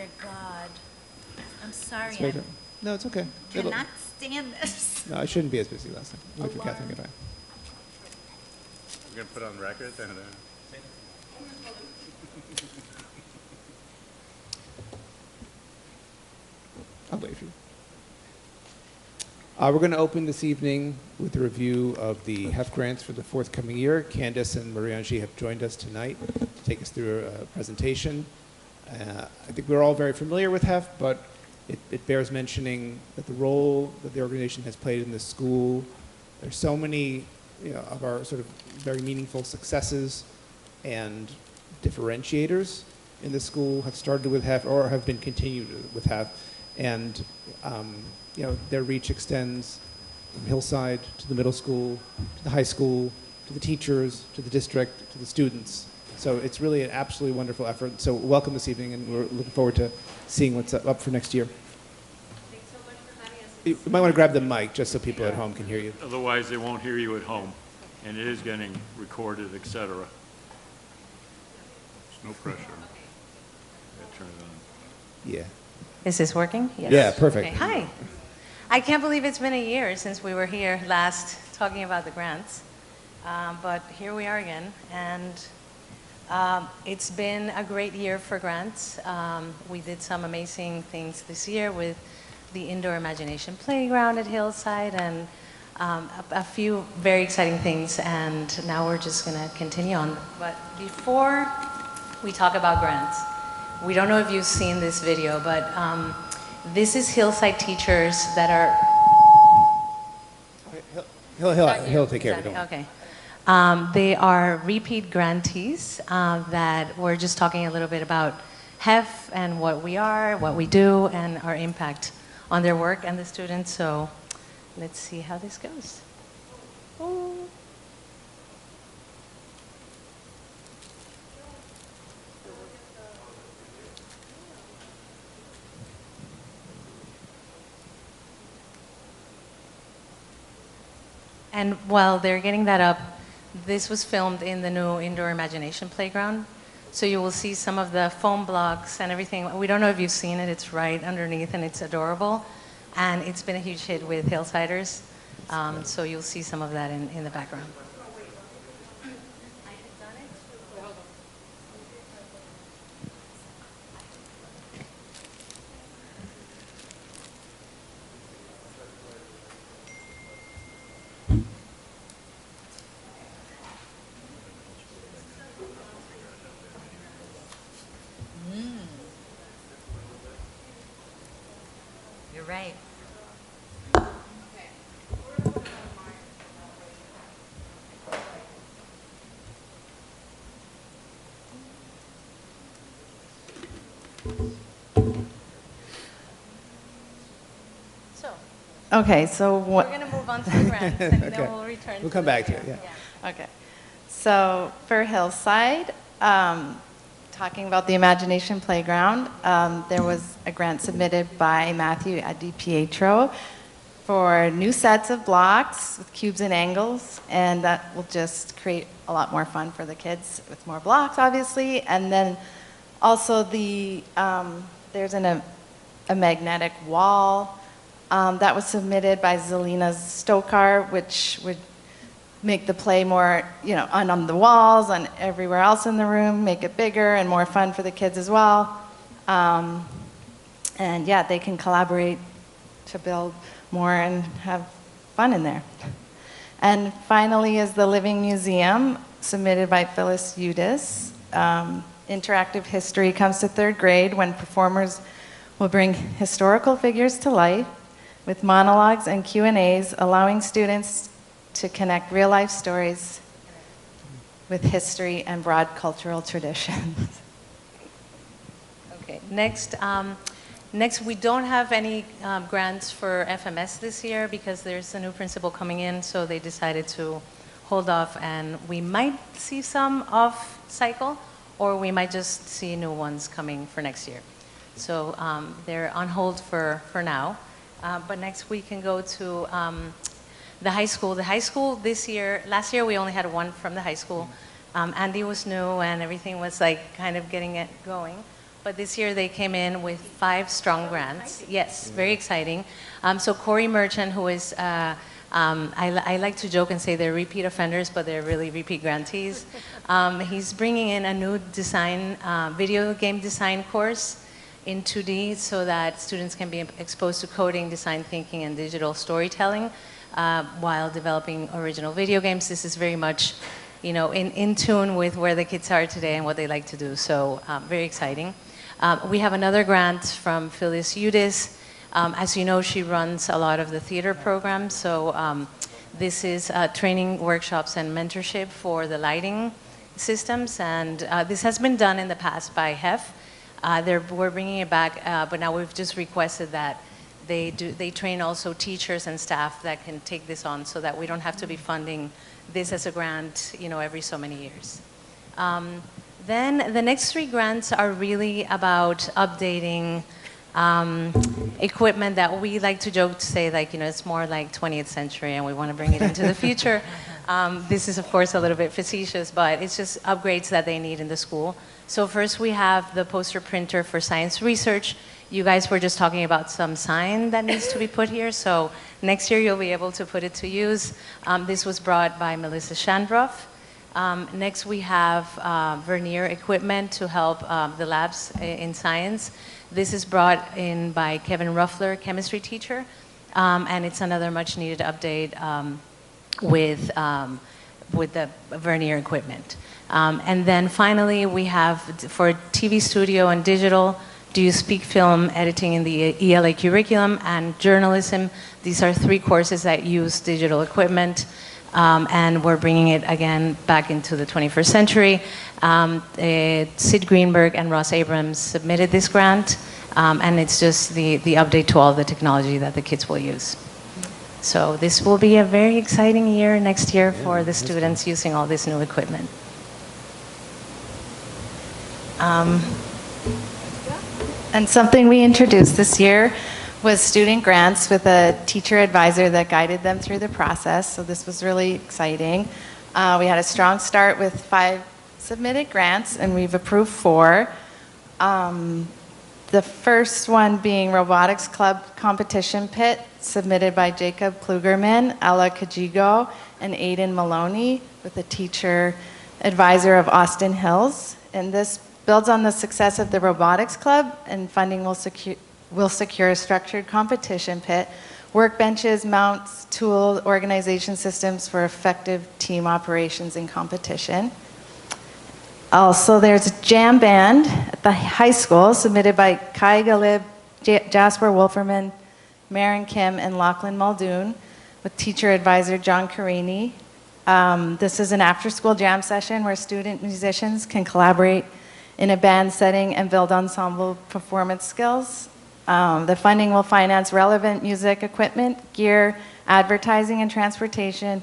dear God. I'm sorry. No, it's okay. Cannot stand this. No, I shouldn't be as busy last time. Wait for Catherine to get back. We're going to put on record then. I'll wait for you. We're going to open this evening with a review of the HEF grants for the forthcoming year. Candace and Marianji have joined us tonight to take us through a presentation. I think we're all very familiar with HEF, but it bears mentioning that the role that the organization has played in the school, there's so many of our sort of very meaningful successes and differentiators in the school have started with HEF or have been continued with HEF. And their reach extends from Hillside to the middle school, to the high school, to the teachers, to the district, to the students. So it's really an absolutely wonderful effort. So welcome this evening, and we're looking forward to seeing what's up for next year. Thanks so much for having us. You might want to grab the mic just so people at home can hear you. Otherwise, they won't hear you at home, and it is getting recorded, etc. There's no pressure. I turn it on. Yeah. Is this working? Yes. Yeah, perfect. Okay. Hi. I can't believe it's been a year since we were here last talking about the grants. But here we are again, and it's been a great year for grants. We did some amazing things this year with the Indoor Imagination Playground at Hillside and a few very exciting things, and now we're just going to continue on. But before we talk about grants, we don't know if you've seen this video, but this is Hillside teachers that are... He'll take care of it. Okay. They are repeat grantees that we're just talking a little bit about HEF and what we are, what we do, and our impact on their work and the students. So let's see how this goes. Oh. And while they're getting that up, this was filmed in the new Indoor Imagination Playground. So you will see some of the foam blocks and everything. We don't know if you've seen it. It's right underneath, and it's adorable. And it's been a huge hit with Hillsiders. So you'll see some of that in the background. You're right. Okay, so what? We're going to move on to the grants, and Okay. then we'll return. We'll come back to it, yeah. Okay, so for Hillside, talking about the Imagination Playground, there was a grant submitted by Matthew at DiPietro for new sets of blocks with cubes and angles, and that will just create a lot more fun for the kids with more blocks, obviously. And then also there's a magnetic wall that was submitted by Zelina Stokar, which would make the play more, on the walls and everywhere else in the room, make it bigger and more fun for the kids as well. And yeah, they can collaborate to build more and have fun in there. And finally is the Living Museum, submitted by Phyllis Udis. Interactive history comes to third grade when performers will bring historical figures to life with monologues and Q&As, allowing students to connect real-life stories with history and broad cultural traditions. Okay, next we don't have any grants for FMS this year because there's a new principal coming in, so they decided to hold off, and we might see some off cycle, or we might just see new ones coming for next year. So they're on hold for now. But next we can go to the high school. The high school last year we only had one from the high school. Andy was new and everything was like kind of getting it going. but this year they came in with 5 strong grants. Yes, very exciting. So Corey Merchant, who is, I like to joke and say they're repeat offenders, but they're really repeat grantees. He's bringing in a new design, video game design course in 2D so that students can be exposed to coding, design thinking, and digital storytelling while developing original video games. This is very much, you know, in tune with where the kids are today and what they like to do, so very exciting. We have another grant from Phyllis Udis. As you know, she runs a lot of the theater programs, so this is training workshops and mentorship for the lighting systems, and this has been done in the past by HEF. We're bringing it back, but now we've just requested that they train also teachers and staff that can take this on so that we don't have to be funding this as a grant, you know, every so many years. Then the next 3 grants are really about updating equipment that we like to joke to say, like, you know, it's more like 20th century and we want to bring it into the future. This is, of course, a little bit facetious, but it's just upgrades that they need in the school. So first we have the poster printer for science research. You guys were just talking about some sign that needs to be put here, so next year you'll be able to put it to use. This was brought by Melissa Shandroff. Next we have vernier equipment to help the labs in science. This is brought in by Kevin Ruffler, chemistry teacher, and it's another much needed update with the vernier equipment. And then finally, we have for TV studio and digital, do you speak film editing in the ELA curriculum and journalism? These are 3 courses that use digital equipment, and we're bringing it again back into the 21st century. Sid Greenberg and Ross Abrams submitted this grant, and it's just the update to all the technology that the kids will use. So this will be a very exciting year next year for the students using all this new equipment. And something we introduced this year was student grants with a teacher advisor that guided them through the process. So this was really exciting. We had a strong start with 5 submitted grants, and we've approved 4. The first one being Robotics Club Competition Pit, submitted by Jacob Klugerman, Ella Kajigo, and Aiden Maloney, with a teacher advisor of Austin Hills. And this builds on the success of the Robotics Club, and funding will secure a structured competition pit, workbenches, mounts, tool organization systems for effective team operations in competition. Also, there's a jam band at the high school submitted by Kai Galib, Jasper Wolferman, Maren Kim, and Lachlan Muldoon, with teacher advisor John Carini. This is an after-school jam session where student musicians can collaborate in a band setting and build ensemble performance skills. The funding will finance relevant music equipment, gear, advertising, and transportation,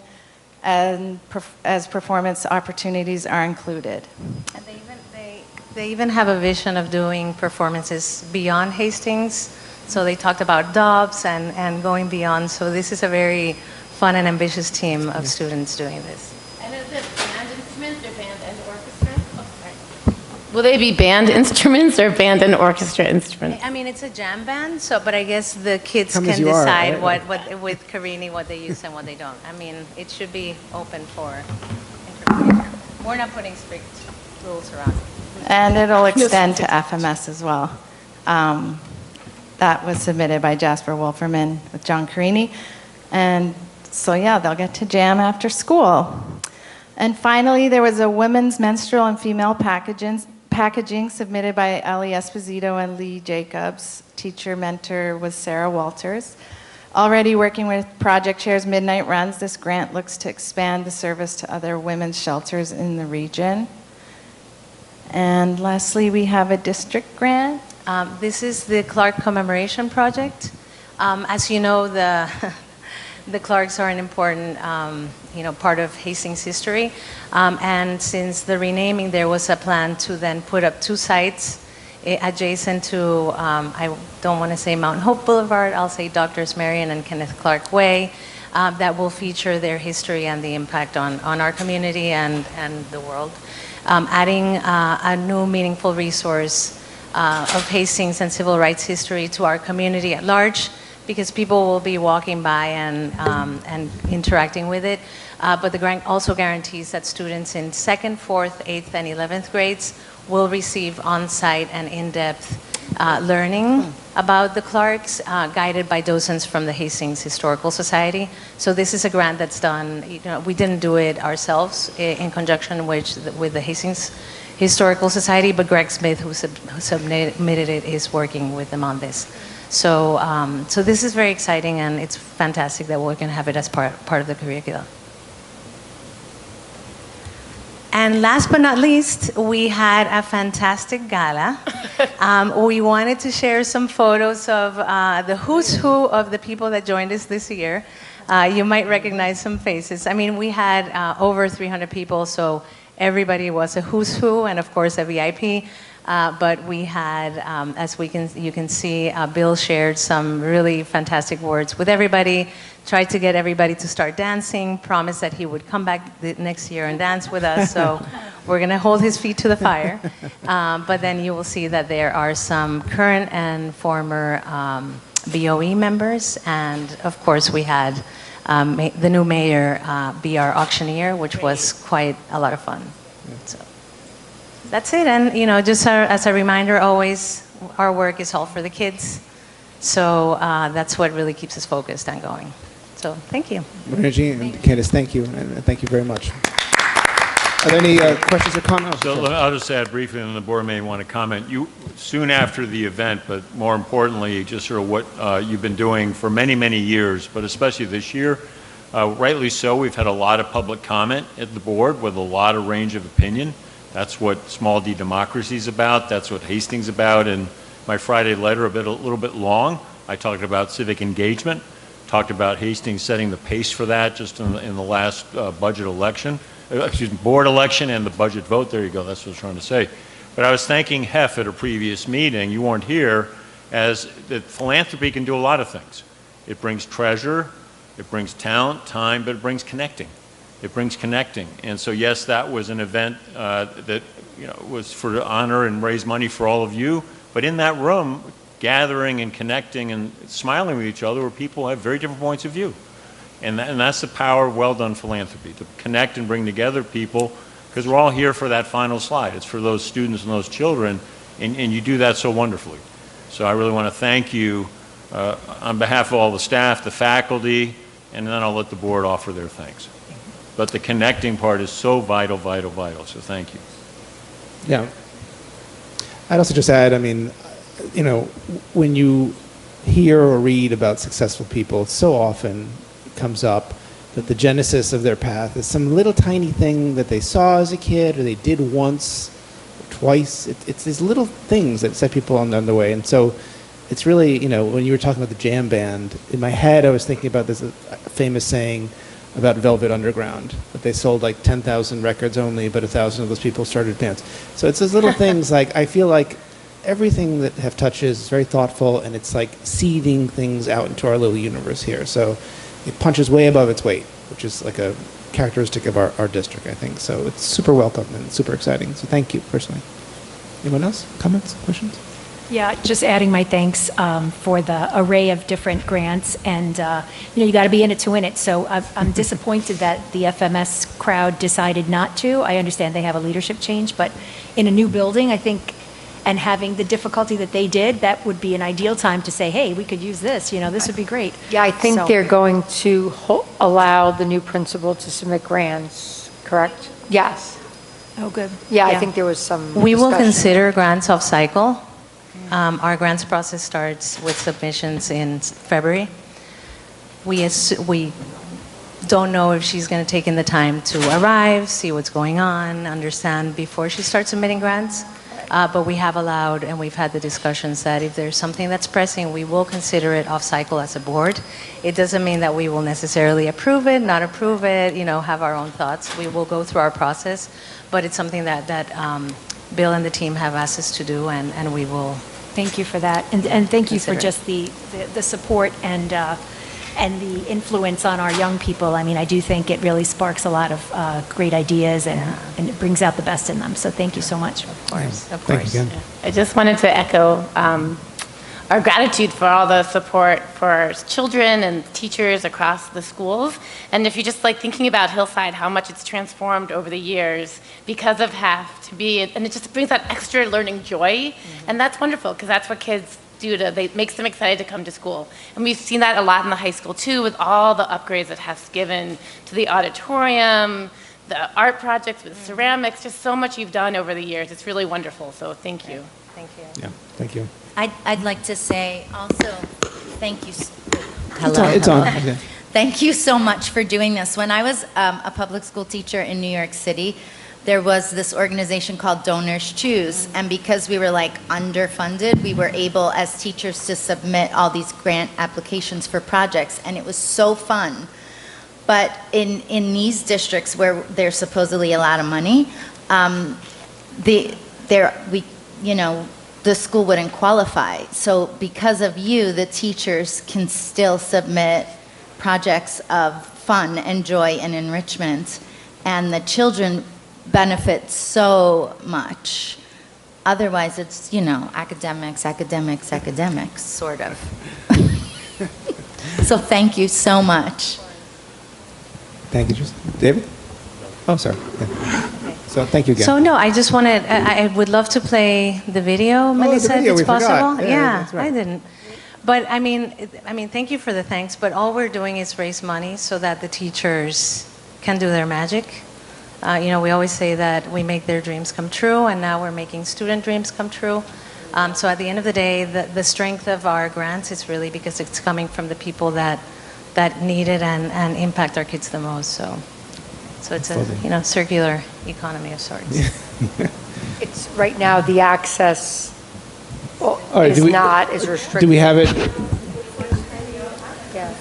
and as performance opportunities are included. And they even have a vision of doing performances beyond Hastings. So they talked about Dobbs and going beyond. So this is a very fun and ambitious team of students doing this. And is it band instruments or band and orchestra? Oh, sorry. Will they be band instruments or band and orchestra instruments? I mean, it's a jam band, so but I guess the kids Come can as you are, decide right? what with Carini what they use and what they don't. I mean, it should be open for interpretation. We're not putting strict rules around it. And it'll extend to FMS as well. That was submitted by Jasper Wolferman with John Carini. And so, yeah, they'll get to jam after school. And finally, there was a women's menstrual and female packaging submitted by Ellie Esposito and Lee Jacobs. Teacher mentor was Sarah Walters. Already working with Project Chair's Midnight Runs, this grant looks to expand the service to other women's shelters in the region. And lastly, we have a district grant. This is the Clark Commemoration Project. As you know, the Clarks are an important part of Hastings history. And since the renaming, there was a plan to then put up 2 sites adjacent to, I don't want to say Mount Hope Boulevard, I'll say Doctors Marion and Kenneth Clark Way, that will feature their history and the impact on our community and the world. Adding a new meaningful resource of Hastings and civil rights history to our community at large, because people will be walking by and interacting with it. But the grant also guarantees that students in 2nd, 4th, 8th, and 11th grades will receive on-site and in-depth learning about the Clarks, guided by docents from the Hastings Historical Society. So this is a grant that's done, we didn't do it ourselves in conjunction with the Hastings Historical Society, but Greg Smith, who submitted it, is working with them on this. So, so this is very exciting, and it's fantastic that we're going to have it as part of the curriculum. And last but not least, we had a fantastic gala. We wanted to share some photos of the who's who of the people that joined us this year. You might recognize some faces. I mean, we had over 300 people, so everybody was a who's who, and of course a VIP. But we had, as you can see, Bill shared some really fantastic words with everybody, tried to get everybody to start dancing, promised that he would come back the next year and dance with us, so we're going to hold his feet to the fire. But then you will see that there are some current and former BOE members, and of course we had the new mayor be our auctioneer, which was quite a lot of fun. So. That's it, and just as a reminder, always our work is all for the kids, so that's what really keeps us focused and going. So thank you. Reggie and Candace, thank you, and thank you very much. Are there any questions or comments? So I'll just add briefly, and the board may want to comment. Soon after the event, but more importantly, just sort of what you've been doing for many, many years, but especially this year, rightly so, we've had a lot of public comment at the board with a lot of range of opinion. That's what small d democracy is about. That's what Hastings is about. And my Friday letter, a little bit long, I talked about civic engagement, talked about Hastings setting the pace for that just in the last budget election, board election and the budget vote. There you go. That's what I was trying to say. But I was thanking Hef at a previous meeting. You weren't here, as that philanthropy can do a lot of things. It brings treasure, it brings talent, time, but it brings connecting. It brings connecting. And so, yes, that was an event that was for honor and raise money for all of you. But in that room, gathering and connecting and smiling with each other were people who have very different points of view. And that's the power of well-done philanthropy, to connect and bring together people, because we're all here for that final slide. It's for those students and those children, and you do that so wonderfully. So I really want to thank you on behalf of all the staff, the faculty, and then I'll let the board offer their thanks. But the connecting part is so vital, vital, vital. So thank you. Yeah. I'd also just add, I mean, when you hear or read about successful people, so often it comes up that the genesis of their path is some little tiny thing that they saw as a kid or they did once or twice. It's these little things that set people on the way. And so it's really, when you were talking about the jam band, in my head I was thinking about this famous saying about Velvet Underground, that they sold like 10,000 records only, but 1,000 of those people started bands. So it's those little things, like I feel like everything that Hef touches is very thoughtful, and it's like seeding things out into our little universe here. So it punches way above its weight, which is like a characteristic of our district, I think. So it's super welcome and super exciting. So thank you, personally. Anyone else? Comments? Questions? Yeah, just adding my thanks for the array of different grants, and you got to be in it to win it. So I'm disappointed that the FMS crowd decided not to. I understand they have a leadership change, but in a new building, I think, and having the difficulty that they did, that would be an ideal time to say, hey, we could use this. This would be great. Yeah, I think they're going to allow the new principal to submit grants. Correct? Yes. Oh, good. Yeah, I think there was some. We will discussion. consider grants off cycle. Our grants process starts with submissions in February. We don't know if she's going to take in the time to arrive, see what's going on, understand before she starts submitting grants. But we have allowed, and we've had the discussions that if there's something that's pressing, we will consider it off cycle as a board. It doesn't mean that we will necessarily approve it, not approve it, have our own thoughts. We will go through our process, but it's something that Bill and the team have asked us to do, and we will. Thank you for that, and thank you for just the support and and the influence on our young people, I mean, I do think it really sparks a lot of great ideas and it brings out the best in them. So thank you so much. Of course, of Thank course. you again. I just wanted to echo our gratitude for all the support for children and teachers across the schools. And if you're just like thinking about Hillside, how much it's transformed over the years because of HAF to be, and it just brings that extra learning joy. And that's wonderful because that's what kids do it makes them excited to come to school. And we've seen that a lot in the high school too, with all the upgrades that HAF's given to the auditorium, the art projects with ceramics, just so much you've done over the years. It's really wonderful, so thank you. Thank you. Yeah, thank you. I'd like to say also, thank you. It's on. Okay. Thank you so much for doing this. When I was a public school teacher in New York City, there was this organization called Donors Choose, and because we were like underfunded, we were able as teachers to submit all these grant applications for projects, and it was so fun. But in these districts where there's supposedly a lot of money, the school wouldn't qualify. So because of you, the teachers can still submit projects of fun and joy and enrichment, and the children benefit so much. Otherwise, it's, academics, sort of. So thank you so much. Thank you, Tristan. David? Oh, sorry. Yeah. So thank you again. So no, I just wanted, I would love to play the video, Melissa, video, if we it's forgot. possible. Yeah, that's right. I didn't. But I mean, thank you for the thanks, but all we're doing is raise money so that the teachers can do their magic. We always say that we make their dreams come true, and now we're making student dreams come true. So at the end of the day, the strength of our grants is really because it's coming from the people that need it and impact our kids the most. So it's a circular economy of sorts. It's right now, the access right, is restricted. Do we have it? Yeah.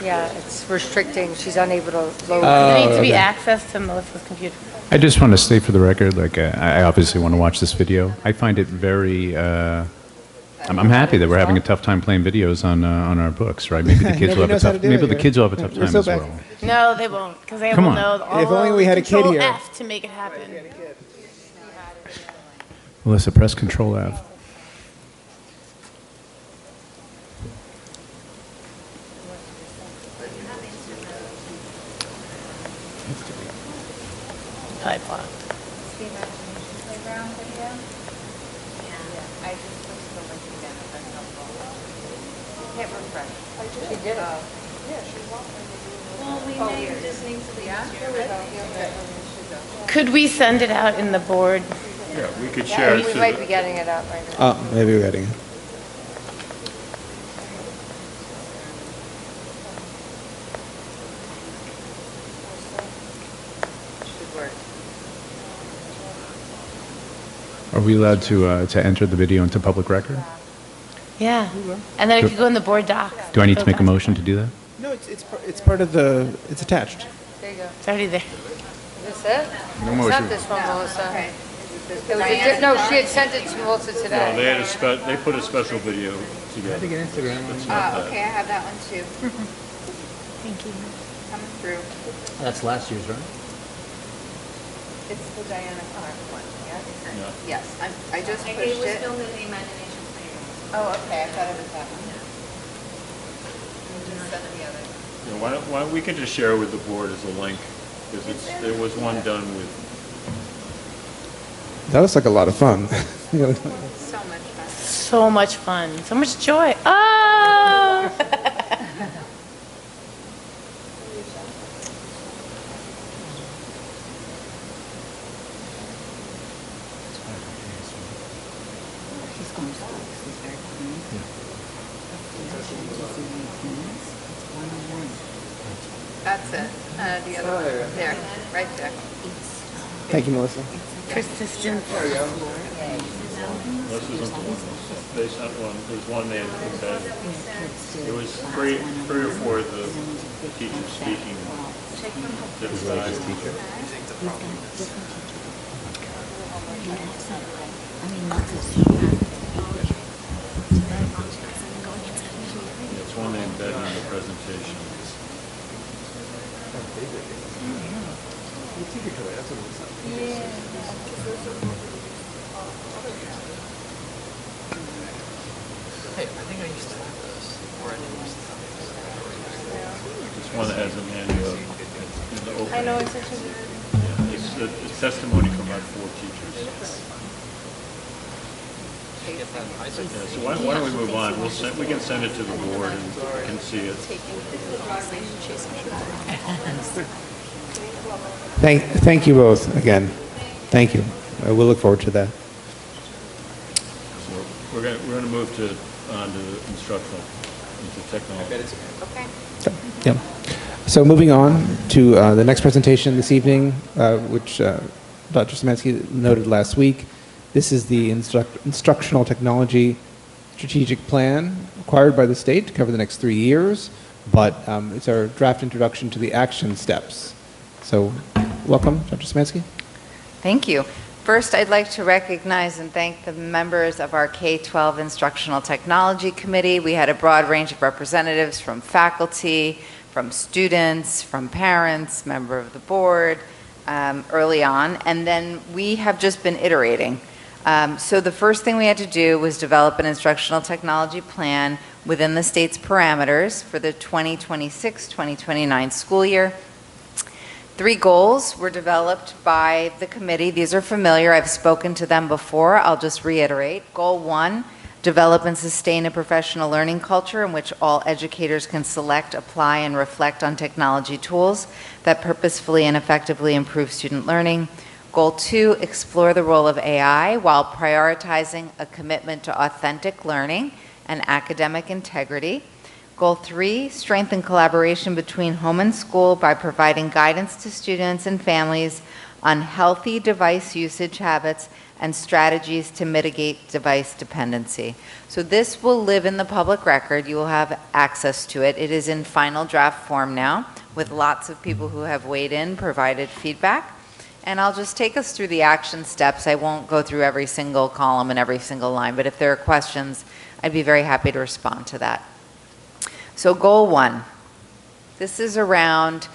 Yeah, it's restricting. She's unable to load. There needs to be access to Melissa's computer. I just want to state for the record, I obviously want to watch this video. I find it very. I'm happy that we're having a tough time playing videos on our books, right? Maybe the kids will have a tough. Maybe the kids will have a tough time as well. No, they won't, because they Come will on. know all If only we had a kid Control here. F to make it happen. Melissa, press Control F. Type blocked. Could we send it out in the board? Yeah, we could share it We to might be the, getting it out right now. Oh, maybe we're getting it. Are we allowed to enter the video into public record? Yeah. And then it could go in the board docs. Do I need to make a motion to do that? No, it's part of the. It's attached. There you go. It's already there. Is this it? No It's motion. not this one, Melissa. It was no, she had sent it to Melissa no, today. they put a special video together. Instagram. Okay, I have that one too. Thank you. Coming through. That's last year's, right? It's the Diana Clark one, yes? Yeah. Yes, I just pushed it. filmed in the Imagination Playroom. Oh, okay, I thought it was that one. Just send the other. Yeah, why don't we can just share with the board as a link, because there was one done with. That looks like a lot of fun. So much fun. So much fun. So much joy. Oh! That's it. The other one, there, right there. Thank you, Melissa. Persistence. This isn't the one. They sent one. There's one they had embedded. It was three or four of the teachers speaking. This teacher. This one that has a manual in the open. I know it's such a good. It's testimony from our 4 teachers. Yeah, so why don't we move on? We can send it to the board and can see it. Thank you both again. Thank you. We'll look forward to that. So we're going to move on to instructional, into technology. Okay. Yeah. So moving on to the next presentation this evening, which Dr. Szymanski noted last week. This is the Instructional Technology Strategic Plan required by the state to cover the next 3 years, but it's our draft introduction to the action steps. So welcome, Dr. Szymanski. Thank you. First, I'd like to recognize and thank the members of our K-12 Instructional Technology Committee. We had a broad range of representatives from faculty, from students, from parents, member of the board, early on, and then we have just been iterating. So the first thing we had to do was develop an instructional technology plan within the state's parameters for the 2026-2029 school year. 3 goals were developed by the committee. These are familiar. I've spoken to them before. I'll just reiterate. Goal 1, develop and sustain a professional learning culture in which all educators can select, apply, and reflect on technology tools that purposefully and effectively improve student learning. Goal 2, explore the role of AI while prioritizing a commitment to authentic learning and academic integrity. Goal 3, strengthen collaboration between home and school by providing guidance to students and families on healthy device usage habits and strategies to mitigate device dependency. So this will live in the public record. You will have access to it. It is in final draft form now with lots of people who have weighed in, provided feedback. And I'll just take us through the action steps. I won't go through every single column and every single line, but if there are questions, I'd be very happy to respond to that. So goal 1, this is around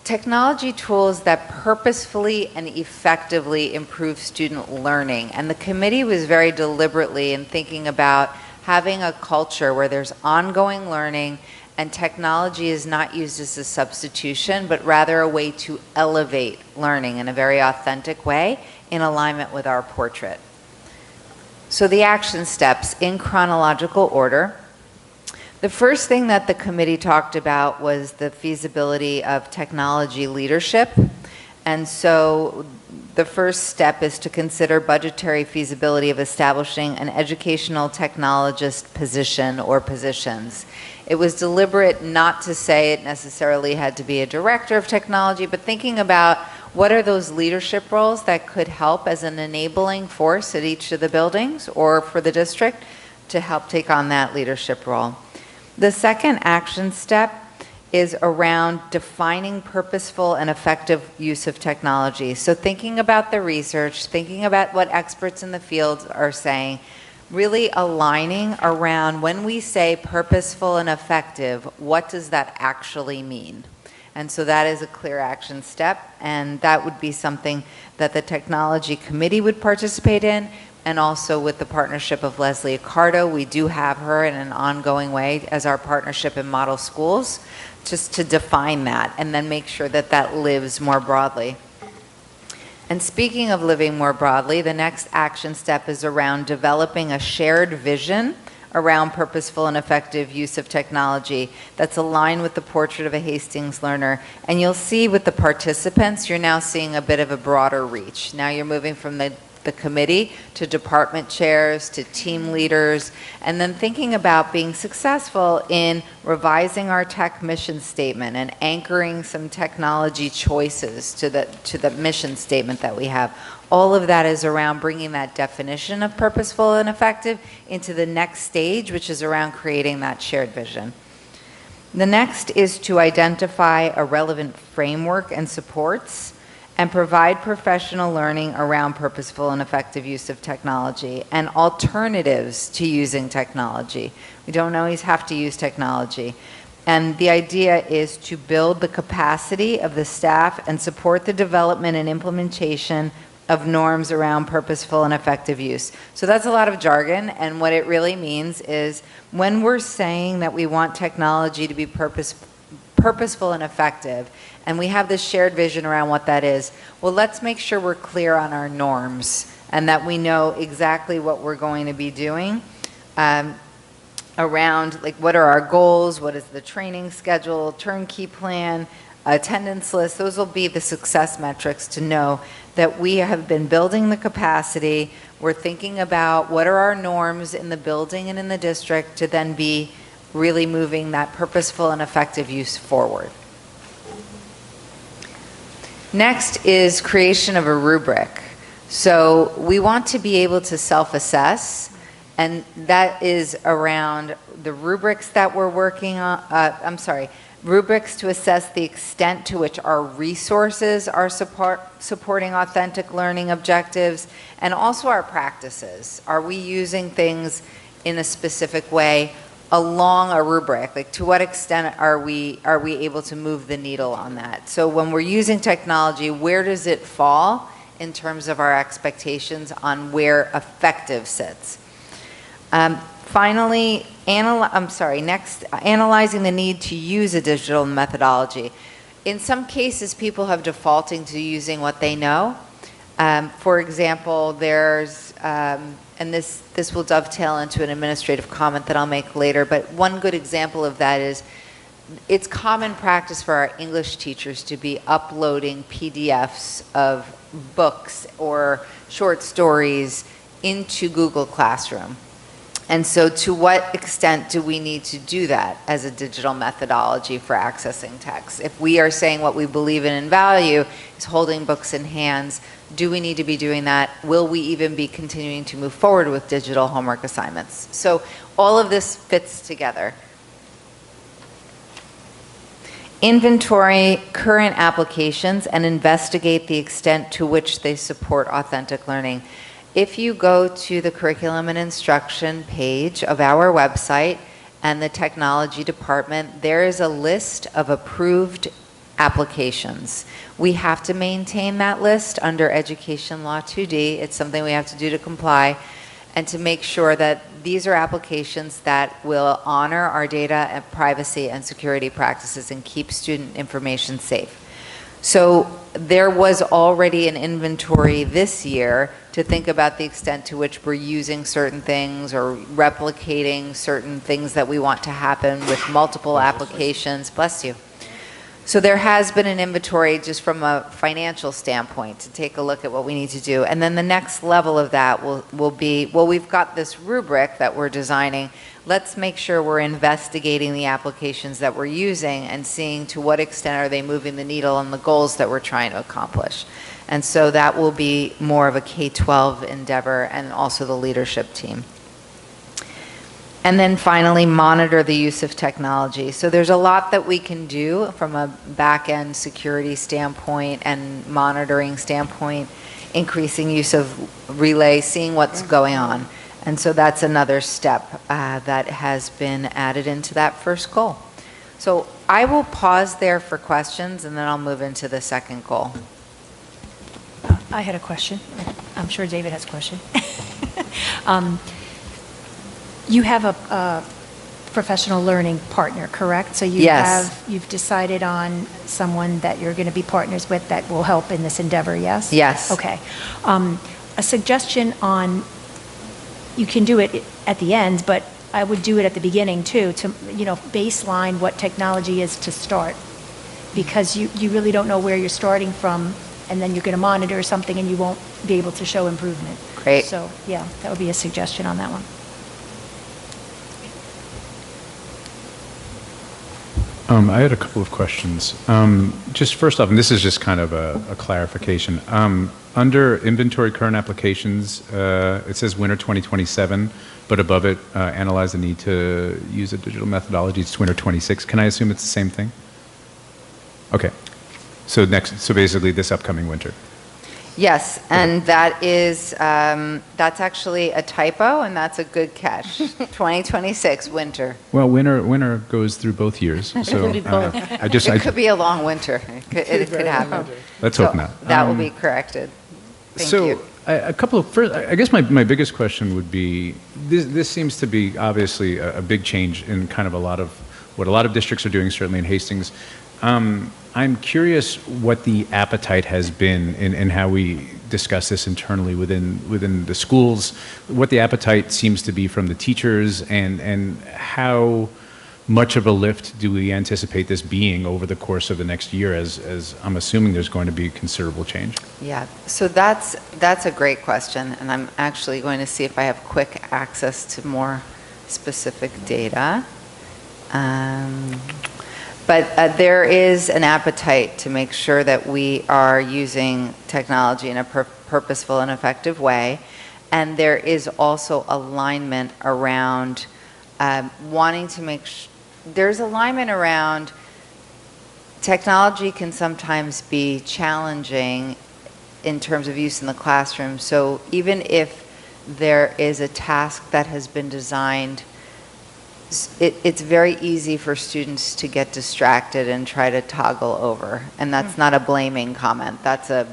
technology tools that purposefully and effectively improve student learning. And the committee was very deliberately in thinking about having a culture where there's ongoing learning and technology is not used as a substitution, but rather a way to elevate learning in a very authentic way in alignment with our portrait. So the action steps in chronological order. The first thing that the committee talked about was the feasibility of technology leadership. And so the first step is to consider budgetary feasibility of establishing an educational technologist position or positions. It was deliberate not to say it necessarily had to be a director of technology, but thinking about what are those leadership roles that could help as an enabling force at each of the buildings or for the district to help take on that leadership role. The second action step is around defining purposeful and effective use of technology. So thinking about the research, thinking about what experts in the field are saying, really aligning around when we say purposeful and effective, what does that actually mean? And so that is a clear action step, and that would be something that the technology committee would participate in. And also with the partnership of Leslie Accardo, we do have her in an ongoing way as our partnership in model schools, just to define that and then make sure that that lives more broadly. And speaking of living more broadly, the next action step is around developing a shared vision around purposeful and effective use of technology that's aligned with the portrait of a Hastings learner. And you'll see with the participants, you're now seeing a bit of a broader reach. Now you're moving from the committee to department chairs to team leaders, and then thinking about being successful in revising our tech mission statement and anchoring some technology choices to the mission statement that we have. All of that is around bringing that definition of purposeful and effective into the next stage, which is around creating that shared vision. The next is to identify a relevant framework and supports and provide professional learning around purposeful and effective use of technology and alternatives to using technology. We don't always have to use technology. And the idea is to build the capacity of the staff and support the development and implementation of norms around purposeful and effective use. So that's a lot of jargon, and what it really means is when we're saying that we want technology to be purposeful and effective, and we have this shared vision around what that is, well, let's make sure we're clear on our norms and that we know exactly what we're going to be doing around, like, what are our goals, what is the training schedule, turnkey plan, attendance list. Those will be the success metrics to know that we have been building the capacity. We're thinking about what are our norms in the building and in the district to then be really moving that purposeful and effective use forward. Next is creation of a rubric. So we want to be able to self-assess, and that is around the rubrics that we're working on, rubrics to assess the extent to which our resources are supporting authentic learning objectives, and also our practices. Are we using things in a specific way along a rubric? Like, to what extent are we able to move the needle on that? So when we're using technology, where does it fall in terms of our expectations on where effective sits? Finally, analyzing the need to use a digital methodology. In some cases, people have defaulting to using what they know. For example, there's, and this will dovetail into an administrative comment that I'll make later, but one good example of that is it's common practice for our English teachers to be uploading PDFs of books or short stories into Google Classroom. And so to what extent do we need to do that as a digital methodology for accessing text? If we are saying what we believe in and value is holding books in hands, do we need to be doing that? Will we even be continuing to move forward with digital homework assignments? So all of this fits together. Inventory current applications and investigate the extent to which they support authentic learning. If you go to the curriculum and instruction page of our website and the technology department, there is a list of approved applications. We have to maintain that list under Education Law 2D. It's something we have to do to comply and to make sure that these are applications that will honor our data and privacy and security practices and keep student information safe. So there was already an inventory this year to think about the extent to which we're using certain things or replicating certain things that we want to happen with multiple applications. Bless you. So there has been an inventory just from a financial standpoint to take a look at what we need to do. And then the next level of that will be, well, we've got this rubric that we're designing. Let's make sure we're investigating the applications that we're using and seeing to what extent are they moving the needle on the goals that we're trying to accomplish. And so that will be more of a K-12 endeavor and also the leadership team. And then finally, monitor the use of technology. So there's a lot that we can do from a back-end security standpoint and monitoring standpoint, increasing use of Relay, seeing what's going on. And so that's another step that has been added into that first goal. So I will pause there for questions, and then I'll move into the second goal. I had a question. I'm sure David has a question. You have a professional learning partner, correct? So you've decided on someone that you're going to be partners with that will help in this endeavor, yes? Yes. Okay. A suggestion on, you can do it at the end, but I would do it at the beginning too, to baseline what technology is to start, because you really don't know where you're starting from, and then you're going to monitor something and you won't be able to show improvement. Great. So yeah, that would be a suggestion on that one. I had a couple of questions. Just first off, and this is just kind of a clarification. Under inventory current applications, it says winter 2027, but above it, analyze the need to use a digital methodology. It's winter 26. Can I assume it's the same thing? Okay. So basically this upcoming winter. Yes, and that is, that's actually a typo, and that's a good catch. 2026, winter. Well, winter goes through both years, so It could be a long winter. It could happen. Let's hope not. That will be corrected. Thank so you. a couple of first, I guess my biggest question would be this seems to be obviously a big change in kind of a lot of what a lot of districts are doing, certainly in Hastings. I'm curious what the appetite has been in how we discuss this internally within the schools, what the appetite seems to be from the teachers, and how much of a lift do we anticipate this being over the course of the next year, as I'm assuming there's going to be considerable change? Yeah, so that's a great question, and I'm actually going to see if I have quick access to more specific data. But there is an appetite to make sure that we are using technology in a purposeful and effective way, and there is also alignment around wanting to make there's alignment around technology can sometimes be challenging in terms of use in the classroom. So even if there is a task that has been designed, it's very easy for students to get distracted and try to toggle over. And that's not a blaming comment. That's a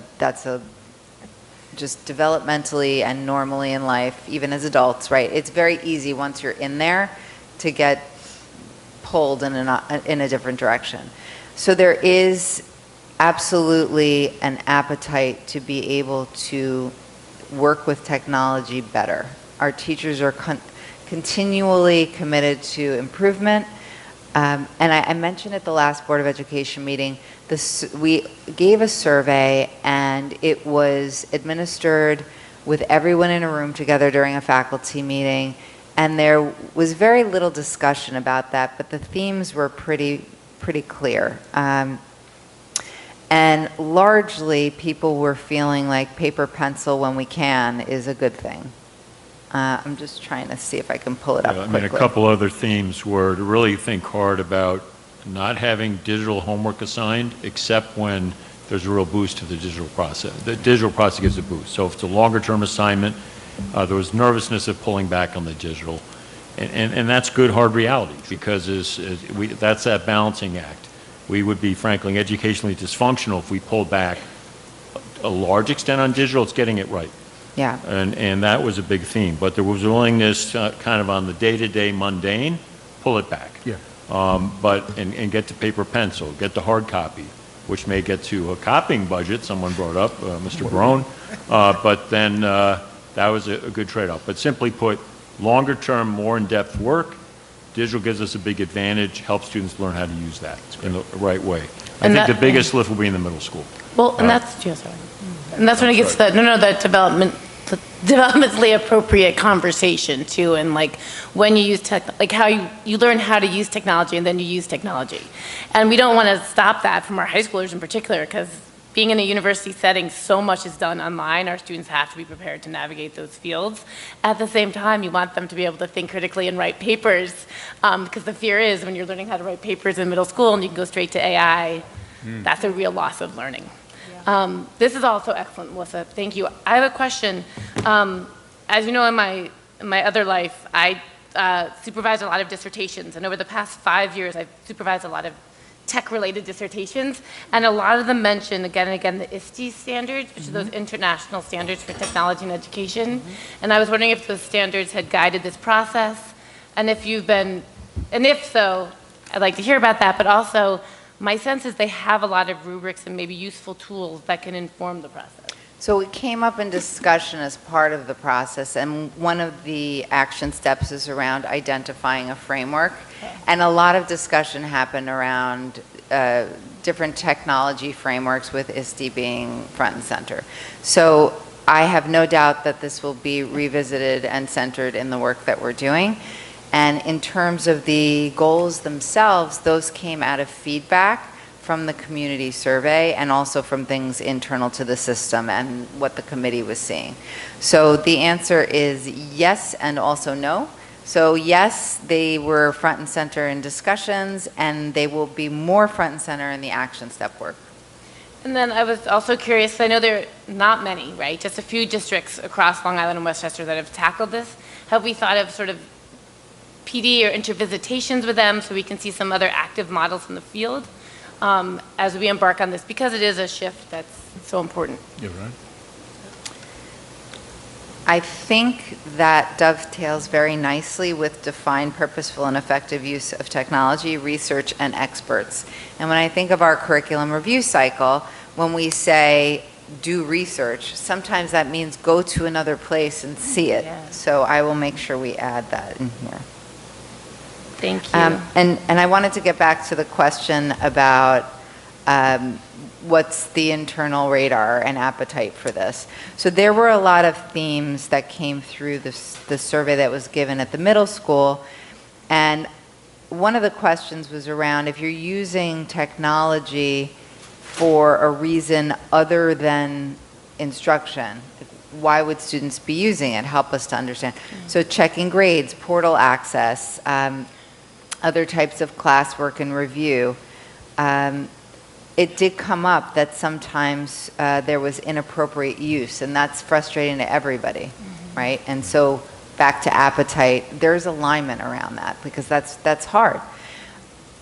just developmentally and normally in life, even as adults, right? It's very easy once you're in there to get pulled in a different direction. So there is absolutely an appetite to be able to work with technology better. Our teachers are continually committed to improvement. And I mentioned at the last Board of Education meeting, we gave a survey and it was administered with everyone in a room together during a faculty meeting. And there was very little discussion about that, but the themes were pretty clear. And largely, people were feeling like paper pencil when we can is a good thing. I'm just trying to see if I can pull it up quickly. I mean, a couple other themes were to really think hard about not having digital homework assigned, except when there's a real boost to the digital process. The digital process gives a boost. So if it's a longer-term assignment, there was nervousness of pulling back on the digital. And that's good, hard reality, because that's that balancing act. We would be, frankly, educationally dysfunctional if we pulled back a large extent on digital. It's getting it right. Yeah. And that was a big theme. But there was a willingness kind of on the day-to-day mundane, pull it back. Yeah. And get to paper pencil, get to hard copy, which may get to a copying budget, someone brought up, Mr. Barone. But then that was a good trade-off. But simply put, longer-term, more in-depth work, digital gives us a big advantage, helps students learn how to use that in the right way. I think the biggest lift will be in the middle school. Well, and that's, yeah, sorry. And that's when it gets to that developmentally appropriate conversation too, and like when you use like how you learn how to use technology and then you use technology. And we don't want to stop that from our high schoolers in particular, because being in a university setting, so much is done online. Our students have to be prepared to navigate those fields. At the same time, you want them to be able to think critically and write papers, because the fear is when you're learning how to write papers in middle school and you can go straight to AI, that's a real loss of learning. This is also excellent, Melissa. Thank you. I have a question. As you know, in my other life, I supervised a lot of dissertations, and over the past 5 years, I've supervised a lot of tech-related dissertations, and a lot of them mention again and again the ISTE standards, which are those international standards for technology and education. And I was wondering if those standards had guided this process, and if so, I'd like to hear about that. But also, my sense is they have a lot of rubrics and maybe useful tools that can inform the process. So it came up in discussion as part of the process, and one of the action steps is around identifying a framework. And a lot of discussion happened around different technology frameworks, with ISTE being front and center. So I have no doubt that this will be revisited and centered in the work that we're doing. And in terms of the goals themselves, those came out of feedback from the community survey and also from things internal to the system and what the committee was seeing. So the answer is yes and also no. So yes, they were front and center in discussions, and they will be more front and center in the action step work. And then I was also curious, I know there are not many, right? Just a few districts across Long Island and Westchester that have tackled this. Have we thought of sort of PD or intervisitations with them so we can see some other active models in the field as we embark on this, because it is a shift that's so important? You're right. I think that dovetails very nicely with defined, purposeful, and effective use of technology, research, and experts. And when I think of our curriculum review cycle, when we say do research, sometimes that means go to another place and see it. Yeah. So I will make sure we add that in here. Thank you. And I wanted to get back to the question about what's the internal radar and appetite for this. So there were a lot of themes that came through the survey that was given at the middle school. And one of the questions was around if you're using technology for a reason other than instruction, why would students be using it? Help us to understand. So checking grades, portal access, other types of classwork and review. It did come up that sometimes there was inappropriate use, and that's frustrating to everybody, right? And so back to appetite, there's alignment around that because that's hard.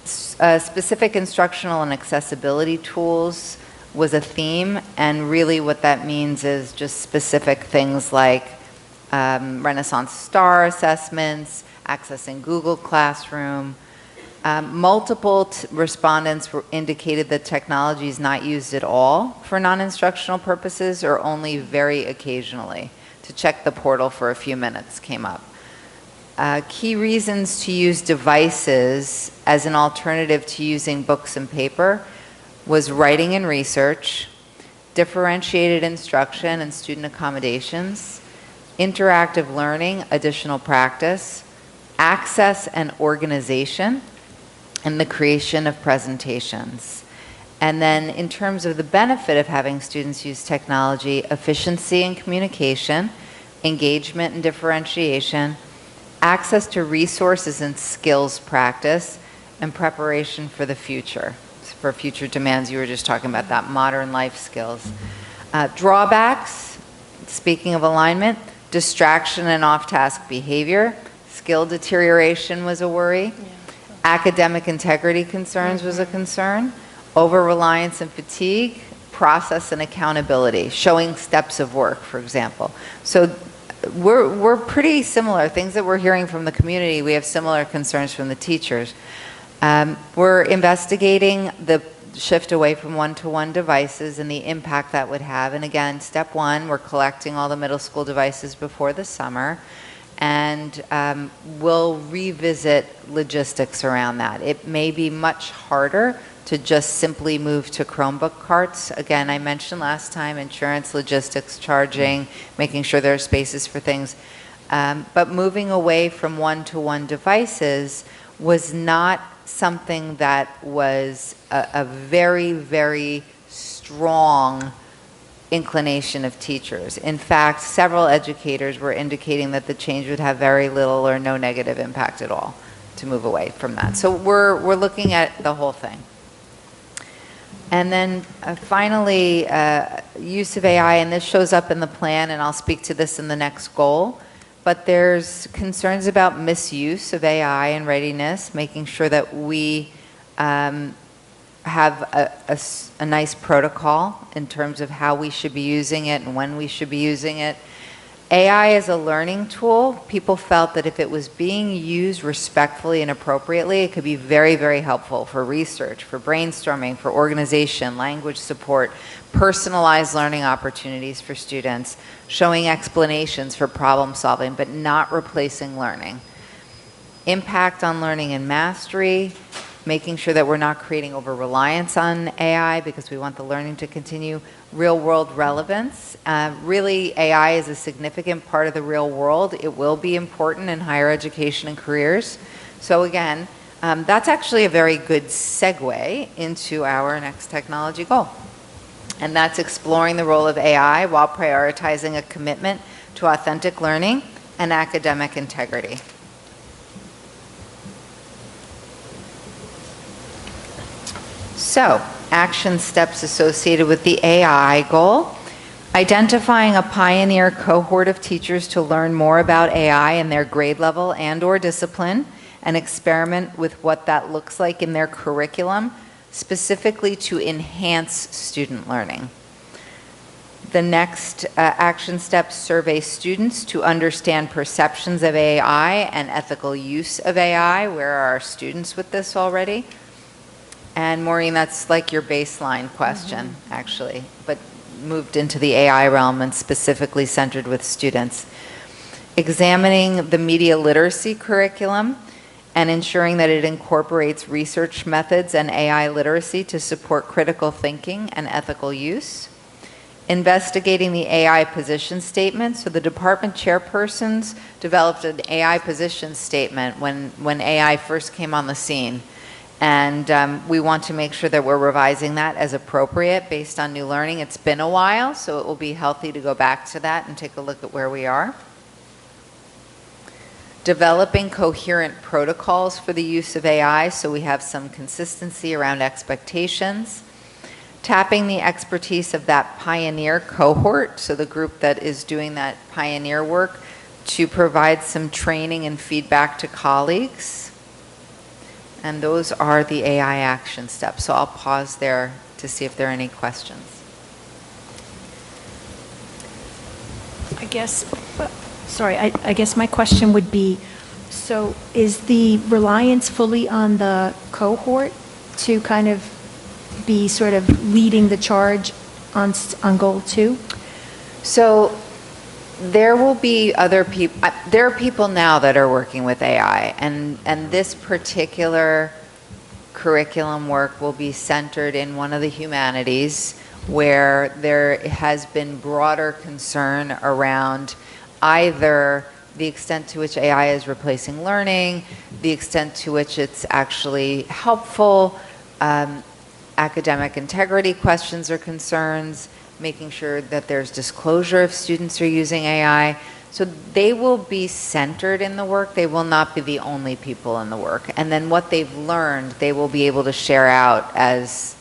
Specific instructional and accessibility tools was a theme, and really what that means is just specific things like Renaissance Star assessments, accessing Google Classroom. Multiple respondents indicated that technology is not used at all for non-instructional purposes or only very occasionally. To check the portal for a few minutes came up. Key reasons to use devices as an alternative to using books and paper was writing and research, differentiated instruction and student accommodations, interactive learning, additional practice, access and organization, and the creation of presentations. And then in terms of the benefit of having students use technology, efficiency in communication, engagement and differentiation, access to resources and skills practice, and preparation for the future, for future demands. You were just talking about that, modern life skills. Drawbacks, speaking of alignment, distraction and off-task behavior, skill deterioration was a worry. Yeah. Academic integrity concerns was a concern. Over-reliance and fatigue, process and accountability, showing steps of work, for example. So we're pretty similar. Things that we're hearing from the community, we have similar concerns from the teachers. We're investigating the shift away from one-to-one devices and the impact that would have. And again, step one, we're collecting all the middle school devices before the summer. And we'll revisit logistics around that. It may be much harder to just simply move to Chromebook carts. Again, I mentioned last time, insurance, logistics, charging, making sure there are spaces for things. But moving away from one-to-one devices was not something that was a very, very strong inclination of teachers. In fact, several educators were indicating that the change would have very little or no negative impact at all to move away from that. So we're looking at the whole thing. And then finally, use of AI, and this shows up in the plan, and I'll speak to this in the next goal, but there's concerns about misuse of AI and readiness, making sure that we have a nice protocol in terms of how we should be using it and when we should be using it. AI is a learning tool. People felt that if it was being used respectfully and appropriately, it could be very, very helpful for research, for brainstorming, for organization, language support, personalized learning opportunities for students, showing explanations for problem solving, but not replacing learning. Impact on learning and mastery, making sure that we're not creating over-reliance on AI because we want the learning to continue. Real-world relevance. Really, AI is a significant part of the real world. It will be important in higher education and careers. So again, that's actually a very good segue into our next technology goal. And that's exploring the role of AI while prioritizing a commitment to authentic learning and academic integrity. So, action steps associated with the AI goal. Identifying a pioneer cohort of teachers to learn more about AI in their grade level and/or discipline and experiment with what that looks like in their curriculum, specifically to enhance student learning. The next action step, survey students to understand perceptions of AI and ethical use of AI. Where are our students with this already? And Maureen, that's like your baseline question, actually, but moved into the AI realm and specifically centered with students. Examining the media literacy curriculum and ensuring that it incorporates research methods and AI literacy to support critical thinking and ethical use. Investigating the AI position statement. So the department chairpersons developed an AI position statement when AI first came on the scene. And we want to make sure that we're revising that as appropriate based on new learning. It's been a while, so it will be healthy to go back to that and take a look at where we are. Developing coherent protocols for the use of AI so we have some consistency around expectations. Tapping the expertise of that pioneer cohort, so the group that is doing that pioneer work, to provide some training and feedback to colleagues. And those are the AI action steps. So I'll pause there to see if there are any questions. I guess, I guess my question would be, so is the reliance fully on the cohort to kind of be sort of leading the charge on goal 2? So there will be other people, there are people now that are working with AI, and this particular curriculum work will be centered in one of the humanities where there has been broader concern around either the extent to which AI is replacing learning, the extent to which it's actually helpful, academic integrity questions or concerns, making sure that there's disclosure if students are using AI. So they will be centered in the work. They will not be the only people in the work. And then what they've learned, they will be able to share out as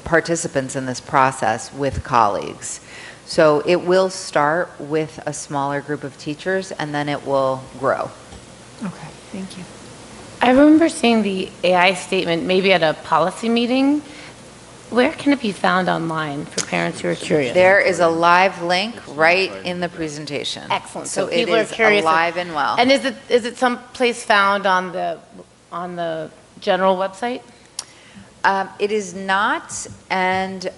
participants in this process with colleagues. So it will start with a smaller group of teachers, and then it will grow. Okay, thank you. I remember seeing the AI statement maybe at a policy meeting. Where can it be found online for parents who are curious? There is a live link right in the presentation. Excellent. So it people are is curious. alive and well. And is it someplace found on the general website? It is not, and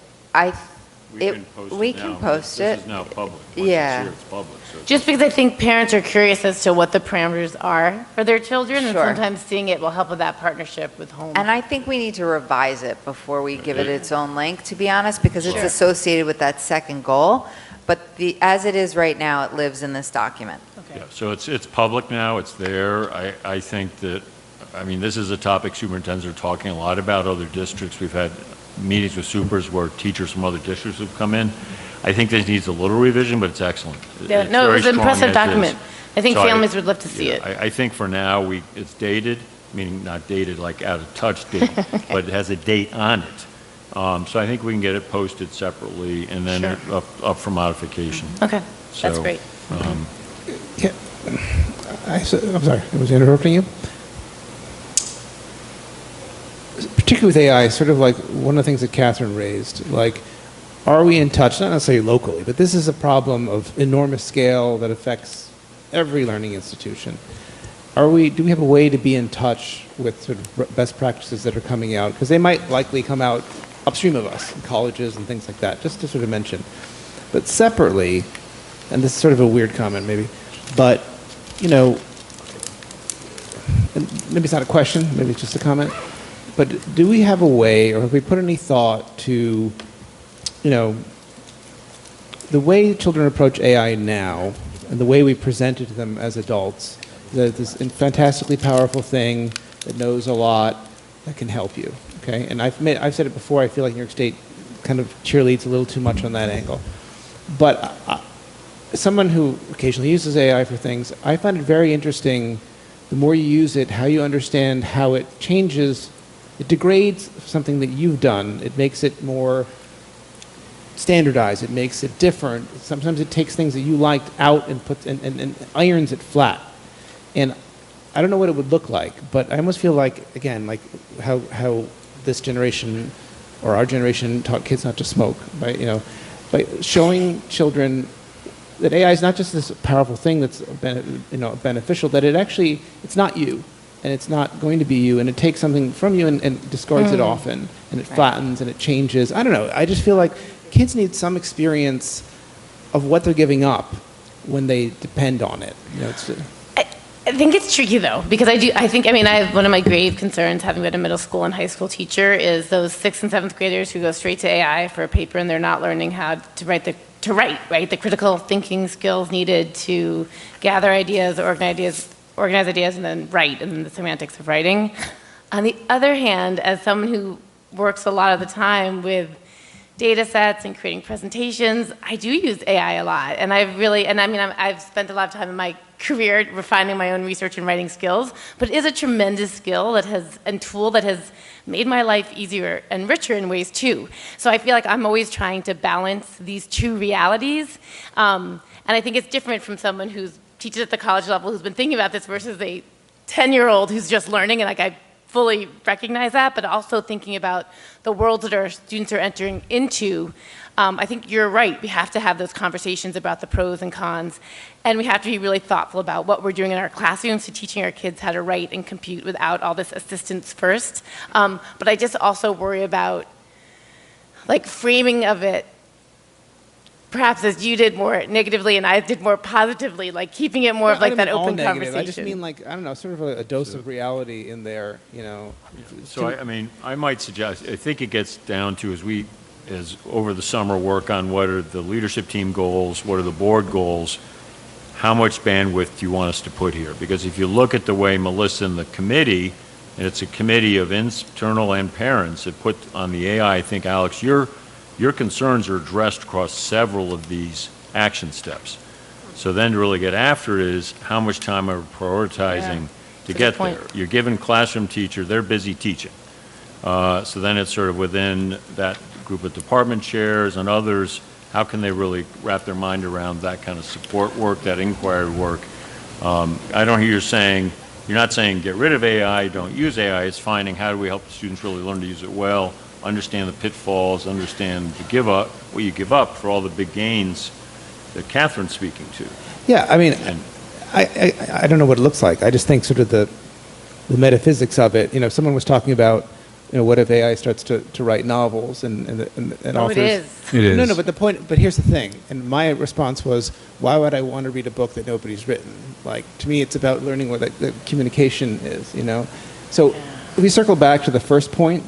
we can post it. This is now public. Once Yeah. it's here, it's public. So Just because I think parents are curious as to what the parameters are for their children, and Sure. sometimes seeing it will help with that partnership with home. And I think we need to revise it before we give it its own link, to be honest, because it's Sure. associated with that second goal. But as it is right now, it lives in this document. Okay. Yeah, so it's public now, it's there. I think that, I mean, this is a topic superintendents are talking a lot about, other districts. We've had meetings with supers where teachers from other districts have come in. I think this needs a little revision, but it's excellent. Yeah, It's no, it very was an strong impressive as is. document. I think So families would love to see yeah, it. I think for now, it's dated, meaning not dated like out of touch date, but it has a date on it. So I think we can get it posted separately and then Sure. up for modification. Okay, that's So, great. Yeah. I'm sorry, I was interrupting you. Particularly with AI, sort of like one of the things that Catherine raised, like, are we in touch, not necessarily locally, but this is a problem of enormous scale that affects every learning institution. Do we have a way to be in touch with sort of best practices that are coming out? Because they might likely come out upstream of us, in colleges and things like that, just to sort of mention. But separately, and this is sort of a weird comment maybe, but, you know, and maybe it's not a question, maybe it's just a comment, but do we have a way, or have we put any thought to, you know, the way children approach AI now, and the way we present it to them as adults, this fantastically powerful thing that knows a lot, that can help you, okay? And I've said it before, I feel like New York State kind of cheerleads a little too much on that angle. But someone who occasionally uses AI for things, I find it very interesting, the more you use it, how you understand how it changes, it degrades something that you've done. It makes it more standardized. It makes it different. Sometimes it takes things that you liked out and puts and irons it flat. And I don't know what it would look like, but I almost feel like, again, like how this generation or our generation taught kids not to smoke, right? You know, by showing children that AI is not just this powerful thing that's beneficial, that it's not you, and it's not going to be you, and it takes something from you and discards it often, and it flattens and it changes. I don't know. I just feel like kids need some experience of what they're giving up when they depend on it. I think it's tricky though, because I have one of my grave concerns, having been a middle school and high school teacher, is those 6th and 7th graders who go straight to AI for a paper and they're not learning how to write the critical thinking skills needed to gather ideas, organize ideas, and then write, and then the semantics of writing. On the other hand, as someone who works a lot of the time with data sets and creating presentations, I do use AI a lot. And I've spent a lot of time in my career refining my own research and writing skills, but it is a tremendous skill and tool that has made my life easier and richer in ways too. So I feel like I'm always trying to balance these two realities. And I think it's different from someone who teaches at the college level who's been thinking about this versus a 10-year-old who's just learning, and I fully recognize that, but also thinking about the world that our students are entering into. I think you're right. We have to have those conversations about the pros and cons, and we have to be really thoughtful about what we're doing in our classrooms to teaching our kids how to write and compute without all this assistance first. But I just also worry about framing of it, perhaps as you did more negatively and I did more positively, keeping it more of that open conversation. I just mean I don't know, sort of a dose of reality in there, So I might suggest, I think it gets down to as over the summer work on what are the leadership team goals, what are the board goals, how much bandwidth do you want us to put here? Because if you look at the way Melissa and the committee, and it's a committee of internal and parents that put on the AI, I think, Alex, your concerns are addressed across several of these action steps. So then to really get after it is how much time are we prioritizing to get there. You're giving classroom teacher, they're busy teaching. So then it's sort of within that group of department chairs and others, how can they really wrap their mind around that kind of support work, that inquiry work? I don't hear you're not saying get rid of AI, don't use AI, it's finding how do we help the students really learn to use it well, understand the pitfalls, understand what you give up for all the big gains that Catherine's speaking to. Yeah, I don't know what it looks like. I just think sort of the metaphysics of it. Someone was talking about, what if AI starts to write novels and authors? It is. It is. No, but here's the thing. And my response was, why would I want to read a book that nobody's written? To me, it's about learning what the communication is, So if we circle back to the first point,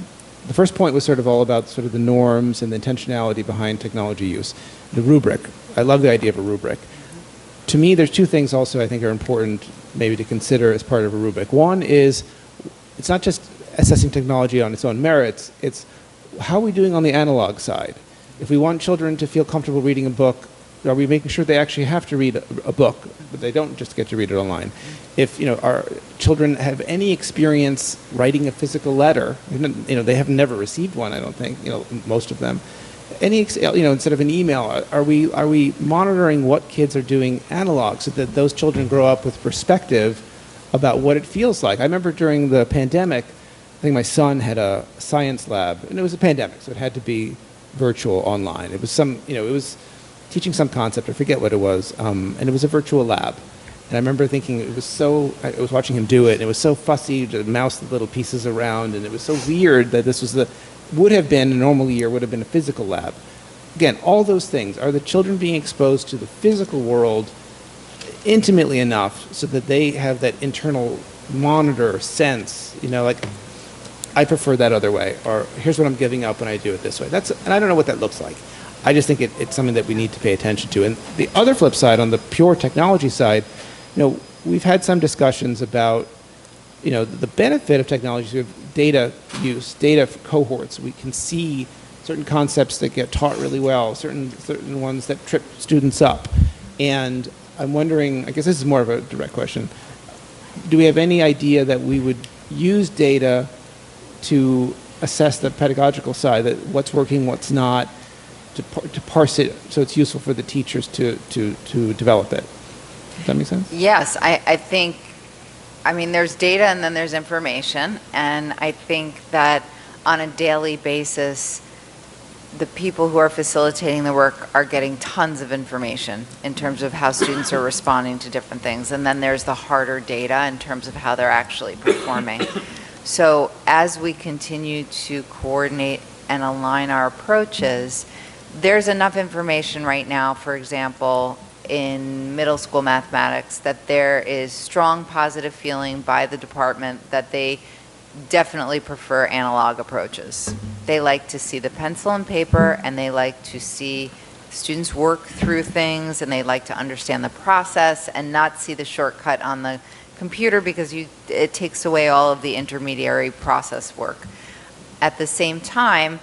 the first point was sort of all about sort of the norms and the intentionality behind technology use. The rubric. I love the idea of a rubric. To me, there's two things also I think are important maybe to consider as part of a rubric. One is, it's not just assessing technology on its own merits, it's how are we doing on the analog side? If we want children to feel comfortable reading a book, are we making sure they actually have to read a book, but they don't just get to read it online? If our children have any experience writing a physical letter, they have never received one, I don't think, most of them. Instead of an email, are we monitoring what kids are doing analog so that those children grow up with perspective about what it feels like? I remember during the pandemic, I think my son had a science lab, and it was a pandemic, so it had to be virtual online. It was it was teaching some concept, I forget what it was, and it was a virtual lab. And I remember thinking I was watching him do it, and it was so fussy to mouse the little pieces around, and it was so weird that this was would have been a normal year, would have been a physical lab. Again, all those things, are the children being exposed to the physical world intimately enough so that they have that internal monitor sense, I prefer that other way, or here's what I'm giving up when I do it this way. And I don't know what that looks like. I just think it's something that we need to pay attention to. And the other flip side, on the pure technology side, we've had some discussions about, the benefit of technology. So we have data use, data cohorts. We can see certain concepts that get taught really well, certain ones that trip students up. And I'm wondering, I guess this is more of a direct question, do we have any idea that we would use data to assess the pedagogical side, that what's working, what's not, to parse it so it's useful for the teachers to develop it? Does that make sense? Yes, I think, there's data and then there's information, and I think that on a daily basis, the people who are facilitating the work are getting tons of information in terms of how students are responding to different things. And then there's the harder data in terms of how they're actually performing. So as we continue to coordinate and align our approaches, there's enough information right now, for example, in middle school mathematics, that there is strong positive feeling by the department that they definitely prefer analog approaches. They like to see the pencil and paper, and they like to see students work through things, and they like to understand the process and not see the shortcut on the computer because it takes away all of the intermediary process work. At the same time,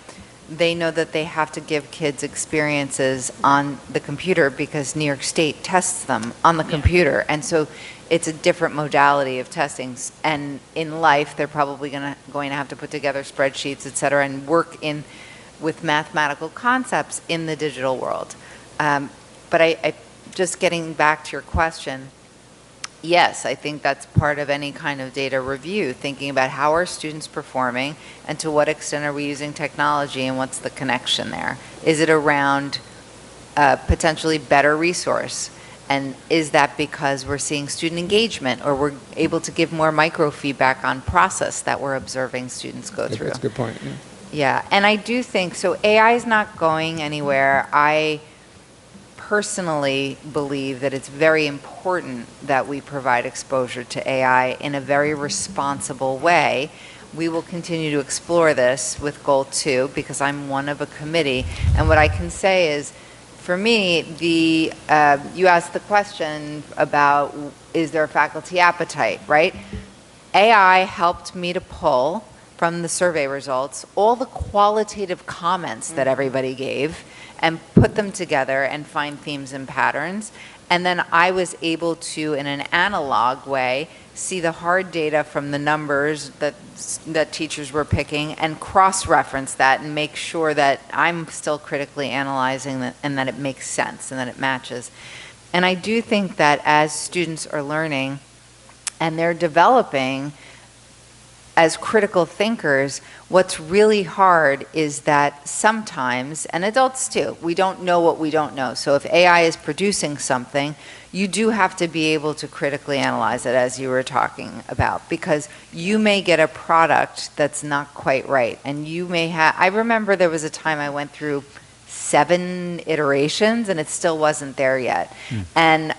they know that they have to give kids experiences on the computer because New York State tests them on the computer. And so it's a different modality of testing. And in life, they're probably going to have to put together spreadsheets, et cetera, and work with mathematical concepts in the digital world. But I just getting back to your question, yes, I think that's part of any kind of data review, thinking about how are students performing and to what extent are we using technology and what's the connection there. Is it around potentially better resource? And is that because we're seeing student engagement or we're able to give more micro-feedback on process that we're observing students go through? That's a good point. Yeah. Yeah, and I do think, so AI is not going anywhere. I personally believe that it's very important that we provide exposure to AI in a very responsible way. We will continue to explore this with Goal 2 because I'm one of a committee. And what I can say is, for me, you asked the question about, is there a faculty appetite, right? AI helped me to pull from the survey results all the qualitative comments that everybody gave and put them together and find themes and patterns. And then I was able to, in an analog way, see the hard data from the numbers that teachers were picking and cross-reference that and make sure that I'm still critically analyzing that and that it makes sense and that it matches. And I do think that as students are learning and they're developing as critical thinkers, what's really hard is that sometimes, and adults too, we don't know what we don't know. So if AI is producing something, you do have to be able to critically analyze it, as you were talking about, because you may get a product that's not quite right. And you may have, I remember there was a time I went through 7 iterations and it still wasn't there yet. And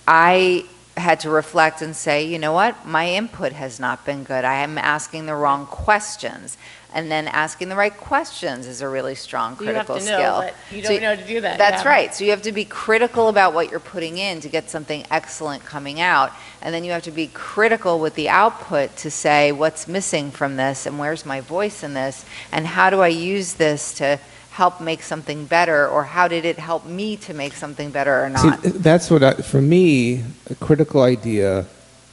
I had to reflect and say, you know what, my input has not been good. I am asking the wrong questions. And then asking the right questions is a really strong critical skill. You have to know, but you don't know to do that. That's right. So you have to be critical about what you're putting in to get something excellent coming out. And then you have to be critical with the output to say what's missing from this and where's my voice in this and how do I use this to help make something better, or how did it help me to make something better or not? See, that's what, for me, a critical idea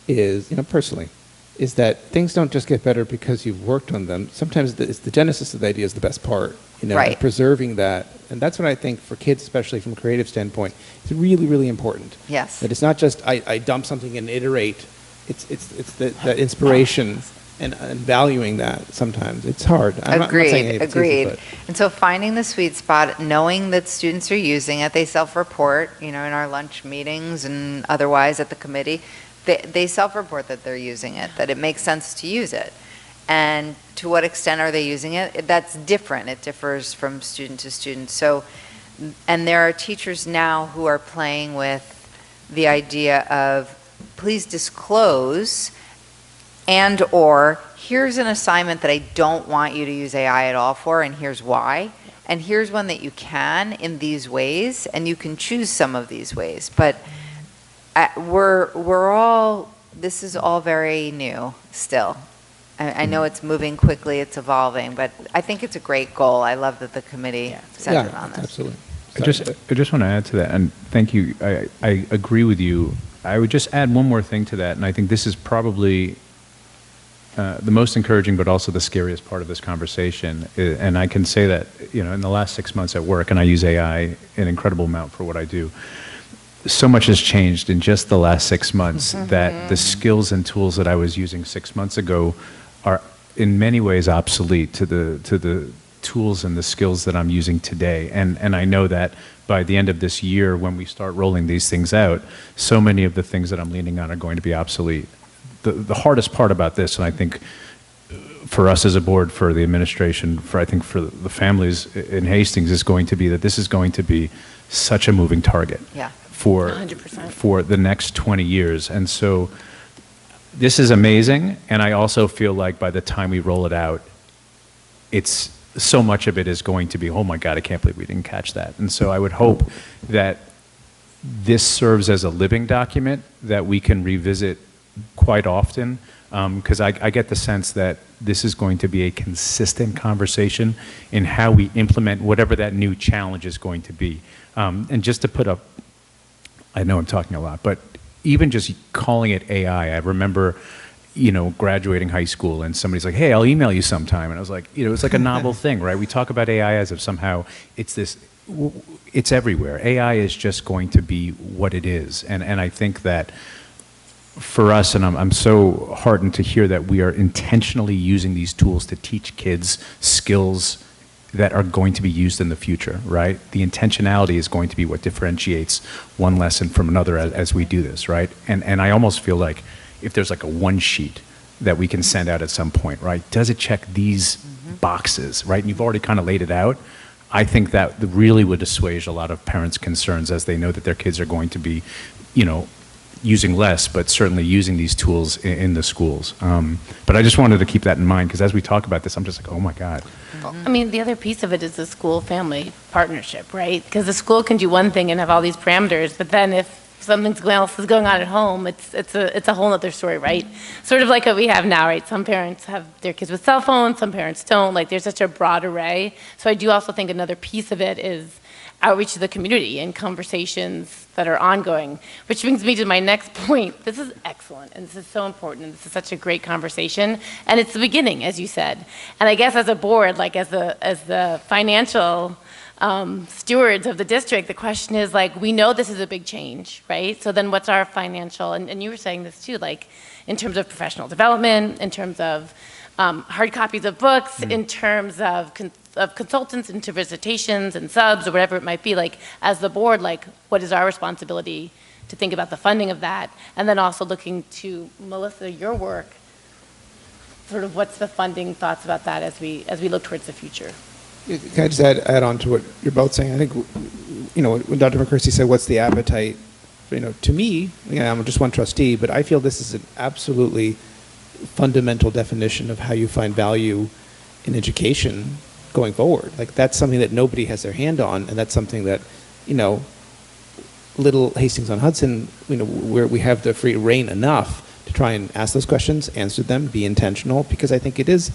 is, personally, is that things don't just get better because you've worked on them. Sometimes it's the genesis of the idea is the best part, right. And preserving that. And that's what I think for kids, especially from a creative standpoint, is really, really important. Yes. That it's not just I dump something and iterate. It's that inspiration. And valuing that sometimes. It's hard. I'm not saying it's Agreed. easy, but. And so finding the sweet spot, knowing that students are using it, they self-report, in our lunch meetings and otherwise at the committee, they self-report that they're using it, that it makes sense to use it. And to what extent are they using it? That's different. It differs from student to student. So, and there are teachers now who are playing with the idea of, please disclose and or here's an assignment that I don't want you to use AI at all for, and here's why. And here's one that you can in these ways, and you can choose some of these ways. But this is all very new still. I know it's moving quickly, it's evolving, but I think it's a great goal. I love that the committee centered on this. Absolutely. I just want to add to that, and thank you. I agree with you. I would just add one more thing to that, and I think this is probably the most encouraging but also the scariest part of this conversation. And I can say that, in the last 6 months at work, and I use AI an incredible amount for what I do, so much has changed in just the last 6 months that the skills and tools that I was using 6 months ago are in many ways obsolete to the tools and the skills that I'm using today. And I know that by the end of this year, when we start rolling these things out, so many of the things that I'm leaning on are going to be obsolete. The hardest part about this, and I think for us as a board, for the administration, for the families in Hastings, is going to be that this is going to be such a moving target for 100%. for the next 20 years. And so this is amazing, and I also feel like by the time we roll it out, it's so much of it is going to be, oh my God, I can't believe we didn't catch that. And so I would hope that this serves as a living document that we can revisit quite often, because I get the sense that this is going to be a consistent conversation in how we implement whatever that new challenge is going to be. And just to put up, I know I'm talking a lot, but even just calling it AI, I remember, graduating high school and somebody's like, hey, I'll email you sometime. And I was like, it's like a novel thing, right? We talk about AI as if somehow it's everywhere. AI is just going to be what it is. And I think that for us, and I'm so heartened to hear that we are intentionally using these tools to teach kids skills that are going to be used in the future, right? The intentionality is going to be what differentiates one lesson from another as we do this, right? And I almost feel like if there's like a one sheet that we can send out at some point, right? Does it check these boxes, right? And you've already kind of laid it out. I think that really would assuage a lot of parents' concerns as they know that their kids are going to be, using less, but certainly using these tools in the schools. But I just wanted to keep that in mind, because as we talk about this, I'm just like, oh my God. I mean, the other piece of it is the school-family partnership, right? Because the school can do one thing and have all these parameters, but then if something else is going on at home, it's a whole other story, right? Sort of like what we have now, right? Some parents have their kids with cell phones, some parents don't. Like, there's such a broad array. So I do also think another piece of it is outreach to the community and conversations that are ongoing, which brings me to my next point. This is excellent, and this is so important, and this is such a great conversation, and it's the beginning, as you said. And I guess as a board, like as the financial stewards of the district, the question is, like, we know this is a big change, right? So then what's our financial, and you were saying this too, like in terms of professional development, in terms of hard copies of books, in terms of consultants into visitations and subs or whatever it might be, like as the board, like what is our responsibility to think about the funding of that? And then also looking to, Melissa, your work, sort of what's the funding thoughts about that as we look towards the future? Can I just add on to what you're both saying? I think, when Dr. McCursey said, what's the appetite? To me, I'm just one trustee, but I feel this is an absolutely fundamental definition of how you find value in education going forward. Like, that's something that nobody has their hand on, and that's something that, little Hastings on Hudson, where we have the free reign enough to try and ask those questions, answer them, be intentional, because I think it's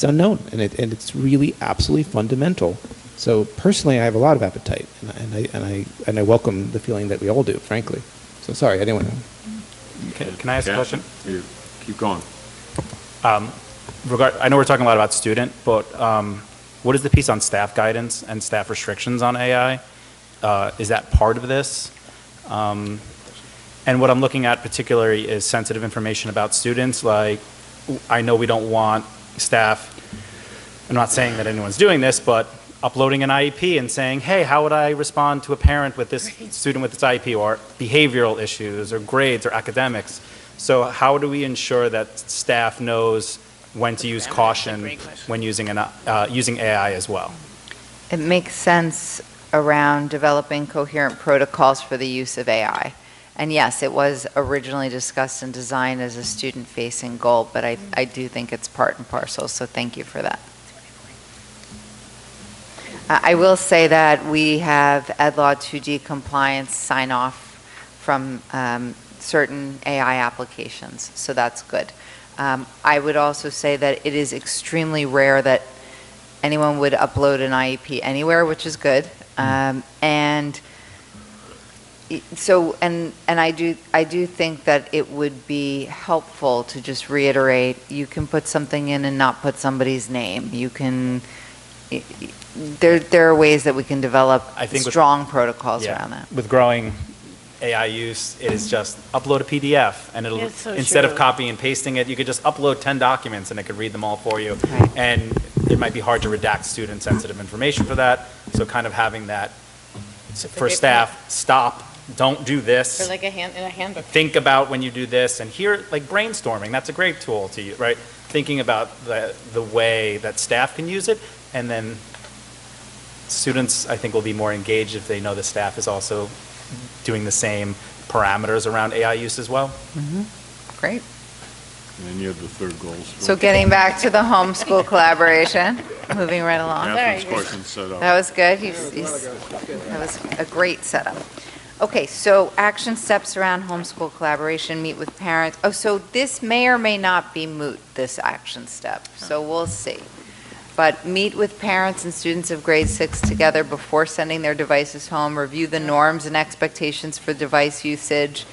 unknown, and it's really absolutely fundamental. So personally, I have a lot of appetite, and I welcome the feeling that we all do, frankly. So sorry, I didn't want to. Can I ask a question? You keep going. I know we're talking a lot about student, but what is the piece on staff guidance and staff restrictions on AI? Is that part of this? And what I'm looking at particularly is sensitive information about students. Like, I know we don't want staff, I'm not saying that anyone's doing this, but uploading an IEP and saying, hey, how would I respond to a parent with this student with this IEP, or behavioral issues, or grades, or academics? So how do we ensure that staff knows when to use caution when using AI as well? It makes sense around developing coherent protocols for the use of AI. And yes, it was originally discussed and designed as a student-facing goal, but I do think it's part and parcel, so thank you for that. I will say that we have EdLaw 2D compliance sign-off from certain AI applications, so that's good. I would also say that it is extremely rare that anyone would upload an IEP anywhere, which is good. And so, and I do think that it would be helpful to just reiterate, you can put something in and not put somebody's name. You can, there are ways that we can develop strong protocols around that. With growing AI use, it is just upload a PDF, and it'll, instead of copying and pasting it, you could just upload 10 documents and it could read them all for you. Right. And it might be hard to redact student-sensitive information for that. So kind of having that for staff, stop, don't do this. Or like in a handbook. Think about when you do this, and here, like brainstorming, that's a great tool to use, right? Thinking about the way that staff can use it, and then students, I think, will be more engaged if they know the staff is also doing the same parameters around AI use as well. Great. And then you have the third goal. So getting back to the homeschool collaboration, moving right along. Catherine's question set up. That was good. That was a great setup. Okay, so action steps around homeschool collaboration, meet with parents. Oh, so this may or may not be moot, this action step, so we'll see. But meet with parents and students of grade 6 together before sending their devices home, review the norms and expectations for device usage.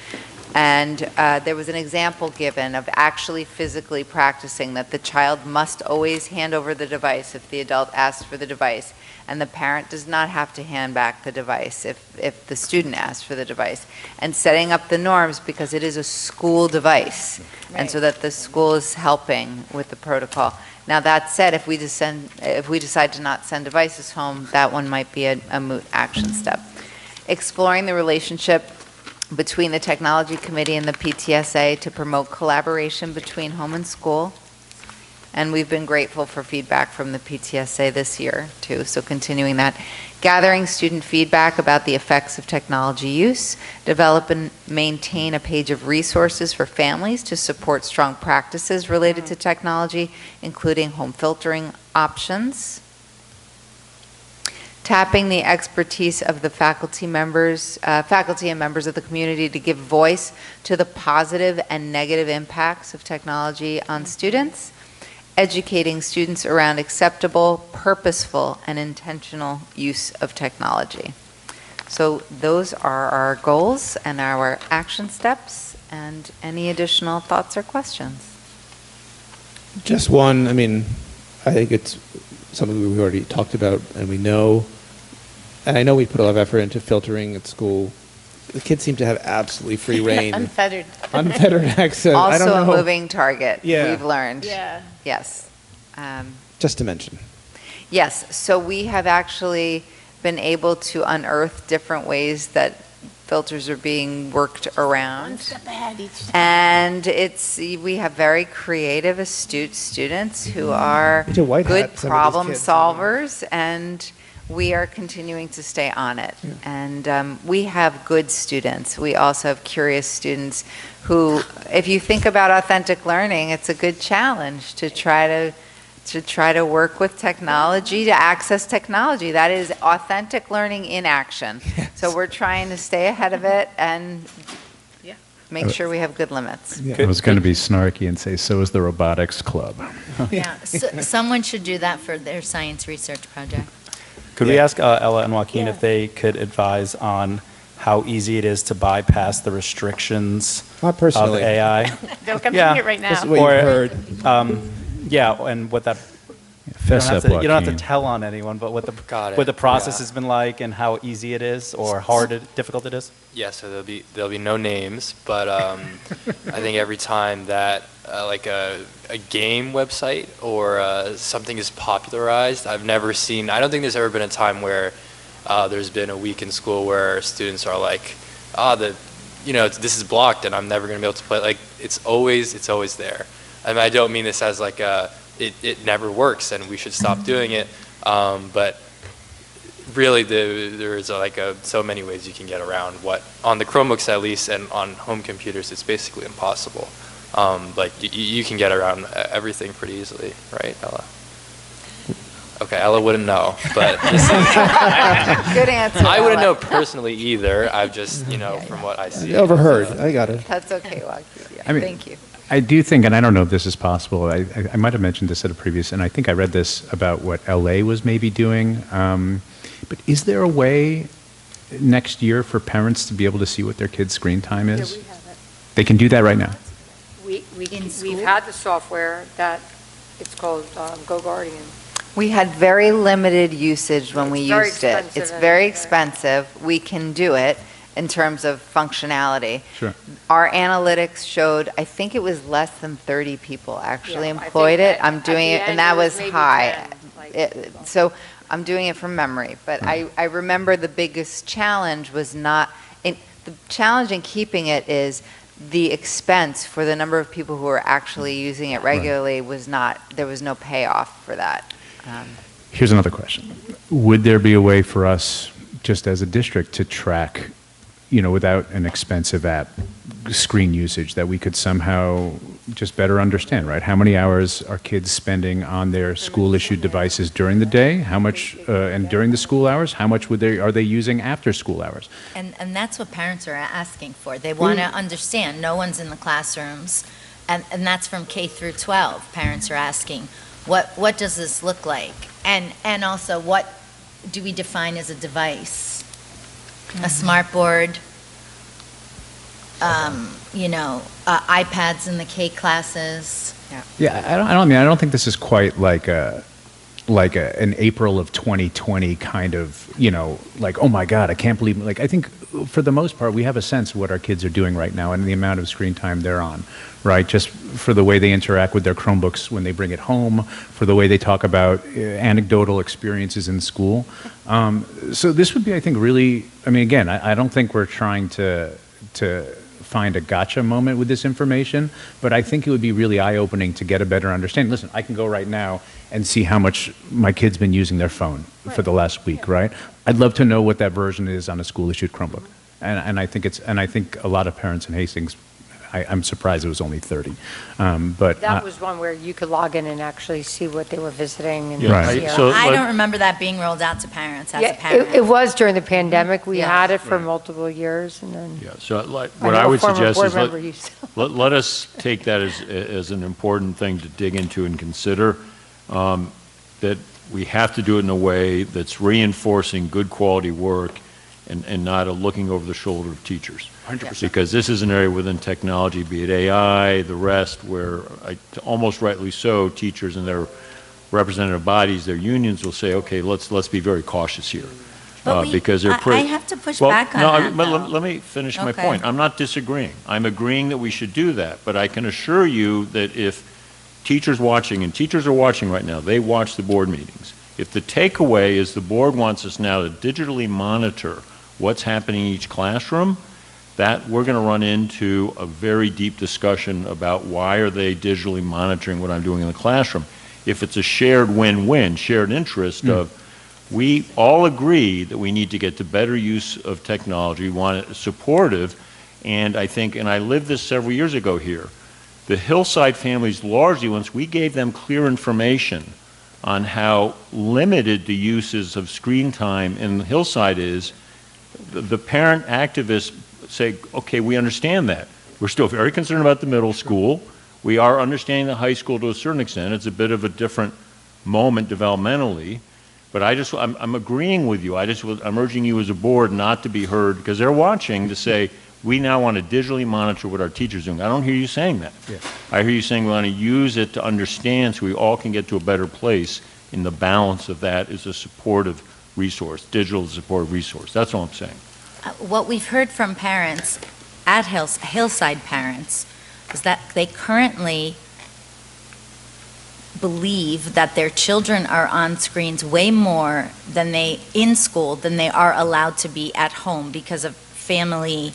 And there was an example given of actually physically practicing that the child must always hand over the device if the adult asks for the device, and the parent does not have to hand back the device if the student asks for the device. And setting up the norms because it is a school device, and so that the school is helping with the protocol. Now that said, if we decide to not send devices home, that one might be a moot action step. Exploring the relationship between the Technology Committee and the PTSA to promote collaboration between home and school. And we've been grateful for feedback from the PTSA this year, too, so continuing that. Gathering student feedback about the effects of technology use. Develop and maintain a page of resources for families to support strong practices related to technology, including home filtering options. Tapping the expertise of the faculty and members of the community to give voice to the positive and negative impacts of technology on students. Educating students around acceptable, purposeful, and intentional use of technology. So those are our goals and our action steps, and any additional thoughts or questions? Just one, I mean, I think it's something we've already talked about, and we know, and I know we put a lot of effort into filtering at school. The kids seem to have absolutely free reign. Unfettered. Unfettered access. I don't Also a know. moving target, Yeah. we've learned. Yeah. Yes. Just to mention. Yes, so we have actually been able to unearth different ways that filters are being worked around. One step ahead each time. And we have very creative, astute students who are It's a white good hat, some of these problem kids. solvers, and we are continuing to stay on it. And we have good students. We also have curious students who, if you think about authentic learning, it's a good challenge to try to work with technology, to access technology. That is authentic learning in action. Yes. So we're trying to stay ahead of it and make sure we have good limits. I was going to be snarky and say, so is the robotics club. Yeah, someone should do that for their science research project. Could we ask Ella and Joaquin if they could advise on how easy it is to bypass the restrictions Not of personally. AI? They're coming it right now. This is what you've heard. Yeah, and what that, Fess up, you don't have to Joaquin. tell on anyone, but what Got it. the process Yeah. has been like and how easy it is or difficult it is? Yeah, so there'll be no names, but I think every time that like a game website or something is popularized, I don't think there's ever been a time where there's been a week in school where students are like, this is blocked and I'm never going to be able to play. Like it's always there. I mean, I don't mean this as like it never works and we should stop doing it, but really there's so many ways you can get around what on the Chromebooks at least, and on home computers it's basically impossible. Like you can get around everything pretty easily, right, Ella? Okay, Ella wouldn't know, but this is Good answer. I wouldn't Ella. know personally either. I've just from what I see. Overheard. I got it. That's okay, Joaquin. Yeah, I mean, thank you. I do think, and I don't know if this is possible, I might have mentioned this at a previous, and I think I read this about what LA was maybe doing, but is there a way next year for parents to be able to see what their kids' screen time is? Yeah, we have it. They can do that right now. We've had the software that, it's called Go Guardian. We had very limited usage when we It's very used it. expensive It's and- very expensive. We can do it in terms of functionality. Sure. Our analytics showed, I think it was less than 30 people actually Yeah, I think employed it. that I'm at doing the it, and end that it was was maybe high. 10. So I'm doing it from memory, but I remember the biggest challenge was not, the challenge in keeping it is the expense for the number of people who are actually using it regularly was not, there was no payoff for that. Here's another question. Would there be a way for us, just as a district, to track, without an expensive app, screen usage, that we could somehow just better understand, right? How many hours are kids spending on their school-issued devices during the day? How much, and during the school hours? How much are they using after school hours? And that's what parents are asking for. They want to understand. No one's in the classrooms, and that's from K through 12. Parents are asking, what does this look like? And also, what do we define as a device? A smart board, iPads in the K classes. Yeah, I don't think this is quite like an April of 2020 kind of, oh my God, I can't believe, I think for the most part, we have a sense of what our kids are doing right now and the amount of screen time they're on, right? Just for the way they interact with their Chromebooks when they bring it home, for the way they talk about anecdotal experiences in school. So this would be, I think, really, again, I don't think we're trying to find a gotcha moment with this information, but I think it would be really eye-opening to get a better understanding. Listen, I can go right now and see how much my kid's been using their phone for the last week, right? I'd love to know what that version is on a school-issued Chromebook, and I think a lot of parents in Hastings, I'm surprised it was only 30, but that was one where you could log in and actually see what they were visiting. And Right. So I don't remember that being rolled out to parents as a parent. It was during the pandemic. We had it for multiple years, and then So what I would suggest is let let us take that as an important thing to dig into and consider, that we have to do it in a way that's reinforcing good quality work and not a looking over the shoulder of teachers. 100%. Because this is an area within technology, be it AI, the rest, where almost rightly so, teachers and their representative bodies, their unions will say, okay, let's be very cautious here. Because they're I have to push back on that, though. Let me finish my point. I'm not disagreeing. I'm agreeing that we should do that. But I can assure you that if teachers watching, and teachers are watching right now, they watch the board meetings. If the takeaway is the board wants us now to digitally monitor what's happening in each classroom, that we're going to run into a very deep discussion about why are they digitally monitoring what I'm doing in the classroom. If it's a shared win-win, shared interest of, we all agree that we need to get to better use of technology, we want it supportive, and I think, and I lived this several years ago here, the Hillside families largely, once we gave them clear information on how limited the uses of screen time in Hillside is, the parent activists say, okay, we understand that. We're still very concerned about the middle school. We are understanding the high school to a certain extent. It's a bit of a different moment developmentally. But I'm agreeing with you. I'm urging you as a board not to be heard, because they're watching, to say, we now want to digitally monitor what our teachers are doing. I don't hear you saying that. Yeah. I hear you saying we want to use it to understand so we all can get to a better place, in the balance of that is a supportive resource, digital supportive resource. That's all I'm saying. What we've heard from parents at Hillside parents is that they currently believe that their children are on screens way more than in school than they are allowed to be at home because of family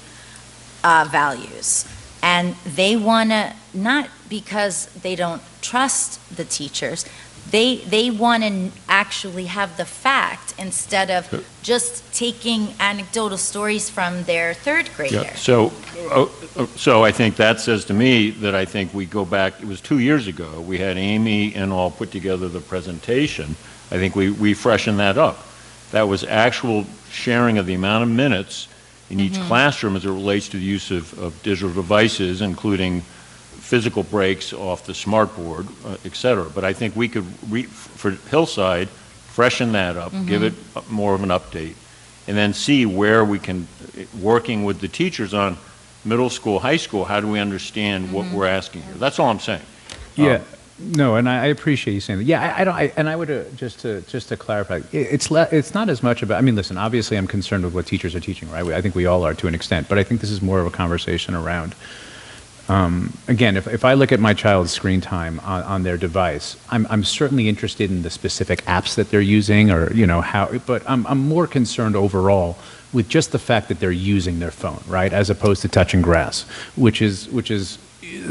values. And they want to, not because they don't trust the teachers, they want to actually have the fact instead of just taking anecdotal stories from their third grader. Yeah. So I think that says to me that I think we go back, it was 2 years ago, we had Amy and all put together the presentation. I think we freshened that up. That was actual sharing of the amount of minutes in each classroom as it relates to the use of digital devices, including physical breaks off the smart board, et cetera. But I think we could, for Hillside, freshen that up, give it more of an update, and then see where we can, working with the teachers on middle school, high school, how do we understand what we're asking here? That's all I'm saying. Yeah. No, and I appreciate you saying that. Yeah, I would just to clarify, it's not as much about. I mean, listen, obviously, I'm concerned with what teachers are teaching, right? I think we all are to an extent, but I think this is more of a conversation around Again, if I look at my child's screen time on their device, I'm certainly interested in the specific apps that they're using, or how. But I'm more concerned overall with just the fact that they're using their phone, right, as opposed to touching grass, which is.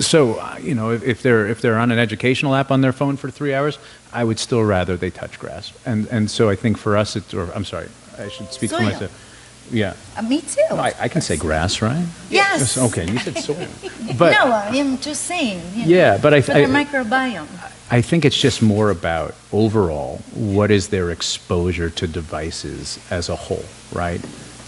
So, if they're on an educational app on their phone for 3 hours, I would still rather they touch grass. And so I think for us, I'm sorry, I should speak for Soil. myself. Yeah. Me too. No, I can say grass, right? Yes. Okay, you said soil. But, no, I'm just saying. Yeah, but for the microbiome. I think it's just more about overall, what is their exposure to devices as a whole, right?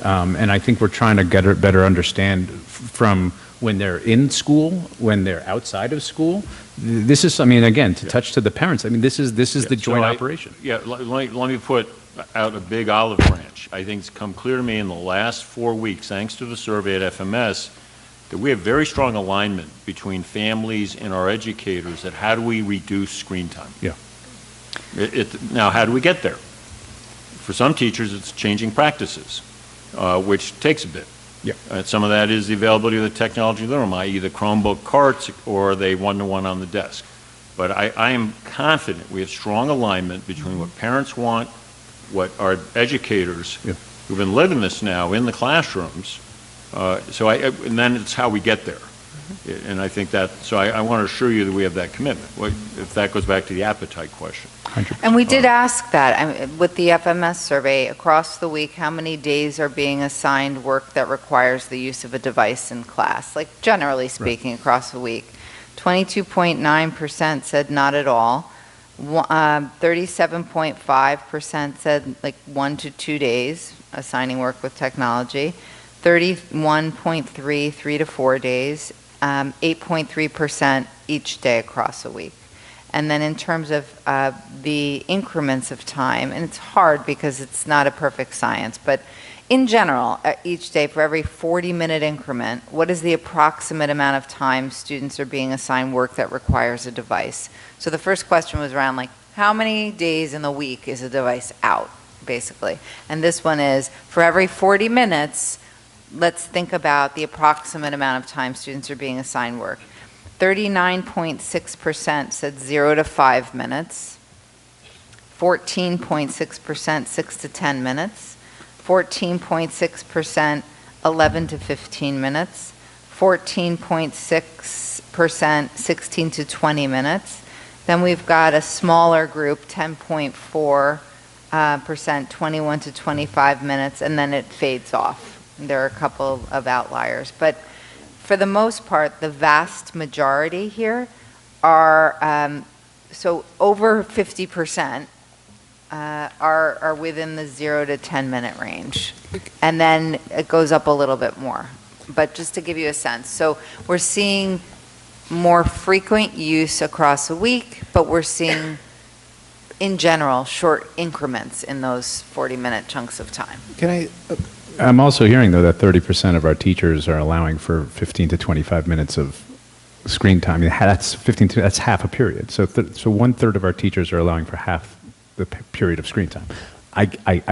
And I think we're trying to better understand from when they're in school, when they're outside of school. This is, again, to touch to the parents. This is the joint operation. Let me put out a big olive branch. I think it's come clear to me in the last 4 weeks, thanks to the survey at FMS, that we have very strong alignment between families and our educators at how do we reduce screen time. Yeah. Now, how do we get there? For some teachers, it's changing practices, which takes a bit. Yeah. Some of that is the availability of the technology in the room, i.e. the Chromebook carts or they one-to-one on the desk. But I am confident we have strong alignment between what parents want, what our educators who've been living this now in the classrooms, and then it's how we get there. And I think that, so I want to assure you that we have that commitment. If that goes back to the appetite question. 100%. And we did ask that with the FMS survey across the week, how many days are being assigned work that requires the use of a device in class, like generally speaking across the week. 22.9% said not at all. 37.5% said like 1 to 2 days assigning work with technology. 31.3, 3 to 4 days. 8.3% each day across a week. And then in terms of the increments of time, and it's hard because it's not a perfect science, but in general, each day for every 40-minute increment, what is the approximate amount of time students are being assigned work that requires a device? So the first question was around like, how many days in the week is a device out, basically? And this one is, for every 40 minutes, let's think about the approximate amount of time students are being assigned work. 39.6% said 0 to 5 minutes. 14.6% 6 to 10 minutes. 14.6% 11 to 15 minutes. 14.6% 16 to 20 minutes. Then we've got a smaller group, 10.4% 21 to 25 minutes, and then it fades off. There are a couple of outliers, but for the most part, the vast majority here are, so over 50% are within the 0 to 10 minute range. And then it goes up a little bit more. But just to give you a sense, so we're seeing more frequent use across a week, but we're seeing, in general, short increments in those 40-minute chunks of time. I'm also hearing, though, that 30% of our teachers are allowing for 15 to 25 minutes of screen time. That's half a period. So 1/3 of our teachers are allowing for half the period of screen time.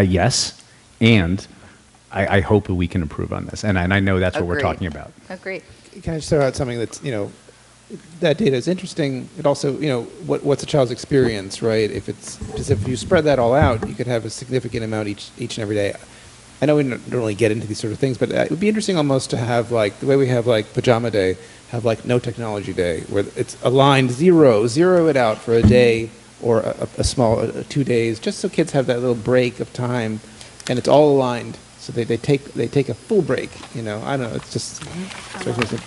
Yes, and I hope that we can improve on this. And I know that's what we're talking about. Agreed. Can I just throw out something that's, that data is interesting. It also, what's a child's experience, right? If you spread that all out, you could have a significant amount each and every day. I know we don't really get into these sort of things, but it would be interesting almost to have, like, the way we have, like, pajama day, have, like, no technology day, where it's aligned zero it out for a day or a small 2 days, just so kids have that little break of time, and it's all aligned, so they take a full break. I don't know. It's just interesting.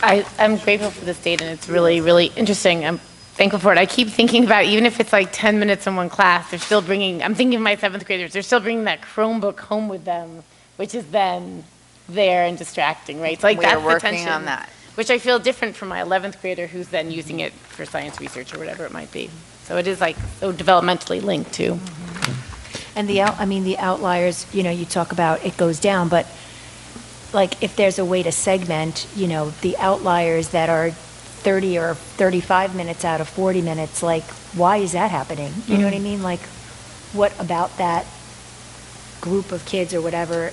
I'm grateful for this data, and it's really, really interesting. I'm thankful for it. I keep thinking about, even if it's like 10 minutes in one class, they're still bringing, I'm thinking of my 7th graders, they're still bringing that Chromebook home with them, which is then there and distracting, right? It's like We that's are the working tension, on that. which I feel different from my 11th grader who's then using it for science research or whatever it might be. So it is like so developmentally linked too. And the outliers, you talk about it goes down, but like if there's a way to segment, the outliers that are 30 or 35 minutes out of 40 minutes, like why is that happening? You know what I mean? Like what about that group of kids or whatever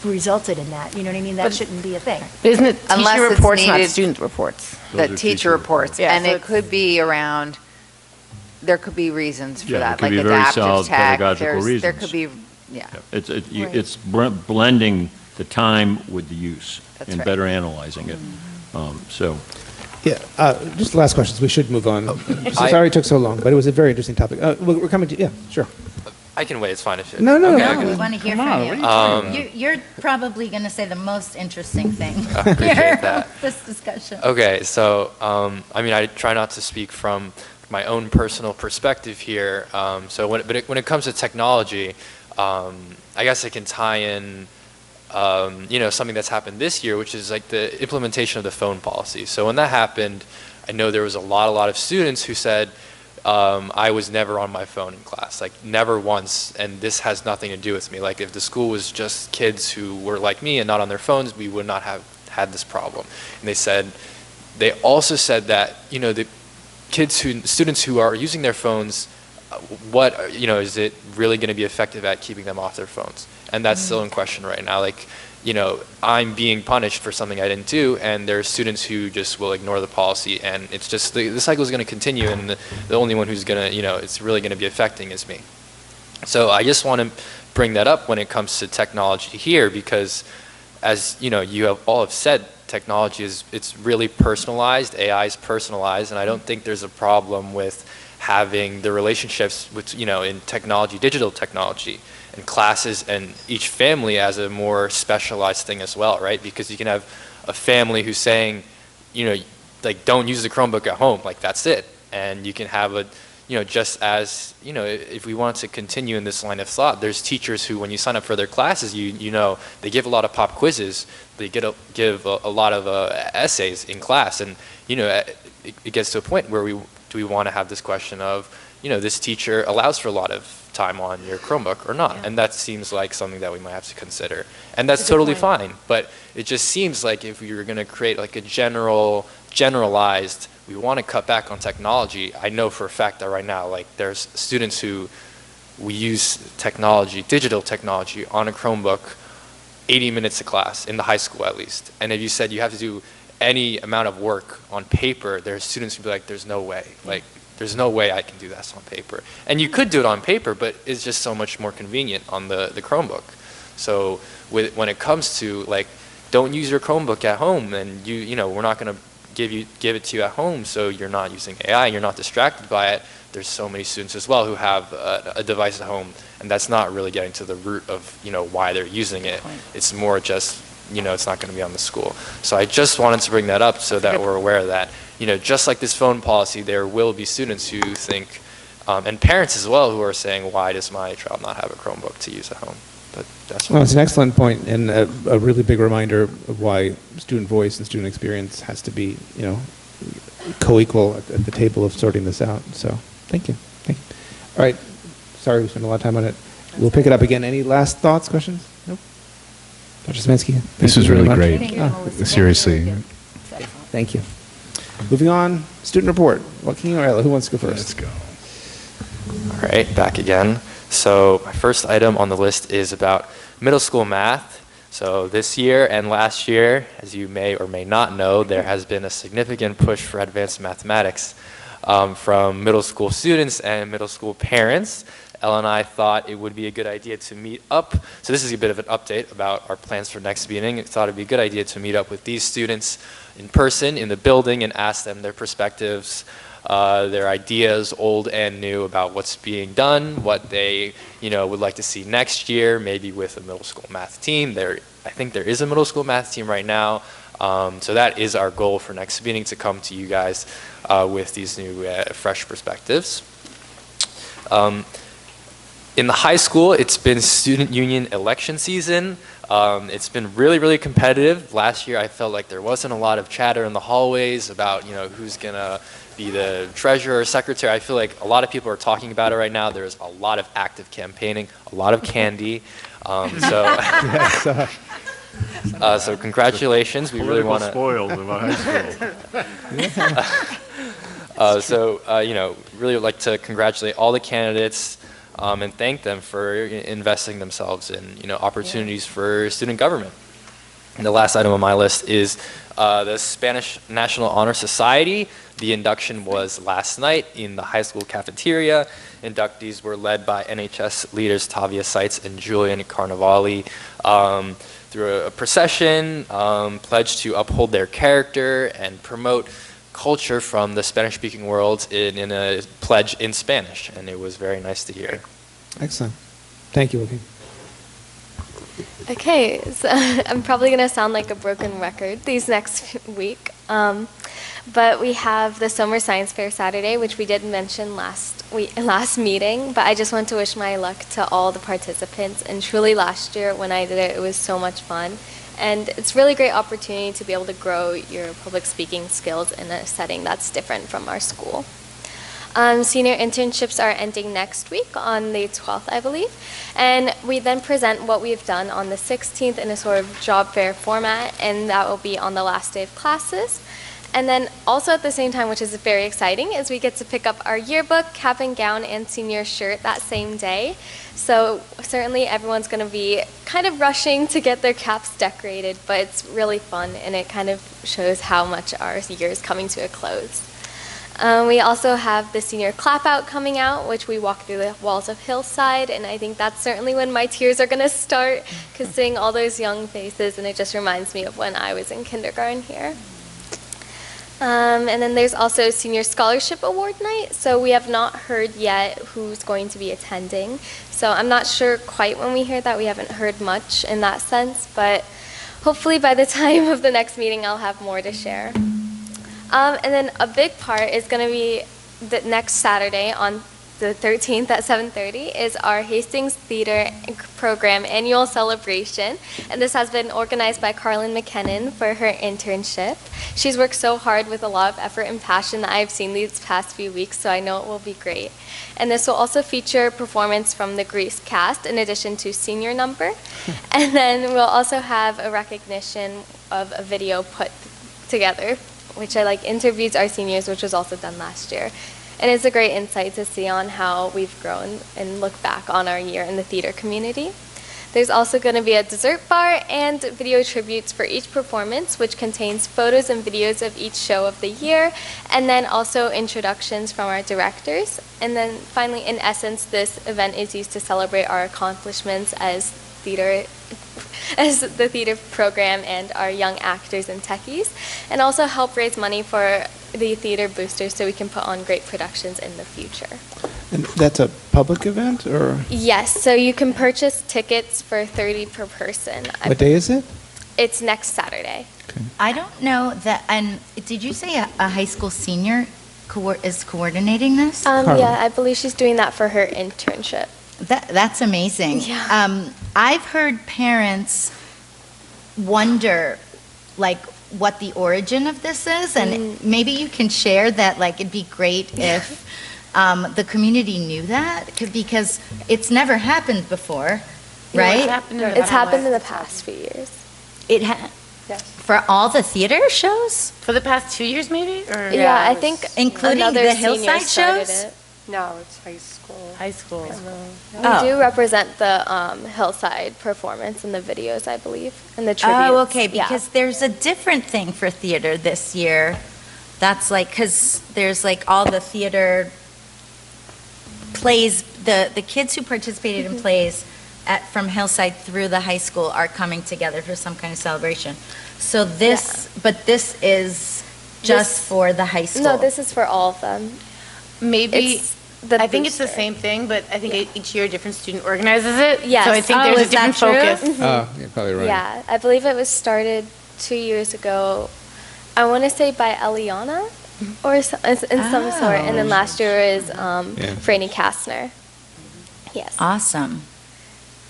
resulted in that. You know what I mean? That shouldn't be a thing. But isn't it Unless teacher it's reports, not needed- student reports? The teacher reports, Yeah, and so it it's- could be around, there could be reasons for Yeah, there that, could like be very adaptive solid tech. pedagogical There reasons. could be, yeah. It's blending the time with the use That's and right. better analyzing it. So, Yeah, just the last questions. We should move on. I- Sorry it took so long, but it was a very interesting topic. We're coming to, yeah, sure. I can wait, it's fine if it. No, no, Okay, no. No, okay. we want to hear Come on, from what you. are you talking You're probably going to say the most interesting thing I appreciate here that. of this discussion. Okay, so, I mean, I try not to speak from my own personal perspective here. So when it comes to technology, I guess I can tie in, something that's happened this year, which is like the implementation of the phone policy. So when that happened, I know there was a lot of students who said, I was never on my phone in class, like never once, and this has nothing to do with me. Like if the school was just kids who were like me and not on their phones, we would not have had this problem. And they also said that, the students who are using their phones, is it really going to be effective at keeping them off their phones? And that's still in question right now. Like, I'm being punished for something I didn't do, and there are students who just will ignore the policy, and it's just, the cycle is going to continue, and the only one who's going to, it's really going to be affecting is me. So I just want to bring that up when it comes to technology here, because as, you all have said, technology it's really personalized, AI is personalized, and I don't think there's a problem with having the relationships with, in technology, digital technology, and classes and each family as a more specialized thing as well, right? Because you can have a family who's saying, like don't use the Chromebook at home, like that's it. And you can have just as, if we want to continue in this line of thought, there's teachers who, when you sign up for their classes, they give a lot of pop quizzes, they give a lot of essays in class, and, it gets to a point where do we want to have this question of, this teacher allows for a lot of time on your Chromebook or not? Yeah. And that seems like something that we might have to consider. And that's totally fine, but it just seems like if we were going to create like a generalized, we want to cut back on technology. I know for a fact that right now, like there's students who we use technology, digital technology on a Chromebook 80 minutes a class, in the high school at least. And if you said you have to do any amount of work on paper, there's students who'd be like, there's no way. Like, there's no way I can do this on paper. And you could do it on paper, but it's just so much more convenient on the Chromebook. So when it comes to like, don't use your Chromebook at home, and we're not going to give it to you at home, so you're not using AI, you're not distracted by it. There's so many students as well who have a device at home, and that's not really getting to the root of why they're using it. It's more just it's not going to be on the school. So I just wanted to bring that up so that we're aware of that. Just like this phone policy, there will be students who think, and parents as well, who are saying, why does my child not have a Chromebook to use at home? But that's Well, it's an excellent point, and a really big reminder of why student voice and student experience has to be, co-equal at the table of sorting this out. So, thank you. All right. Sorry, we spent a lot of time on it. We'll pick it up again. Any last thoughts, questions? Nope. Dr. Smansky? This was really great. Seriously. Thank you. Moving on, student report. Joaquin or Ella, who wants to go first? Let's go. All right, back again. So my first item on the list is about middle school math. So this year and last year, as you may or may not know, there has been a significant push for advanced mathematics from middle school students and middle school parents. Ella and I thought it would be a good idea to meet up. So this is a bit of an update about our plans for next meeting. I thought it would be a good idea to meet up with these students in person in the building and ask them their perspectives, their ideas, old and new, about what's being done, what they would like to see next year, maybe with a middle school math team. I think there is a middle school math team right now. So that is our goal for next meeting, to come to you guys with these new fresh perspectives. In the high school, it's been student union election season. It's been really, really competitive. Last year, I felt like there wasn't a lot of chatter in the hallways about, who's gonna be the treasurer or secretary. I feel like a lot of people are talking about it right now. There's a lot of active campaigning, a lot of candy. So congratulations. We really want to. Spoils of our high school. Really would like to congratulate all the candidates. and thank them for investing themselves in opportunities for student government. And the last item on my list is the Spanish National Honor Society. The induction was last night in the high school cafeteria. Inductees were led by NHS leaders Tavia Seitz and Julian Carnevali through a procession, pledged to uphold their character and promote culture from the Spanish-speaking world in a pledge in Spanish, and it was very nice to hear. Excellent. Thank you, Joaquin. Okay, so I'm probably going to sound like a broken record these next week, but we have the Summer Science Fair Saturday, which we did mention last meeting, but I just want to wish my luck to all the participants, and truly last year when I did it, it was so much fun, and it's really great opportunity to be able to grow your public speaking skills in a setting that's different from our school. Senior internships are ending next week on the 12th, I believe. And we then present what we've done on the 16th in a sort of job fair format, and that will be on the last day of classes. And then also at the same time, which is very exciting, is we get to pick up our yearbook, cap and gown, and senior shirt that same day. So certainly everyone's going to be kind of rushing to get their caps decorated, but it's really fun, and it kind of shows how much our year is coming to a close. We also have the senior clap out coming out, which we walk through the walls of Hillside, and I think that's certainly when my tears are going to start, because seeing all those young faces, and it just reminds me of when I was in kindergarten here. And then there's also Senior Scholarship Award Night, so we have not heard yet who's going to be attending. So I'm not sure quite when we hear that. We haven't heard much in that sense, but hopefully by the time of the next meeting I'll have more to share. And then a big part is going to be the next Saturday on the 13th at 7:30 is our Hastings Theater Program annual celebration. And this has been organized by Carlin McKinnon for her internship. She's worked so hard with a lot of effort and passion that I've seen these past few weeks, so I know it will be great. And this will also feature performance from the Grease cast in addition to senior number. And then we'll also have a recognition of a video put together, which interviews our seniors, which was also done last year. And it's a great insight to see on how we've grown and look back on our year in the theater community. There's also going to be a dessert bar and video tributes for each performance, which contains photos and videos of each show of the year, and then also introductions from our directors. And then finally, in essence, this event is used to celebrate our accomplishments as the theater program and our young actors and techies, and also help raise money for the theater boosters so we can put on great productions in the future. And that's a public event, or? Yes, so you can purchase tickets for $30 per person. What day is it? It's next Saturday. Okay. I don't know that, and did you say a high school senior is coordinating this? Yeah, I believe she's doing that for her internship. That's amazing. Yeah. I've heard parents wonder, what the origin of this is, and maybe you can share that, it'd be great if the community knew that, because it's never happened before, right? It's happened in the past few years. Yes. For all the theater shows? For the past 2 years, maybe? Or Yeah, I think including the Hillside shows? No, it's high school. High school. We do represent the Hillside performance in the videos, I believe, and the tributes. Oh, okay, because there's a different thing for theater this year. That's because there's all the theater plays, the kids who participated in plays from Hillside through the high school are coming together for some kind of celebration. So but this is just for the high school. No, this is for all of them. Maybe, I think it's the booster. same thing, but I think each year a different student organizes it. Yes. So I think there's a different focus. Oh, you're probably right. Yeah, I believe it was started 2 years ago, I want to say by Eliana, or in some sort, and then last year was Franny Kastner. Yes. Awesome.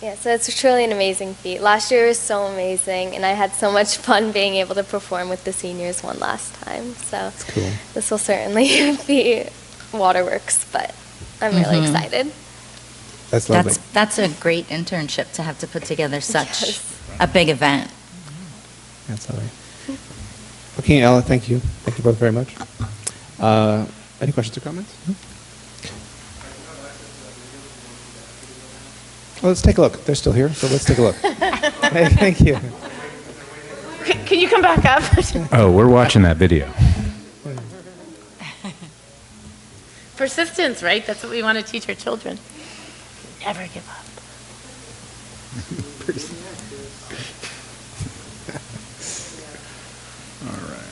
Yeah, so it's truly an amazing feat. Last year was so amazing, and I had so much fun being able to perform with the seniors one last time. So cool. This will certainly be waterworks, but I'm really excited. That's lovely. That's a great internship to have to put together such a big event. That's lovely. Okay, Ella, thank you. Thank you both very much. Any questions or comments? No? Well, let's take a look. They're still here, so let's take a look. Hey, thank you. Can you come back up? Oh, we're watching that video. Persistence, right? That's what we want to teach our children. Never give up. All right.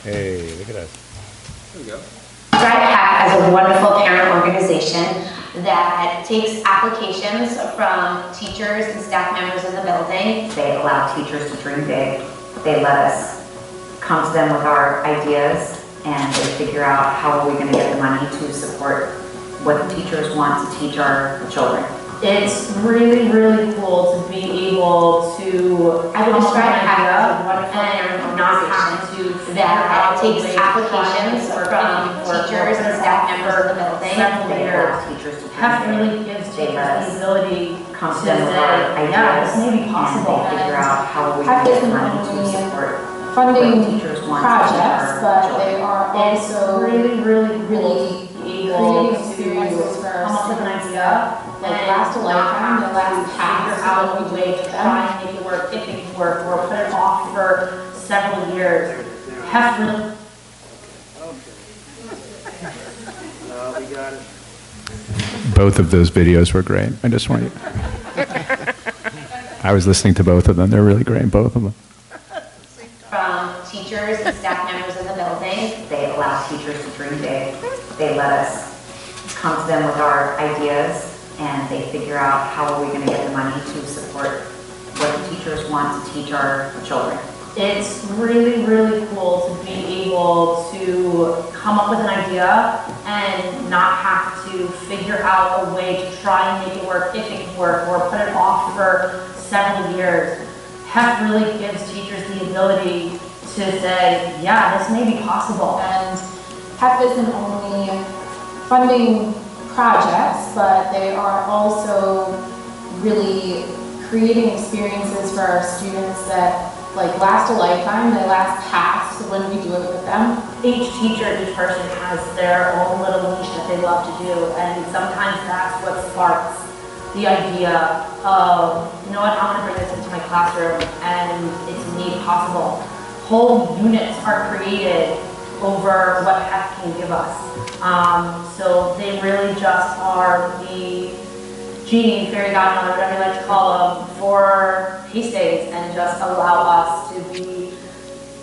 Hey, look at us. There we go. Drive as a wonderful parent organization that takes applications from teachers and staff members in the building. They allow teachers to dream big. They let us come to them with our ideas, and they figure out how are we going to get the money to support what the teachers want to teach our children. It's really, really cool to be able to I would describe it as a wonderful and not have to that takes applications from teachers and staff members in the building. Hef really gives teachers the ability to say, yeah, this may be possible. And they figure out how we Hef can get isn't money to only support funding what teachers want projects, to teach our but children. they are also really, really cool to be able to come up with an idea. Like last a lifetime, the last pass, how we way to try and make it work, if it can work, or put it off for several years. Hef really. We got it. Both of those videos were great. I just want you. I was listening to both of them. They're really great, both of them. From teachers and staff members in the building. They allow teachers to dream big. They let us come to them with our ideas, and they figure out how are we going to get the money to support what the teachers want to teach our children. It's really, really cool to be able to come up with an idea and not have to figure out a way to try and make it work, if it can work, or put it off for several years. Hef really gives teachers the ability to say, yeah, this may be possible. And Hef isn't only funding projects, but they are also really creating experiences for our students that last a lifetime. They last past when we do it with them. Each teacher, each person has their own little niche that they love to do, and sometimes that's what sparks the idea of, you know what, I'm going to bring this into my classroom and it's made possible. Whole units are created over what Hef can give us. So they really just are the genie, fairy godmother, whatever you like to call them, for Hastings, and just allow us to be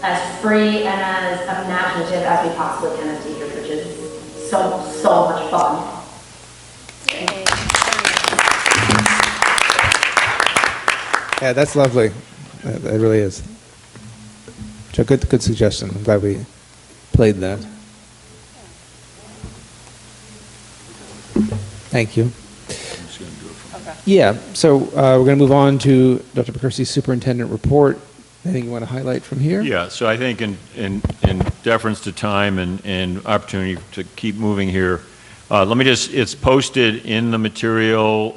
as free and as imaginative as we possibly can as teachers, which is so much fun. Yeah, that's lovely. That really is. So good suggestion. I'm glad we played that. Thank you. Yeah, so we're going to move on to Dr. McCursey's superintendent report. Anything you want to highlight from here? Yeah, so I think in deference to time and opportunity to keep moving here, let me just, it's posted in the material.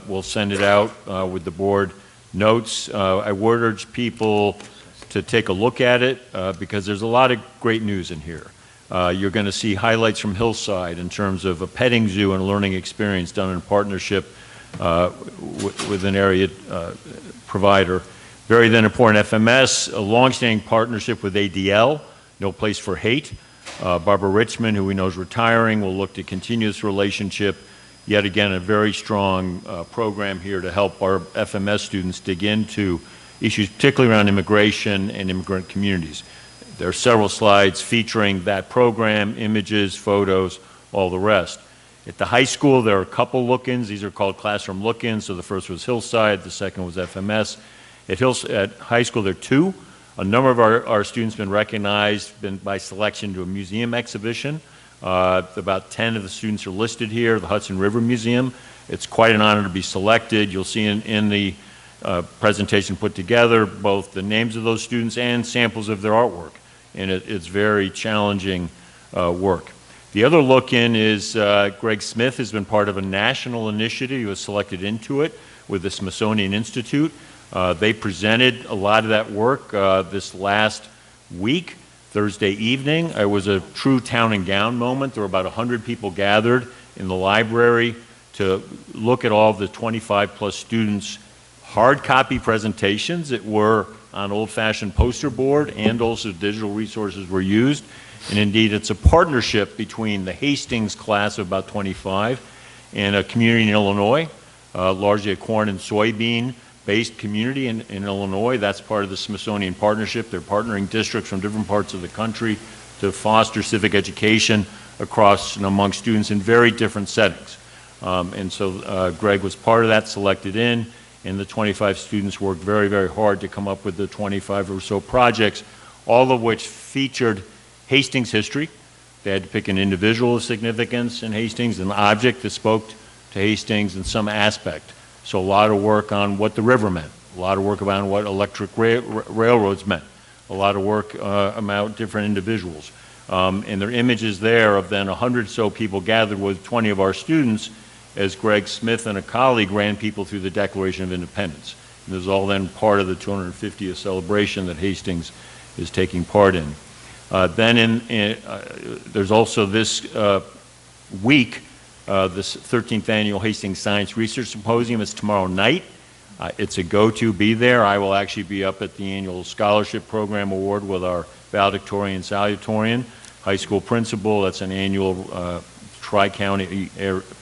We'll send it out with the board notes. I would urge people to take a look at it because there's a lot of great news in here. You're going to see highlights from Hillside in terms of a petting zoo and a learning experience done in partnership with an area provider. Very then important FMS, a longstanding partnership with ADL, No Place for Hate. Barbara Richmond, who we know is retiring, will look to continue this relationship. Yet again, a very strong program here to help our FMS students dig into issues particularly around immigration and immigrant communities. There are several slides featuring that program, images, photos, all the rest. At the high school, there are a couple look-ins. These are called classroom look-ins. So the first was Hillside, the second was FMS. At high school, there are two. A number of our students have been recognized by selection to a museum exhibition. About 10 of the students are listed here, the Hudson River Museum. It's quite an honor to be selected. You'll see in the presentation put together both the names of those students and samples of their artwork. And it's very challenging work. The other look-in is Greg Smith has been part of a national initiative. He was selected into it with the Smithsonian Institute. They presented a lot of that work this last week, Thursday evening. It was a true town and gown moment. There were about 100 people gathered in the library to look at all of the 25-plus students' hard copy presentations that were on old-fashioned poster board, and also digital resources were used. And indeed, it's a partnership between the Hastings class of about 25 and a community in Illinois, largely a corn and soybean-based community in Illinois. That's part of the Smithsonian Partnership. They're partnering districts from different parts of the country to foster civic education across and among students in very different settings. And so Greg was part of that, selected in, and the 25 students worked very, very hard to come up with the 25 or so projects, all of which featured Hastings history. They had to pick an individual of significance in Hastings, an object that spoke to Hastings in some aspect. So a lot of work on what the river meant, a lot of work about what electric railroads meant, a lot of work about different individuals. And there are images there of then 100 or so people gathered with 20 of our students as Greg Smith and a colleague ran people through the Declaration of Independence. And this is all then part of the 250th celebration that Hastings is taking part in. There's also this week, this 13th Annual Hastings Science Research Symposium. It's tomorrow night. It's a go-to, be there. I will actually be up at the annual Scholarship Program Award with our valedictorian, salutatorian, high school principal. That's an annual tri-county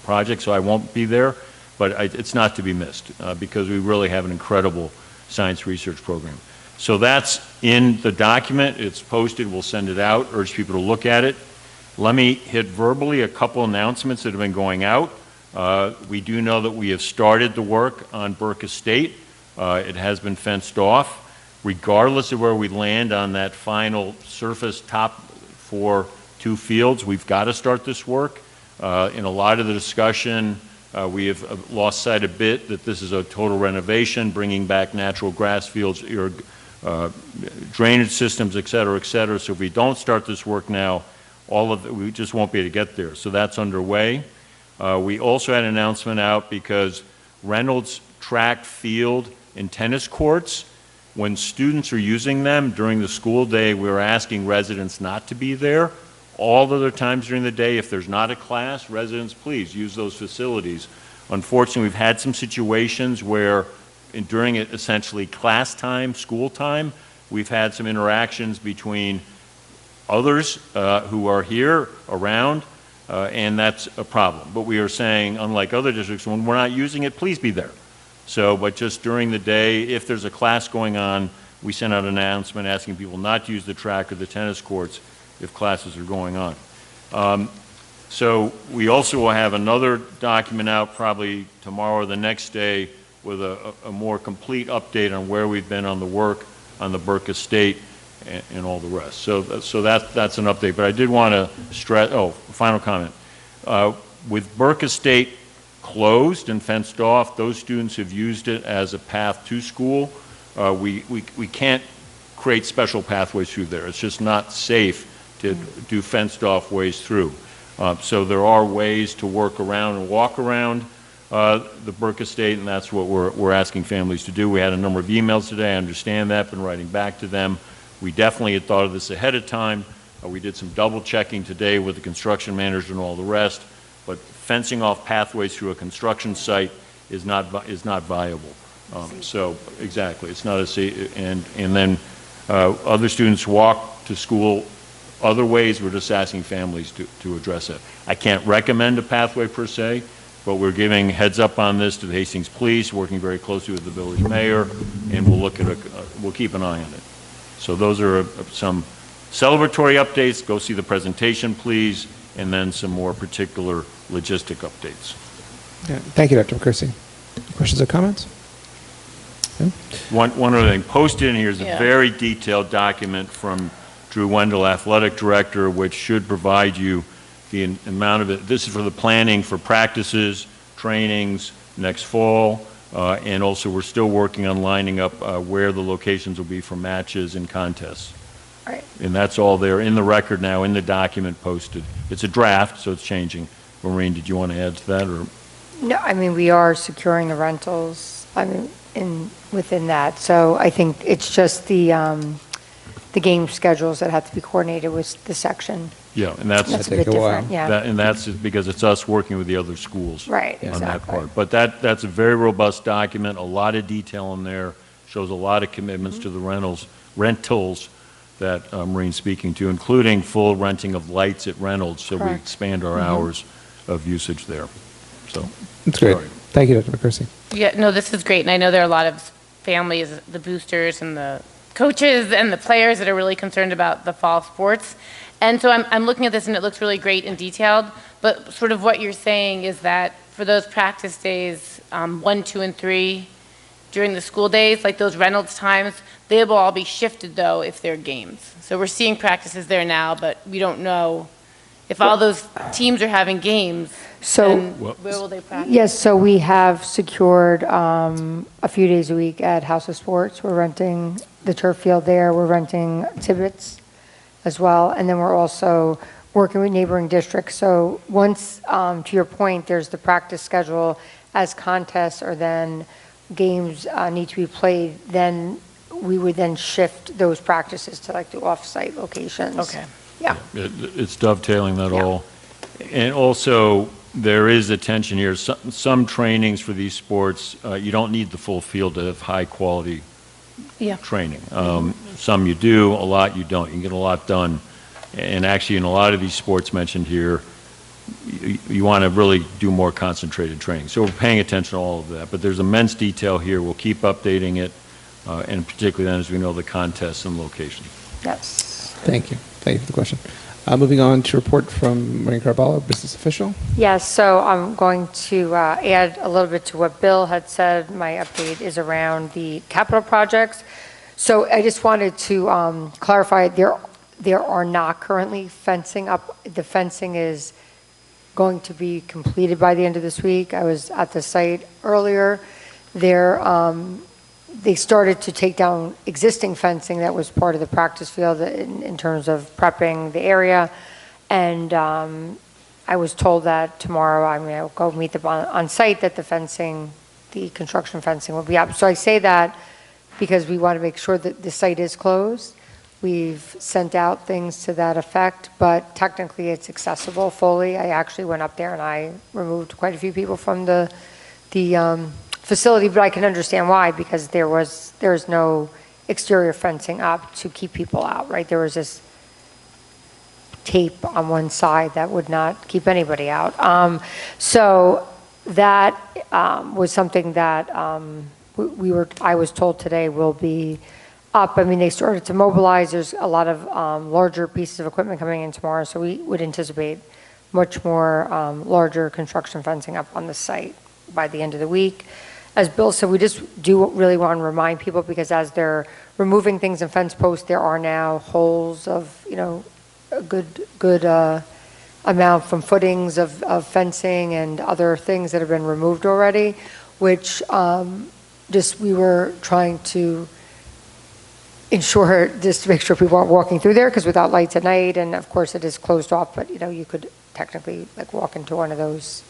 project, so I won't be there, but it's not to be missed because we really have an incredible science research program. So that's in the document. It's posted. We'll send it out. Urge people to look at it. Let me hit verbally a couple announcements that have been going out. We do know that we have started the work on Burke Estate. It has been fenced off. Regardless of where we land on that final surface top for 2 fields, we've got to start this work. In a lot of the discussion, we have lost sight a bit that this is a total renovation, bringing back natural grass fields, drainage systems, et cetera, et cetera. So if we don't start this work now, we just won't be able to get there. So that's underway. We also had an announcement out because Reynolds track field and tennis courts, when students are using them during the school day, we're asking residents not to be there. All other times during the day, if there's not a class, residents, please use those facilities. Unfortunately, we've had some situations where during essentially class time, school time, we've had some interactions between others who are here around, and that's a problem. But we are saying, unlike other districts, when we're not using it, please be there. So, but just during the day, if there's a class going on, we send out an announcement asking people not to use the track or the tennis courts if classes are going on. So we also will have another document out probably tomorrow or the next day with a more complete update on where we've been on the work on the Burke Estate and all the rest. So that's an update. But I did want to stress, final comment. With Burke Estate closed and fenced off, those students have used it as a path to school. We can't create special pathways through there. It's just not safe to do fenced off ways through. So there are ways to work around and walk around the Burke Estate, and that's what we're asking families to do. We had a number of emails today. I understand that, been writing back to them. We definitely had thought of this ahead of time. We did some double checking today with the construction manager and all the rest, but fencing off pathways through a construction site is not viable. So exactly, it's not a safe, and then other students walk to school other ways. We're just asking families to address it. I can't recommend a pathway per se, but we're giving heads up on this to the Hastings Police, working very closely with the village mayor, and we'll look at we'll keep an eye on it. So those are some celebratory updates. Go see the presentation, please, and then some more particular logistic updates. Yeah, thank you, Dr. McCursey. Questions or comments? Yeah. One other thing, posted in here is a very detailed document from Drew Wendell, Athletic Director, which should provide you the amount of it. This is for the planning for practices, trainings next fall, and also we're still working on lining up where the locations will be for matches and contests. Right. And that's all there in the record now, in the document posted. It's a draft, so it's changing. Maureen, did you want to add to that, or? No, I mean, we are securing the rentals, I mean, within that. So I think it's just the game schedules that have to be coordinated with the section. Yeah, and that's a bit different, yeah. And that's because it's us working with the other schools. Right, On that exactly. part. But that's a very robust document, a lot of detail in there, shows a lot of commitments to the rentals that Maureen's speaking to, including full renting of lights at Reynolds, so we Correct. expand our hours of usage there. So, That's great. sorry. Thank you, Dr. McCarthy. Yeah, no, this is great, and I know there are a lot of families, the boosters and the coaches and the players that are really concerned about the fall sports. And so I'm looking at this, and it looks really great and detailed, but sort of what you're saying is that for those practice days, 1, 2, and 3, during the school days, like those Reynolds times, they will all be shifted, though, if they're games. So we're seeing practices there now, but we don't know if all those teams are having games, So- then where will they practice? Yes, so we have secured a few days a week at House of Sports. We're renting the turf field there. We're renting Tibbetts as well. And then we're also working with neighboring districts. So once, to your point, there's the practice schedule as contests or then games need to be played, then we would then shift those practices to like the off-site locations. Okay. Yeah. It's dovetailing that all. And also, there is a tension here. Some trainings for these sports, you don't need the full field to have high-quality Yeah. training. Some you do, a lot you don't. You can get a lot done. And actually, in a lot of these sports mentioned here, you want to really do more concentrated training. So we're paying attention to all of that. But there's immense detail here. We'll keep updating it, and particularly then as we know the contests and locations. Yes. Thank you. Thank you for the question. Moving on to report from Maureen Carballo, business official. Yes, so I'm going to add a little bit to what Bill had said. My update is around the capital projects. So I just wanted to clarify, there are not currently fencing up. The fencing is going to be completed by the end of this week. I was at the site earlier. They started to take down existing fencing that was part of the practice field in terms of prepping the area. And I was told that tomorrow I'll go meet them on site, that the fencing, the construction fencing will be up. So I say that because we want to make sure that the site is closed. We've sent out things to that effect, but technically it's accessible fully. I actually went up there and I removed quite a few people from the facility, but I can understand why, because there's no exterior fencing up to keep people out, right? There was this tape on one side that would not keep anybody out. So that was something that I was told today will be up. I mean, they started to mobilize. There's a lot of larger pieces of equipment coming in tomorrow, so we would anticipate much more larger construction fencing up on the site by the end of the week. As Bill said, we just do really want to remind people, because as they're removing things in fence posts, there are now holes of, a good amount from footings of fencing and other things that have been removed already, which we were trying to ensure, just to make sure people aren't walking through there, because without lights at night, and of course it is closed off, but you could technically like walk into one of those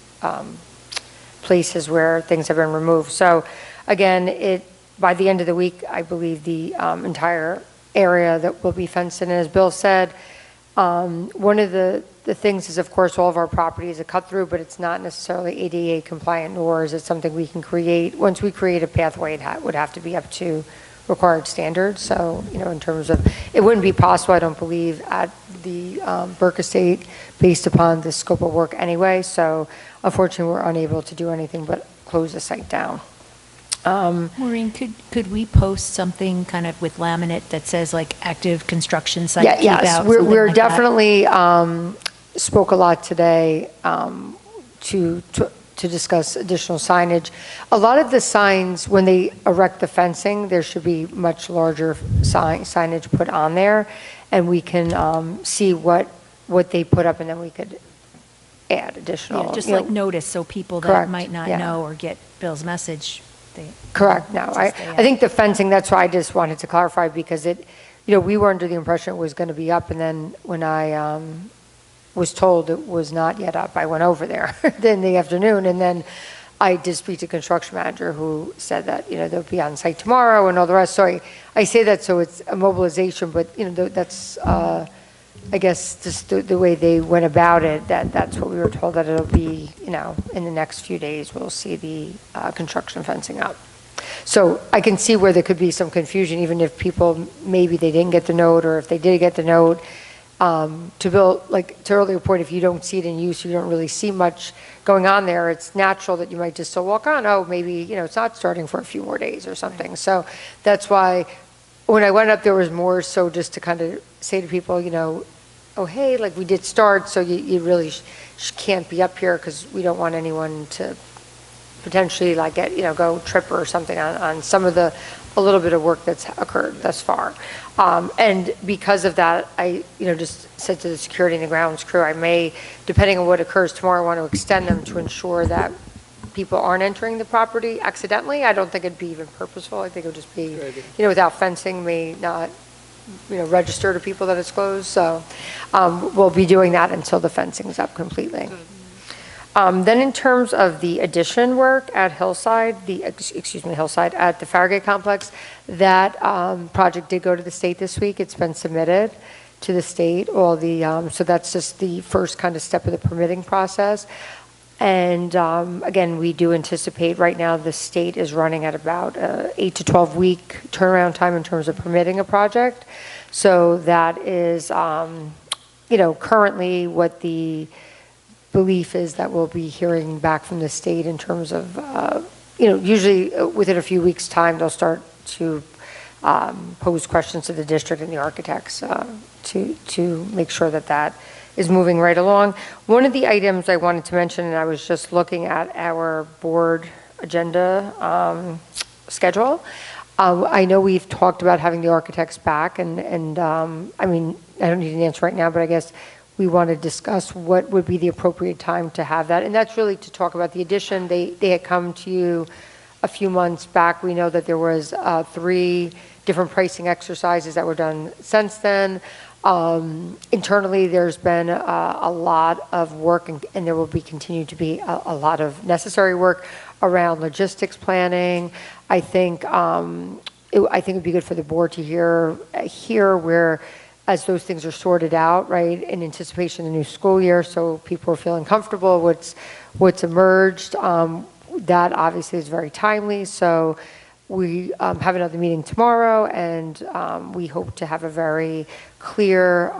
places where things have been removed. So again, by the end of the week, I believe the entire area that will be fenced in. And as Bill said, one of the things is, of course, all of our property is a cut through, but it's not necessarily ADA compliant, nor is it something we can create. Once we create a pathway, it would have to be up to required standards. So, in terms of, it wouldn't be possible, I don't believe, at the Burke Estate based upon the scope of work anyway. So unfortunately, we're unable to do anything but close the site down. Maureen, could we post something kind of with laminate that says like active construction site? Yeah, keep yes, out, we're something like that? definitely spoke a lot today to discuss additional signage. A lot of the signs, when they erect the fencing, there should be much larger signage put on there, and we can see what they put up, and then we could add additional. Yeah, just like notice, so people that Correct, might not yeah. know or get Bill's message. Correct, no. I think the fencing, that's why I just wanted to clarify, because we were under the impression it was going to be up, and then when I was told it was not yet up, I went over there in the afternoon, and then I did speak to the construction manager who said that, they'll be on site tomorrow and all the rest. So I say that so it's a mobilization, but, that's, I guess, just the way they went about it, that's what we were told, that it'll be, in the next few days, we'll see the construction fencing up. So I can see where there could be some confusion, even if people, maybe they didn't get the note, or if they did get the note. To Bill, to earlier point, if you don't see it in use, you don't really see much going on there, it's natural that you might just still walk on, oh, maybe, it's not starting for a few more days or something. So that's why when I went up, there was more so just to kind of say to people, oh, hey, we did start, so you really can't be up here because we don't want anyone to potentially go trip or something on some of a little bit of work that's occurred thus far. And because of that, I, just said to the security and the grounds crew, I may, depending on what occurs tomorrow, want to extend them to ensure that people aren't entering the property accidentally. I don't think it'd be even purposeful. I think it would just be, without fencing, may not, register to people that it's closed. So we'll be doing that until the fencing's up completely. Then in terms of the addition work at Hillside, Hillside at the Farragut Complex, that project did go to the state this week. It's been submitted to the state. So that's just the first kind of step of the permitting process. And again, we do anticipate right now the state is running at about 8 to 12 week turnaround time in terms of permitting a project. So that is, currently what the belief is that we'll be hearing back from the state in terms of, usually within a few weeks' time, they'll start to pose questions to the district and the architects to make sure that is moving right along. One of the items I wanted to mention, and I was just looking at our board agenda schedule. I know we've talked about having the architects back, and I mean, I don't need an answer right now, but I guess we want to discuss what would be the appropriate time to have that. And that's really to talk about the addition. They had come to you a few months back. We know that there was 3 different pricing exercises that were done since then. Internally, there's been a lot of work, and there will be continue to be a lot of necessary work around logistics planning. I think it'd be good for the board to hear where, as those things are sorted out, right, in anticipation of the new school year, so people are feeling comfortable what's emerged. That obviously is very timely. So we have another meeting tomorrow, and we hope to have a very clear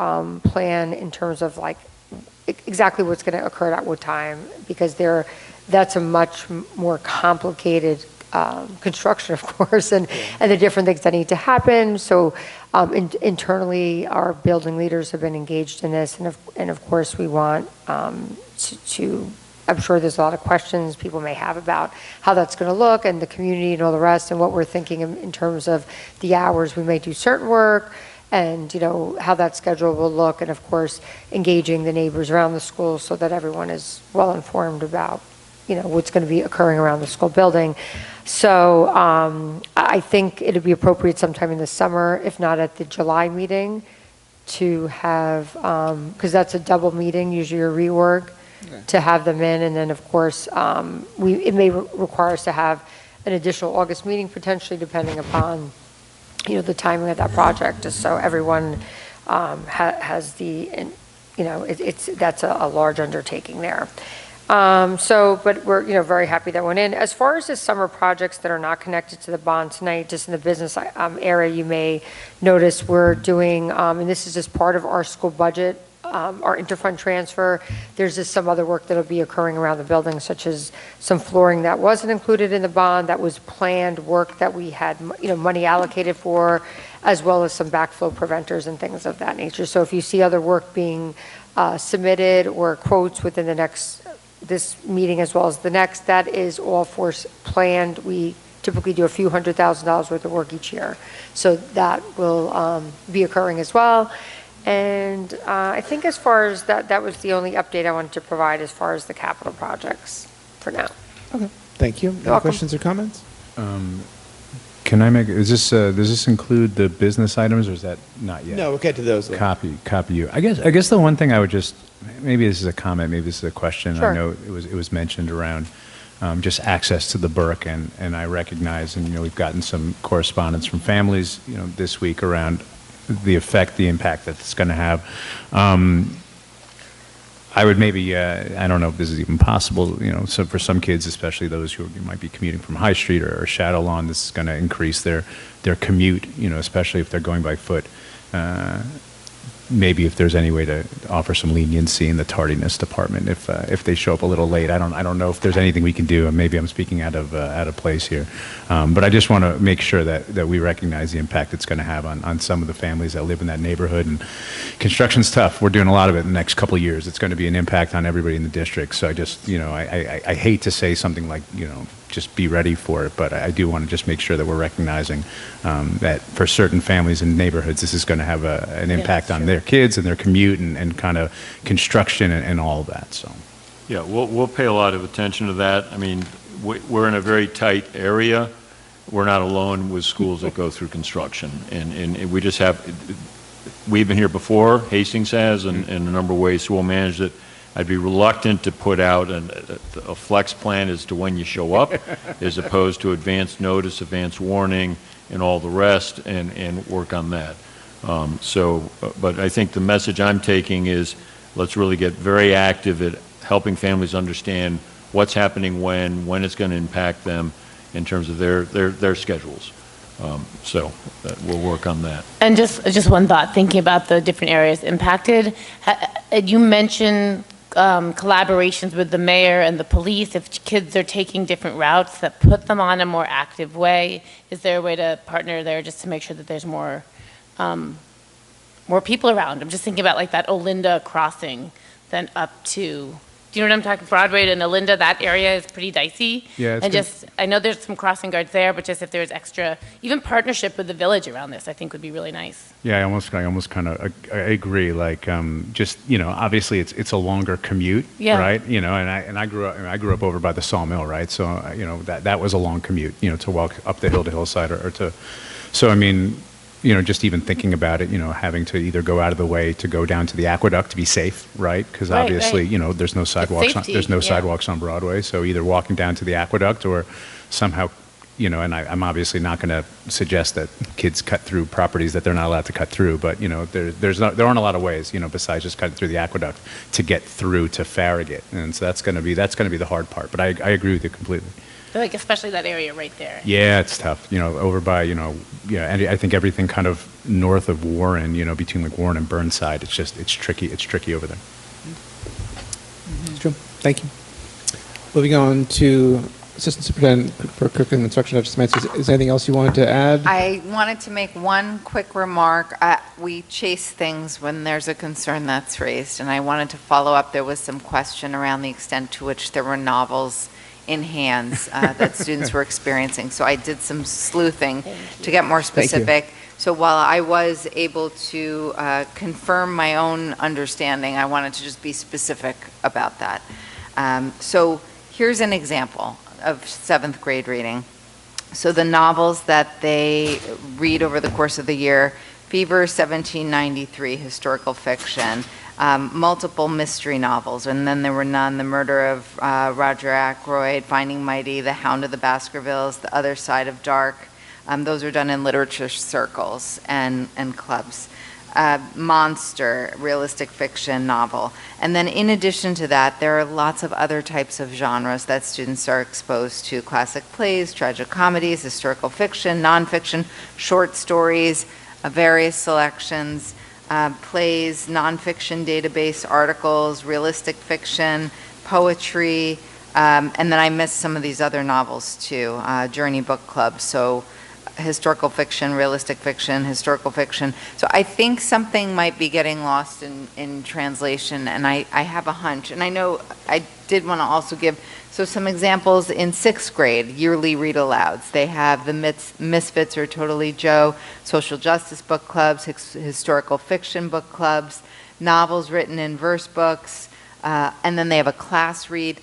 plan in terms of exactly what's going to occur at what time, because that's a much more complicated construction, of course, and the different things that need to happen. So internally, our building leaders have been engaged in this, and of course, we want to. I'm sure there's a lot of questions people may have about how that's going to look, and the community and all the rest, and what we're thinking in terms of the hours we may do certain work, and how that schedule will look, and of course, engaging the neighbors around the school so that everyone is well informed about what's going to be occurring around the school building. So I think it'd be appropriate sometime in the summer, if not at the July meeting, to have, because that's a double meeting, usually a reorg, to have them in. And then, of course, it may require us to have an additional August meeting, potentially, depending upon, the timing of that project, just so everyone has that's a large undertaking there. But we're, very happy that went in. As far as the summer projects that are not connected to the bond tonight, just in the business area, you may notice we're doing, and this is just part of our school budget, our interfund transfer. There's just some other work that'll be occurring around the building, such as some flooring that wasn't included in the bond, that was planned work that we had, money allocated for, as well as some backflow preventers and things of that nature. So if you see other work being submitted or quotes within this meeting as well as the next, that is all planned. We typically do a few $100,000 worth of work each year. So that will be occurring as well. And I think as far as that was the only update I wanted to provide as far as the capital projects for now. Okay. Thank you. Any questions or comments? Can I make, is this, does this include the business items, or is that not yet? No, we'll get to those later. Copy you. I guess the one thing I would just, maybe this is a comment, maybe this is a question. Sure. I know it was mentioned around just access to the Burke, and I recognize, and we've gotten some correspondence from families, this week around the impact that it's going to have. I would maybe, I don't know if this is even possible, so for some kids, especially those who might be commuting from High Street or Shadow Lawn, this is going to increase their commute, especially if they're going by foot. Maybe if there's any way to offer some leniency in the tardiness department if they show up a little late. I don't know if there's anything we can do, and maybe I'm speaking out of place here. But I just want to make sure that we recognize the impact it's going to have on some of the families that live in that neighborhood. And construction's tough. We're doing a lot of it in the next couple of years. It's going to be an impact on everybody in the district. So I just, I hate to say something like, just be ready for it, but I do want to just make sure that we're recognizing that for certain families and neighborhoods, this is going to have an impact on their kids and their commute and kind of construction and all of that. So, yeah, we'll pay a lot of attention to that. I mean, we're in a very tight area. We're not alone with schools that go through construction, and we just have. We've been here before. Hastings has, and in a number of ways, so we'll manage it. I'd be reluctant to put out a flex plan as to when you show up, as opposed to advance notice, advance warning, and all the rest, and work on that. But I think the message I'm taking is let's really get very active at helping families understand what's happening when it's going to impact them in terms of their schedules. We'll work on that. And just one thought, thinking about the different areas impacted. You mentioned collaborations with the mayor and the police. If kids are taking different routes that put them on a more active way, is there a way to partner there just to make sure that there's more people around? I'm just thinking about like that Olinda crossing, then up to. Do you know what I'm talking? Broadway to Olinda, that area is pretty dicey. Yeah, and just, I know there's some crossing guards there, but just if there's extra, even partnership with the village around this, I think would be really nice. Yeah, I almost kind of I agree. Like, just obviously it's a longer commute, right? And I grew up over by the Sawmill, right? So that was a long commute, to walk up the hill to Hillside or to. So I mean, just even thinking about it, having to either go out of the way to go down to the aqueduct to be safe, right? Because obviously, there's no sidewalks. Sidewalks on Broadway. So either walking down to the aqueduct or somehow, and I'm obviously not going to suggest that kids cut through properties that they're not allowed to cut through. But there aren't a lot of ways, besides just cutting through the aqueduct to get through to Farragut. And so that's going to be the hard part. But I agree with you completely. Like especially that area right there. Yeah, it's tough. Over by, and I think everything kind of north of Warren, between like Warren and Burnside, it's tricky. It's tricky over there. That's true. Thank you. Moving on to Assistant Superintendent for Curriculum and Instruction, Dr. Szymanski. Is there anything else you wanted to add? I wanted to make one quick remark. We chase things when there's a concern that's raised, and I wanted to follow up. There was some question around the extent to which there were novels in hands that students were experiencing. So I did some sleuthing to get more specific. So while I was able to confirm my own understanding, I wanted to just be specific about that. So here's an example of 7th grade reading. So the novels that they read over the course of the year: Fever 1793, historical fiction, multiple mystery novels, and then there were none: The Murder of Roger Ackroyd, Finding Mighty, The Hound of the Baskervilles, The Other Side of Dark. Those are done in literature circles and clubs. Monster, realistic fiction novel. And then in addition to that, there are lots of other types of genres that students are exposed to: classic plays, tragic comedies, historical fiction, nonfiction, short stories, various selections, plays, nonfiction database articles, realistic fiction, poetry, and then I missed some of these other novels too, Journey Book Club. So historical fiction, realistic fiction, historical fiction. So I think something might be getting lost in translation, and I have a hunch. And I know I did want to also give some examples in 6th grade, yearly read-alouds. They have the Misfits or Totally Joe, social justice book clubs, historical fiction book clubs, novels written in verse books, and then they have a class read.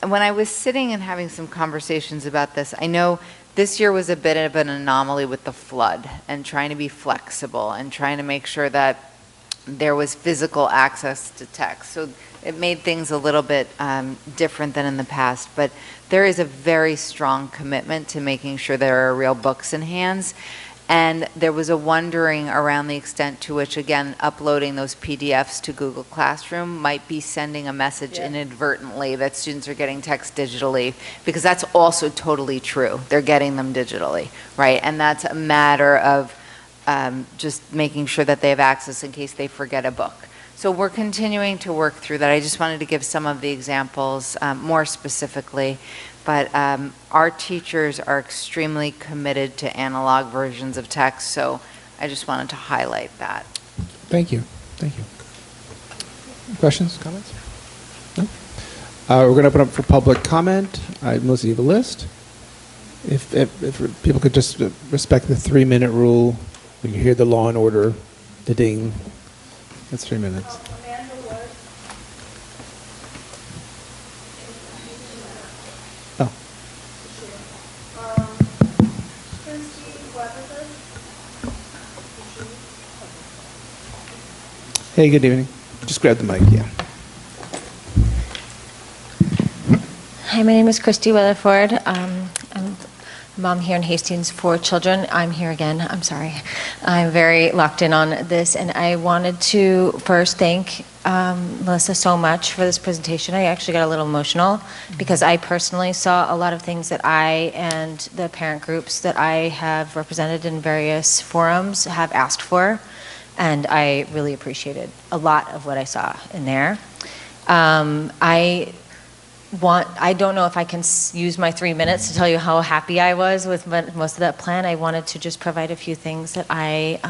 When I was sitting and having some conversations about this, I know This year was a bit of an anomaly with the flood and trying to be flexible and trying to make sure that there was physical access to text. So it made things a little bit different than in the past, but there is a very strong commitment to making sure there are real books in hands. And there was a wondering around the extent to which, again, uploading those PDFs to Google Classroom might be sending a message inadvertently that students are getting text digitally, because that's also totally true. They're getting them digitally, right? And that's a matter of just making sure that they have access in case they forget a book. So we're continuing to work through that. I just wanted to give some of the examples more specifically. But our teachers are extremely committed to analog versions of text, so I just wanted to highlight that. Thank you. Thank you. Questions, comments? No? We're going to open up for public comment. Melissa, you have a list? If people could just respect the 3-minute rule, we can hear the Law and Order, the ding. That's 3 minutes. Hey, good evening. Just grab the mic, yeah. Hi, my name is Christy Weatherford. I'm a mom here in Hastings, 4 children. I'm here again. I'm sorry. I'm very locked in on this, and I wanted to first thank Melissa so much for this presentation. I actually got a little emotional because I personally saw a lot of things that I and the parent groups that I have represented in various forums have asked for. And I really appreciated a lot of what I saw in there. I don't know if I can use my 3 minutes to tell you how happy I was with most of that plan. I wanted to just provide a few things that I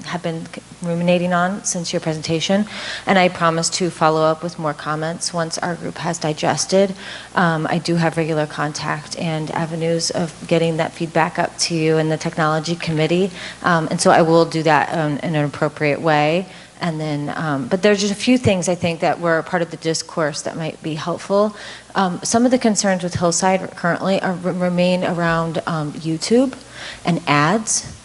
have been ruminating on since your presentation, and I promise to follow up with more comments once our group has digested. I do have regular contact and avenues of getting that feedback up to you in the technology committee, and so I will do that in an appropriate way. And then, but there's just a few things I think that were part of the discourse that might be helpful. Some of the concerns with Hillside currently remain around YouTube and ads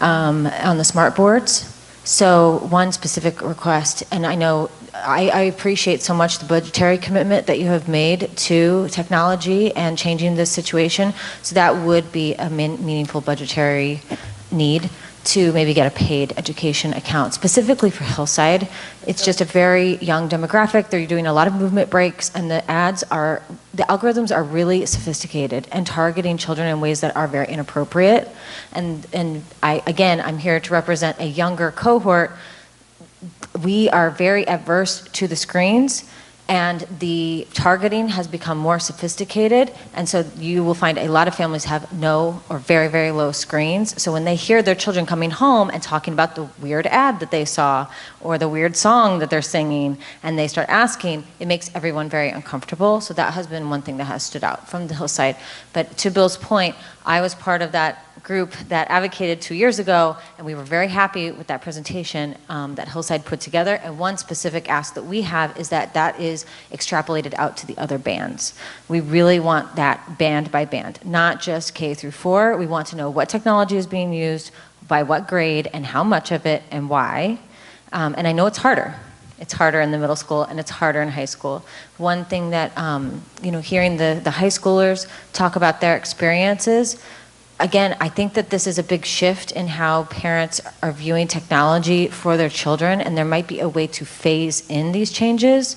on the smart boards. So one specific request, and I know I appreciate so much the budgetary commitment that you have made to technology and changing this situation. So that would be a meaningful budgetary need to maybe get a paid education account. Specifically for Hillside, it's just a very young demographic. They're doing a lot of movement breaks, and the algorithms are really sophisticated and targeting children in ways that are very inappropriate. And I'm here to represent a younger cohort. We are very adverse to the screens, and the targeting has become more sophisticated, and so you will find a lot of families have no or very, very low screens. So when they hear their children coming home and talking about the weird ad that they saw or the weird song that they're singing, and they start asking, it makes everyone very uncomfortable. So that has been one thing that has stood out from the Hillside. But to Bill's point, I was part of that group that advocated 2 years ago, and we were very happy with that presentation that Hillside put together. And one specific ask that we have is that that is extrapolated out to the other bands. We really want that band by band, not just K through 4. We want to know what technology is being used, by what grade, and how much of it, and why. And I know it's harder. It's harder in the middle school, and it's harder in high school. One thing that, hearing the high schoolers talk about their experiences, again, I think that this is a big shift in how parents are viewing technology for their children, and there might be a way to phase in these changes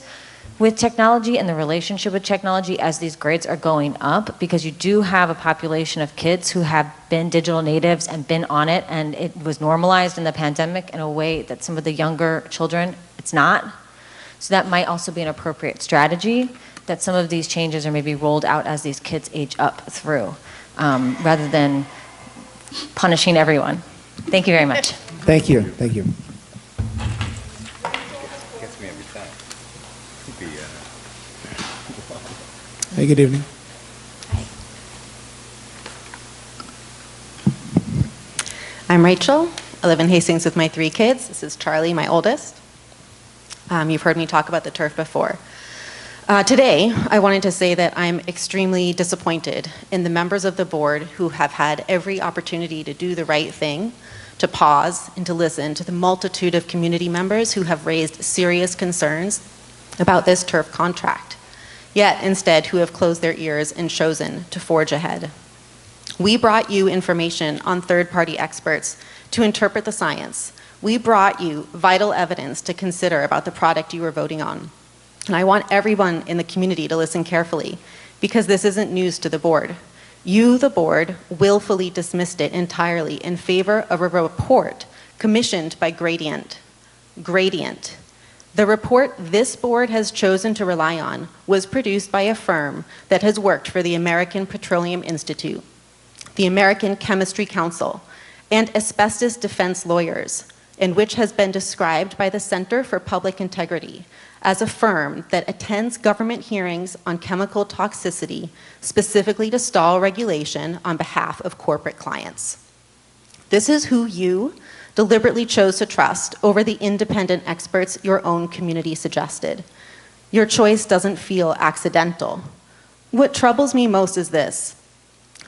with technology and the relationship with technology as these grades are going up, because you do have a population of kids who have been digital natives and been on it, and it was normalized in the pandemic in a way that some of the younger children, it's not. So that might also be an appropriate strategy, that some of these changes are maybe rolled out as these kids age up through. Rather than punishing everyone. Thank you very much. Thank you. Thank you. Gets me every time. Hey, good evening. I'm Rachel. I live in Hastings with my 3 kids. This is Charlie, my oldest. You've heard me talk about the turf before. Today, I wanted to say that I'm extremely disappointed in the members of the board who have had every opportunity to do the right thing, to pause and to listen to the multitude of community members who have raised serious concerns about this turf contract, yet instead who have closed their ears and chosen to forge ahead. We brought you information on third-party experts to interpret the science. We brought you vital evidence to consider about the product you were voting on. And I want everyone in the community to listen carefully, because this isn't news to the board. You, the board, willfully dismissed it entirely in favor of a report commissioned by Gradient. Gradient. The report this board has chosen to rely on was produced by a firm that has worked for the American Petroleum Institute, the American Chemistry Council, and asbestos defense lawyers, and which has been described by the Center for Public Integrity as a firm that attends government hearings on chemical toxicity, specifically to stall regulation on behalf of corporate clients. This is who you deliberately chose to trust over the independent experts your own community suggested. Your choice doesn't feel accidental. What troubles me most is this.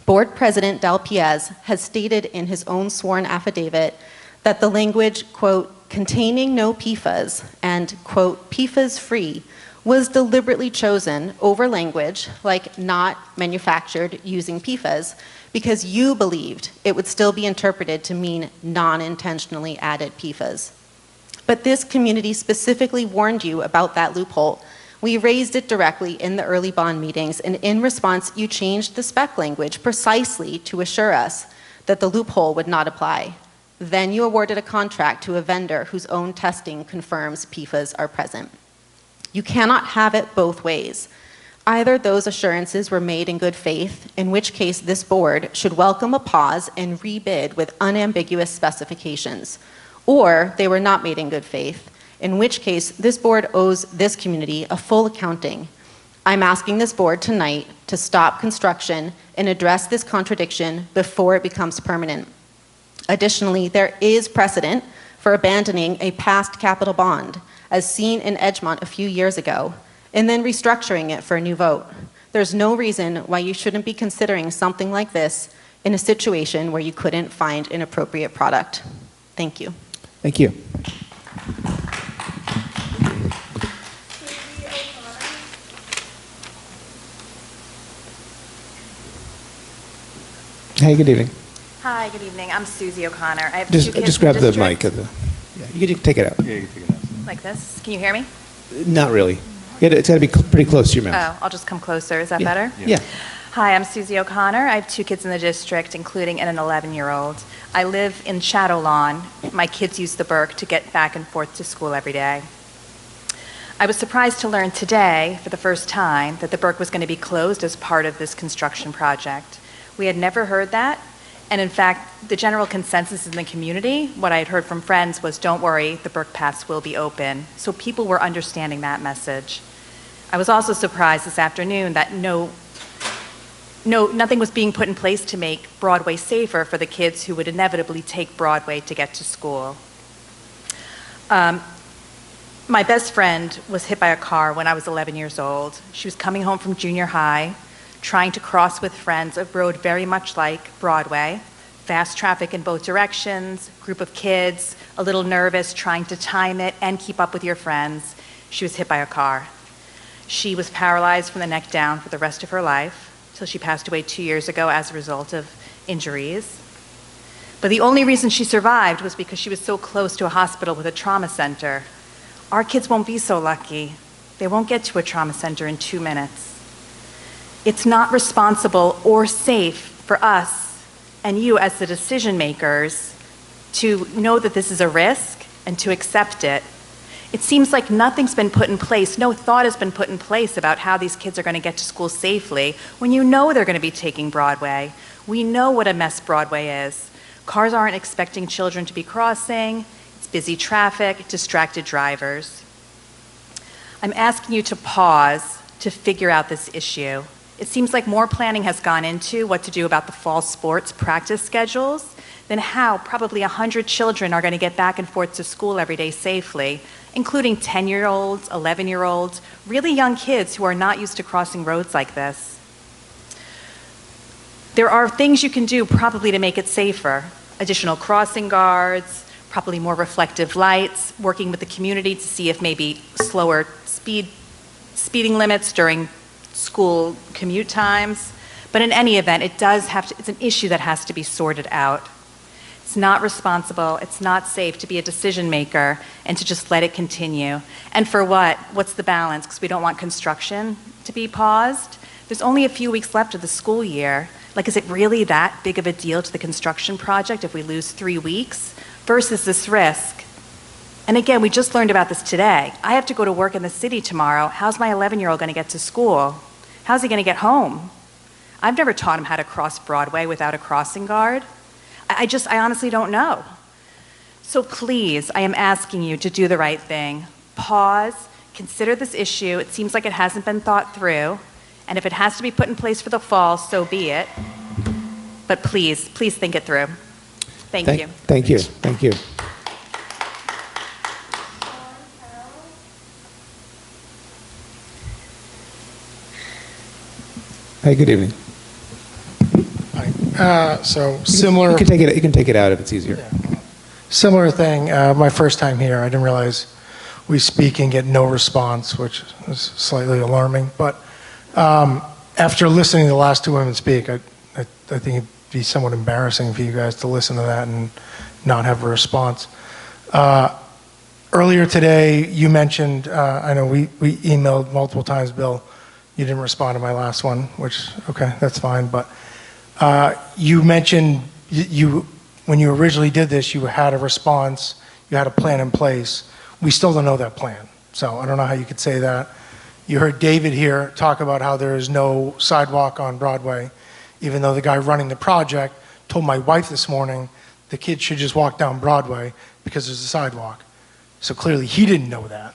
Board President Del Piez has stated in his own sworn affidavit that the language, quote, containing no PFAS and, quote, PFAS-free was deliberately chosen over language like not manufactured using PFAS because you believed it would still be interpreted to mean non-intentionally added PFAS. But this community specifically warned you about that loophole. We raised it directly in the early bond meetings, and in response, you changed the spec language precisely to assure us that the loophole would not apply. Then you awarded a contract to a vendor whose own testing confirms PFAS are present. You cannot have it both ways. Either those assurances were made in good faith, in which case this board should welcome a pause and rebid with unambiguous specifications, or they were not made in good faith, in which case this board owes this community a full accounting. I'm asking this board tonight to stop construction and address this contradiction before it becomes permanent. Additionally, there is precedent for abandoning a past capital bond, as seen in Edgemont a few years ago, and then restructuring it for a new vote. There's no reason why you shouldn't be considering something like this in a situation where you couldn't find an appropriate product. Thank you. Thank you. Hey, good evening. Hi, good evening. I'm Susie O'Connor. I have Just, two kids just in grab the district. mic. Yeah, you can take it out. Yeah, you can take it out. Like this? Can you hear me? Not really. It's got to be pretty close to your mouth. Oh, I'll just come closer. Is that Yeah. better? Yeah. Hi, I'm Susie O'Connor. I have two kids in the district, including an 11-year-old. I live in Shadow Lawn. My kids use the Burke to get back and forth to school every day. I was surprised to learn today, for the first time, that the Burke was going to be closed as part of this construction project. We had never heard that. And in fact, the general consensus in the community, what I had heard from friends, was don't worry, the Burke Pass will be open. So people were understanding that message. I was also surprised this afternoon that nothing was being put in place to make Broadway safer for the kids who would inevitably take Broadway to get to school. My best friend was hit by a car when I was 11 years old. She was coming home from junior high, trying to cross with friends a road very much like Broadway, fast traffic in both directions, group of kids, a little nervous, trying to time it and keep up with your friends. She was hit by a car. She was paralyzed from the neck down for the rest of her life, till she passed away 2 years ago as a result of injuries. But the only reason she survived was because she was so close to a hospital with a trauma center. Our kids won't be so lucky. They won't get to a trauma center in 2 minutes. It's not responsible or safe for us and you as the decision makers to know that this is a risk and to accept it. It seems like nothing's been put in place, no thought has been put in place about how these kids are going to get to school safely when you know they're going to be taking Broadway. We know what a mess Broadway is. Cars aren't expecting children to be crossing, it's busy traffic, distracted drivers. I'm asking you to pause to figure out this issue. It seems like more planning has gone into what to do about the fall sports practice schedules than how probably 100 children are going to get back and forth to school every day safely, including 10-year-olds, 11-year-olds, really young kids who are not used to crossing roads like this. There are things you can do probably to make it safer. Additional crossing guards, probably more reflective lights, working with the community to see if maybe slower speeding limits during school commute times. But in any event, it's an issue that has to be sorted out. It's not responsible, it's not safe to be a decision maker and to just let it continue. And for what? What's the balance? Because we don't want construction to be paused. There's only a few weeks left of the school year. Like, is it really that big of a deal to the construction project if we lose 3 weeks versus this risk? And again, we just learned about this today. I have to go to work in the city tomorrow. How's my 11-year-old going to get to school? How's he going to get home? I've never taught him how to cross Broadway without a crossing guard. I honestly don't know. So please, I am asking you to do the right thing. Pause, consider this issue. It seems like it hasn't been thought through. And if it has to be put in place for the fall, so be it. But please, please think it through. Thank you. Thank you. Thank you. Hi, good evening. So similar. You can take it out if it's easier. Yeah. Similar thing. My first time here, I didn't realize we speak and get no response, which is slightly alarming. But after listening to the last two women speak, I think it'd be somewhat embarrassing for you guys to listen to that and not have a response. Earlier today, you mentioned. I know we emailed multiple times, Bill. You didn't respond to my last one, which okay, that's fine. But you mentioned when you originally did this, you had a response, you had a plan in place. We still don't know that plan. So I don't know how you could say that. You heard David here talk about how there is no sidewalk on Broadway, even though the guy running the project told my wife this morning the kids should just walk down Broadway because there's a sidewalk. So clearly he didn't know that.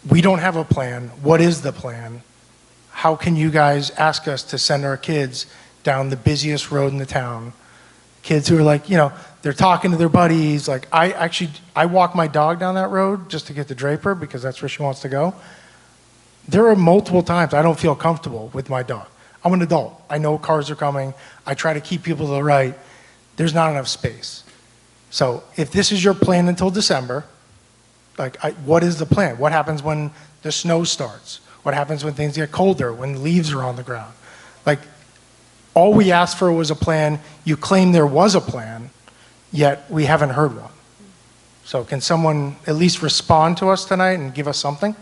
We don't have a plan. What is the plan? How can you guys ask us to send our kids down the busiest road in the town? Kids who are like, they're talking to their buddies. Like, I walk my dog down that road just to get to Draper because that's where she wants to go. There are multiple times I don't feel comfortable with my dog. I'm an adult. I know cars are coming. I try to keep people to the right. There's not enough space. So if this is your plan until December, what is the plan? What happens when the snow starts? What happens when things get colder, when leaves are on the ground? All we asked for was a plan. You claim there was a plan, yet we haven't heard one. So can someone at least respond to us tonight and give us something?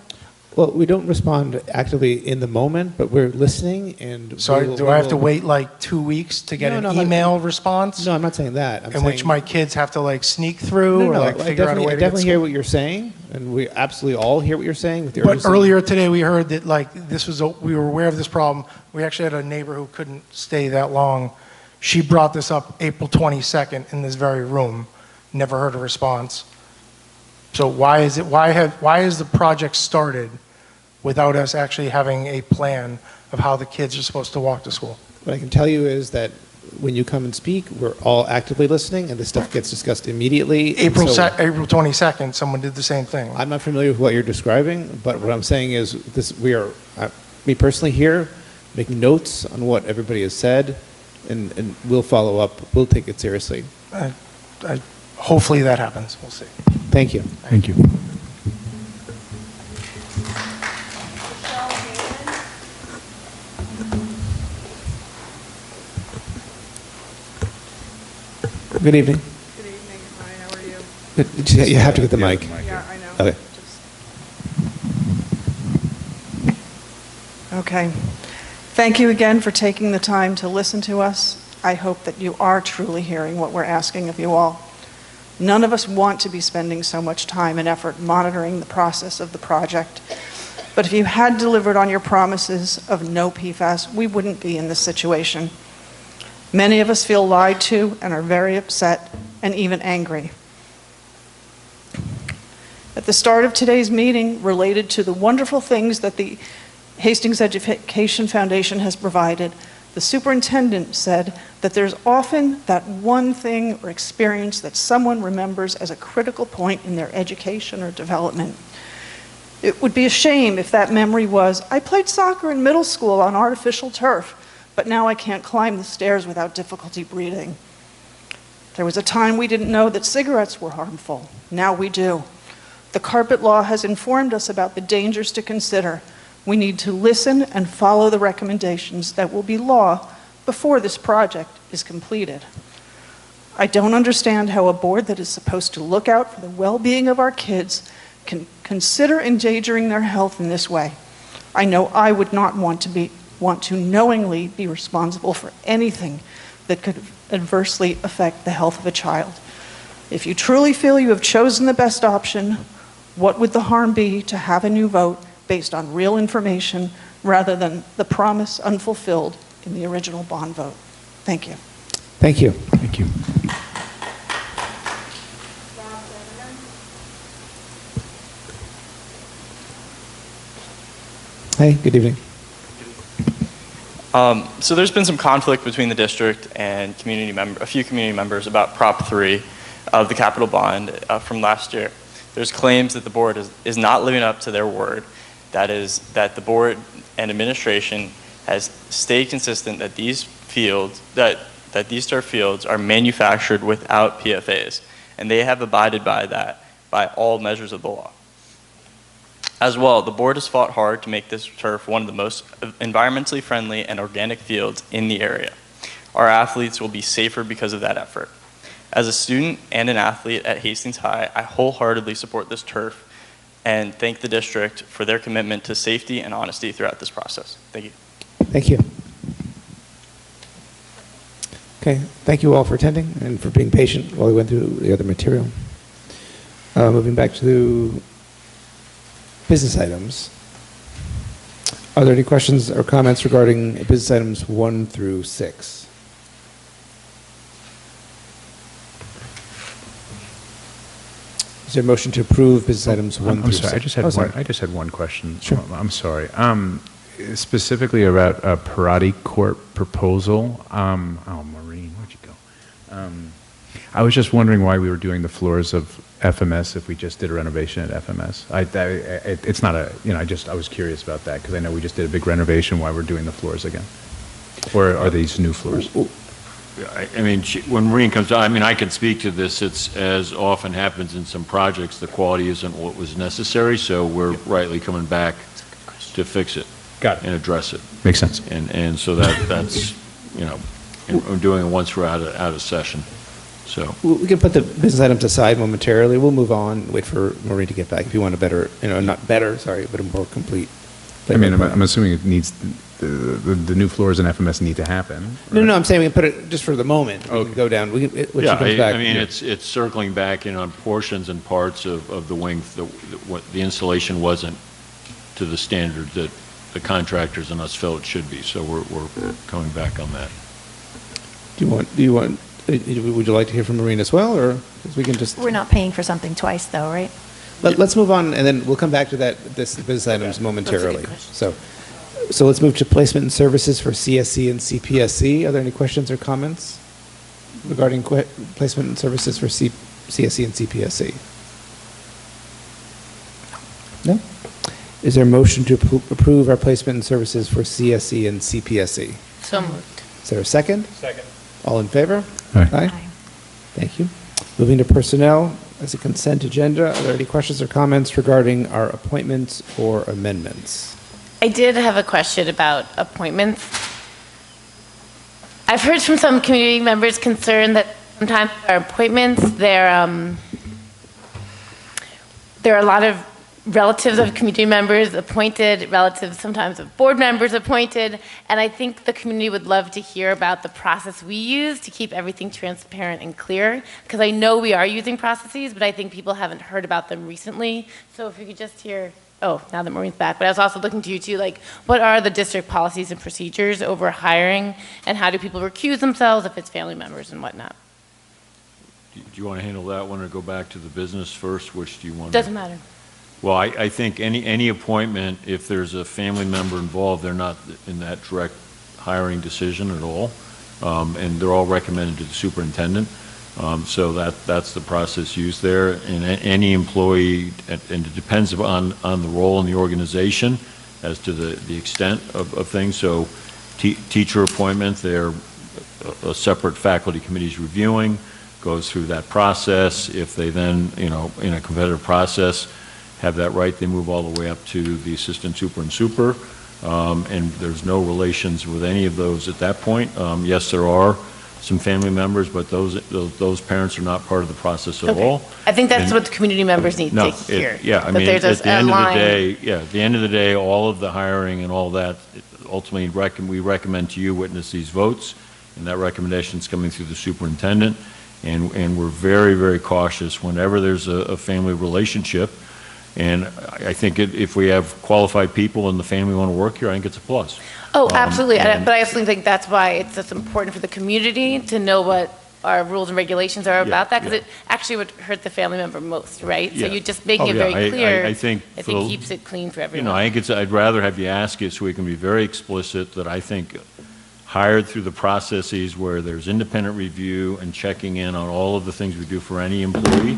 Well, we don't respond actively in the moment, but we're listening. And so do I have to wait 2 weeks to get an email response? No, I'm not saying that. I'm saying, which my kids have to sneak through figure out a way to I definitely hear what you're saying, and we absolutely all hear what you're saying. With the but earlier today we heard that we were aware of this problem. We actually had a neighbor who couldn't stay that long. She brought this up April 22nd in this very room. Never heard a response. So why is the project started without us actually having a plan of how the kids are supposed to walk to school? What I can tell you is that when you come and speak, we're all actively listening, and this stuff gets discussed immediately. April 22nd, someone did the same thing. I'm not familiar with what you're describing, but what I'm saying is we are, me personally here, making notes on what everybody has said, and we'll follow up. We'll take it seriously. Hopefully that happens. We'll see. Thank you. Thank you. Good evening. Good evening. Hi, how are you? You have to get the mic. Yeah, I know. Okay. Okay. Thank you again for taking the time to listen to us. I hope that you are truly hearing what we're asking of you all. None of us want to be spending so much time and effort monitoring the process of the project. But if you had delivered on your promises of no PFAS, we wouldn't be in this situation. Many of us feel lied to and are very upset and even angry. At the start of today's meeting, related to the wonderful things that the Hastings Education Foundation has provided, The superintendent said that there's often that one thing or experience that someone remembers as a critical point in their education or development. It would be a shame if that memory was, I played soccer in middle school on artificial turf, but now I can't climb the stairs without difficulty breathing. There was a time we didn't know that cigarettes were harmful. Now we do. The carpet law has informed us about the dangers to consider. We need to listen and follow the recommendations that will be law before this project is completed. I don't understand how a board that is supposed to look out for the well-being of our kids can consider endangering their health in this way. I know I would not want to knowingly be responsible for anything that could adversely affect the health of a child. If you truly feel you have chosen the best option, what would the harm be to have a new vote based on real information rather than the promise unfulfilled in the original bond vote? Thank you. Thank you. Thank you. Hey, good evening. So there's been some conflict between the district and a few community members about Prop 3 of the capital bond from last year. There's claims that the board is not living up to their word. That is, that the board and administration has stayed consistent that these fields, that these turf fields are manufactured without PFAs, and they have abided by that by all measures of the law. As well, the board has fought hard to make this turf one of the most environmentally friendly and organic fields in the area. Our athletes will be safer because of that effort. As a student and an athlete at Hastings High, I wholeheartedly support this turf and thank the district for their commitment to safety and honesty throughout this process. Thank you. Thank you. Okay, thank you all for attending and for being patient while we went through the other material. Moving back to business items. Are there any questions or comments regarding business items 1 through 6? Is there a motion to approve business items 1 through 6? I'm sorry, I just had one question. Sure. I'm sorry. Specifically about a Parati Court proposal. Oh, Maureen, where'd you go? I was just wondering why we were doing the floors of FMS if we just did a renovation at FMS. It's not a, I was curious about that because I know we just did a big renovation. Why we're doing the floors again? Or are these new floors? I mean, when Maureen comes on, I mean, I can speak to this. It's, as often happens in some projects, the quality isn't what was necessary, so we're rightly coming back to fix it. Got it. And address it. Makes sense. And so that's, and we're doing it once we're out of session. So we can put the business items aside momentarily. We'll move on, wait for Maureen to get back if you want a better, not better, sorry, but a more complete. I mean, I'm assuming it needs, the new floors in FMS need to happen. Right? No, I'm saying we can put it just for the moment. Okay. We can go down. When she comes back. I mean, it's circling back in on portions and parts of the wing. What the installation wasn't to the standard that the contractors and us felt it should be. So we're coming back on that. Would you like to hear from Maureen as well, or we can just? We're not paying for something twice, though, right? Let's move on, and then we'll come back to this business items momentarily. So let's move to placement and services for CSE and CPSE. Are there any questions or comments regarding placement and services for CSE and CPSE? No? Is there a motion to approve our placement and services for CSE and CPSE? So moved. Is there a second? Second. All in favor? Aye. Aye. Thank you. Moving to personnel, as a consent agenda, are there any questions or comments regarding our appointments or amendments? I did have a question about appointments. I've heard from some community members concerned that sometimes our appointments, there are a lot of relatives of community members appointed, relatives sometimes of board members appointed, and I think the community would love to hear about the process we use to keep everything transparent and clear, because I know we are using processes, but I think people haven't heard about them recently. So if you could just hear, now that Maureen's back, but I was also looking to you too, like, what are the district policies and procedures over hiring, and how do people recuse themselves if it's family members and whatnot? Do you want to handle that one or go back to the business first? Which do you want? Doesn't matter. Well, I think any appointment, if there's a family member involved, they're not in that direct hiring decision at all, and they're all recommended to the superintendent. So that's the process used there. And any employee, and it depends on the role in the organization as to the extent of things. So teacher appointment, they're a separate faculty committee is reviewing, goes through that process. If they then, in a competitive process, have that right, they move all the way up to the assistant super and super. And there's no relations with any of those at that point. Yes, there are some family members, but those parents are not part of the process at all. I think that's what the community members need to hear. Yeah, I that mean, there's at the end of the day, line. at the end of the day, all of the hiring and all that, ultimately, we recommend to you witness these votes, and that recommendation is coming through the superintendent. And we're very, very cautious whenever there's a family relationship. And I think if we have qualified people and the family want to work here, I think it's a plus. Oh, absolutely. But I also think that's why it's just important for the community to know what our rules and regulations are about that, because it actually would hurt the family member most, right? So you're just making it very clear. I think keeps it clean for everyone. I think I'd rather have you ask it so we can be very explicit that I think hired through the processes where there's independent review and checking in on all of the things we do for any employee,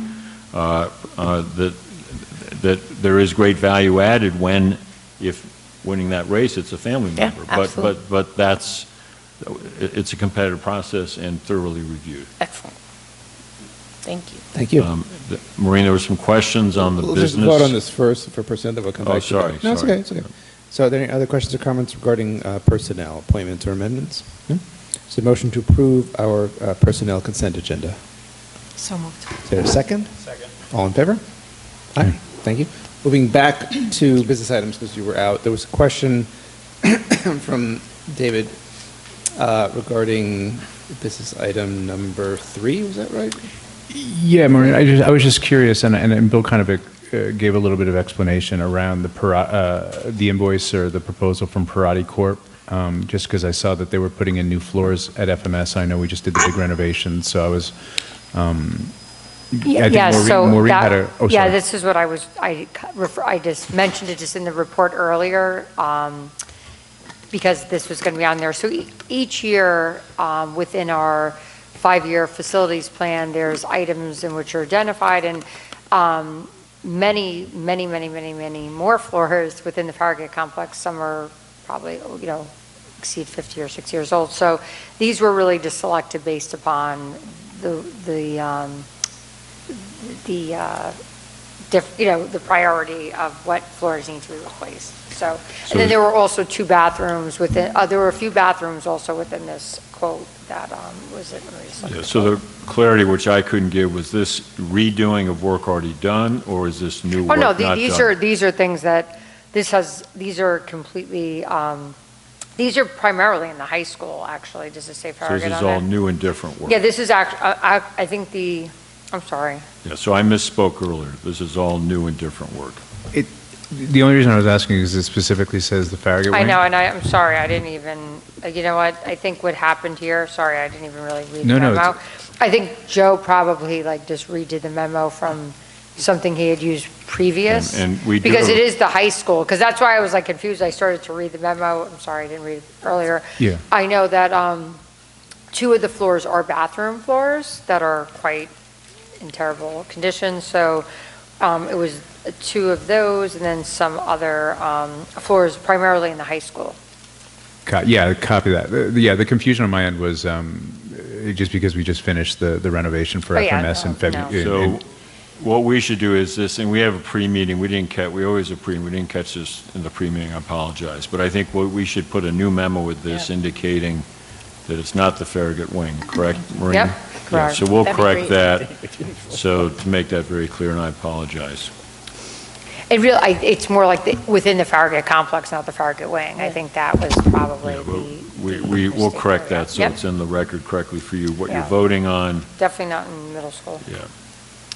that there is great value added if winning that race, it's a family member. But it's a competitive process and thoroughly reviewed. Excellent. Thank you. Thank you. Maureen, there were some questions on the business. We'll just vote on this first for personnel, then we'll come back to that. Sorry. No, it's okay, it's okay. So are there any other questions or comments regarding personnel, appointments, or amendments? So motion to approve our personnel consent agenda. So moved. Is there a second? Second. All in favor? Aye. Thank you. Moving back to business items because you were out, there was a question from David regarding business item number 3. Was that right? Yeah, Maureen, I was just curious, and Bill kind of gave a little bit of explanation around the invoice or the proposal from Parati Corp. Just because I saw that they were putting in new floors at FMS. I know we just did the big renovation, so I was. I think Maureen had a. Oh, sorry. This is what I just mentioned it just in the report earlier, because this was going to be on there. So each year within our 5-year facilities plan, there's items in which are identified, and many more floors within the Farragut complex. Some are probably, exceed 50 or 60 years old. So these were really just selected based upon the priority of what floors need to be replaced. So and then there were also 2 bathrooms within, there were a few bathrooms also within this quote that was it. So the clarity which I couldn't give, was this redoing of work already done, or is this new work not done? These are things that these are completely, these are primarily in the high school, actually, does it say Farragut on it? So this is all new and different work? Yeah, this is actually, I think I'm sorry. Yeah, so I misspoke earlier. This is all new and different work. The only reason I was asking is it specifically says the Farragut wing. I know, and I'm sorry, I didn't even, you know what, I think what happened here, sorry, I didn't even really read the memo. I think Joe probably just redid the memo from something he had used previous. And we do because it is the high school, because that's why I was confused. I started to read the memo. I'm sorry, I didn't read it earlier. Yeah. I know that 2 of the floors are bathroom floors that are quite in terrible condition. So it was 2 of those, and then some other floors, primarily in the high school. Yeah, copy that. The confusion on my end was just because we just finished the renovation for FMS in February. So what we should do is this, and we have a pre-meeting. We always have we didn't catch this in the pre-meeting. I apologize, but I think we should put a new memo with this indicating that it's not the Farragut wing. Correct, Maureen? Yep. Yeah, so we'll correct that. So to make that very clear, and I apologize. It's more like within the Farragut complex, not the Farragut wing. I think that was probably We'll correct that so it's in the record correctly for you, what you're voting on. Definitely not in middle school. Yeah.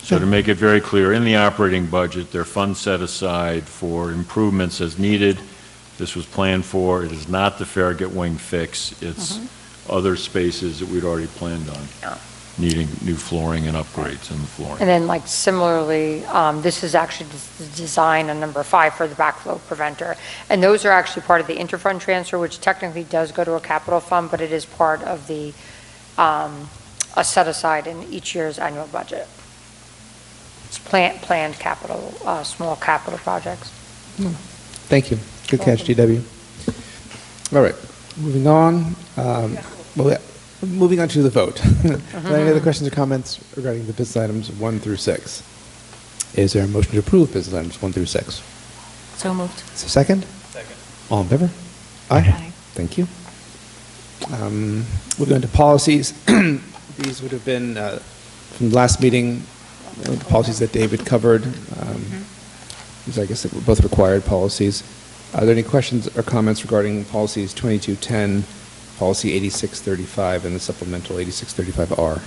So to make it very clear, in the operating budget, there are funds set aside for improvements as needed. This was planned for. It is not the Farragut wing fix. It's other spaces that we'd already planned on. needing new flooring and upgrades in the flooring. And then like similarly, this is actually the design on number 5 for the backflow preventer. And those are actually part of the interfund transfer, which technically does go to a capital fund, but it is part of the, a set aside in each year's annual budget. It's planned capital, small capital projects. Thank you. Good catch, DW. All right, moving on. Moving on to the vote. Are there any other questions or comments regarding the business items 1 through 6? Is there a motion to approve business items 1 through 6? So moved. Is there a second? Second. All in favor? Aye. Thank you. Moving on to policies. These would have been from the last meeting, the policies that David covered. These, I guess, were both required policies. Are there any questions or comments regarding policies 2210, policy 8635, and the supplemental 8635R?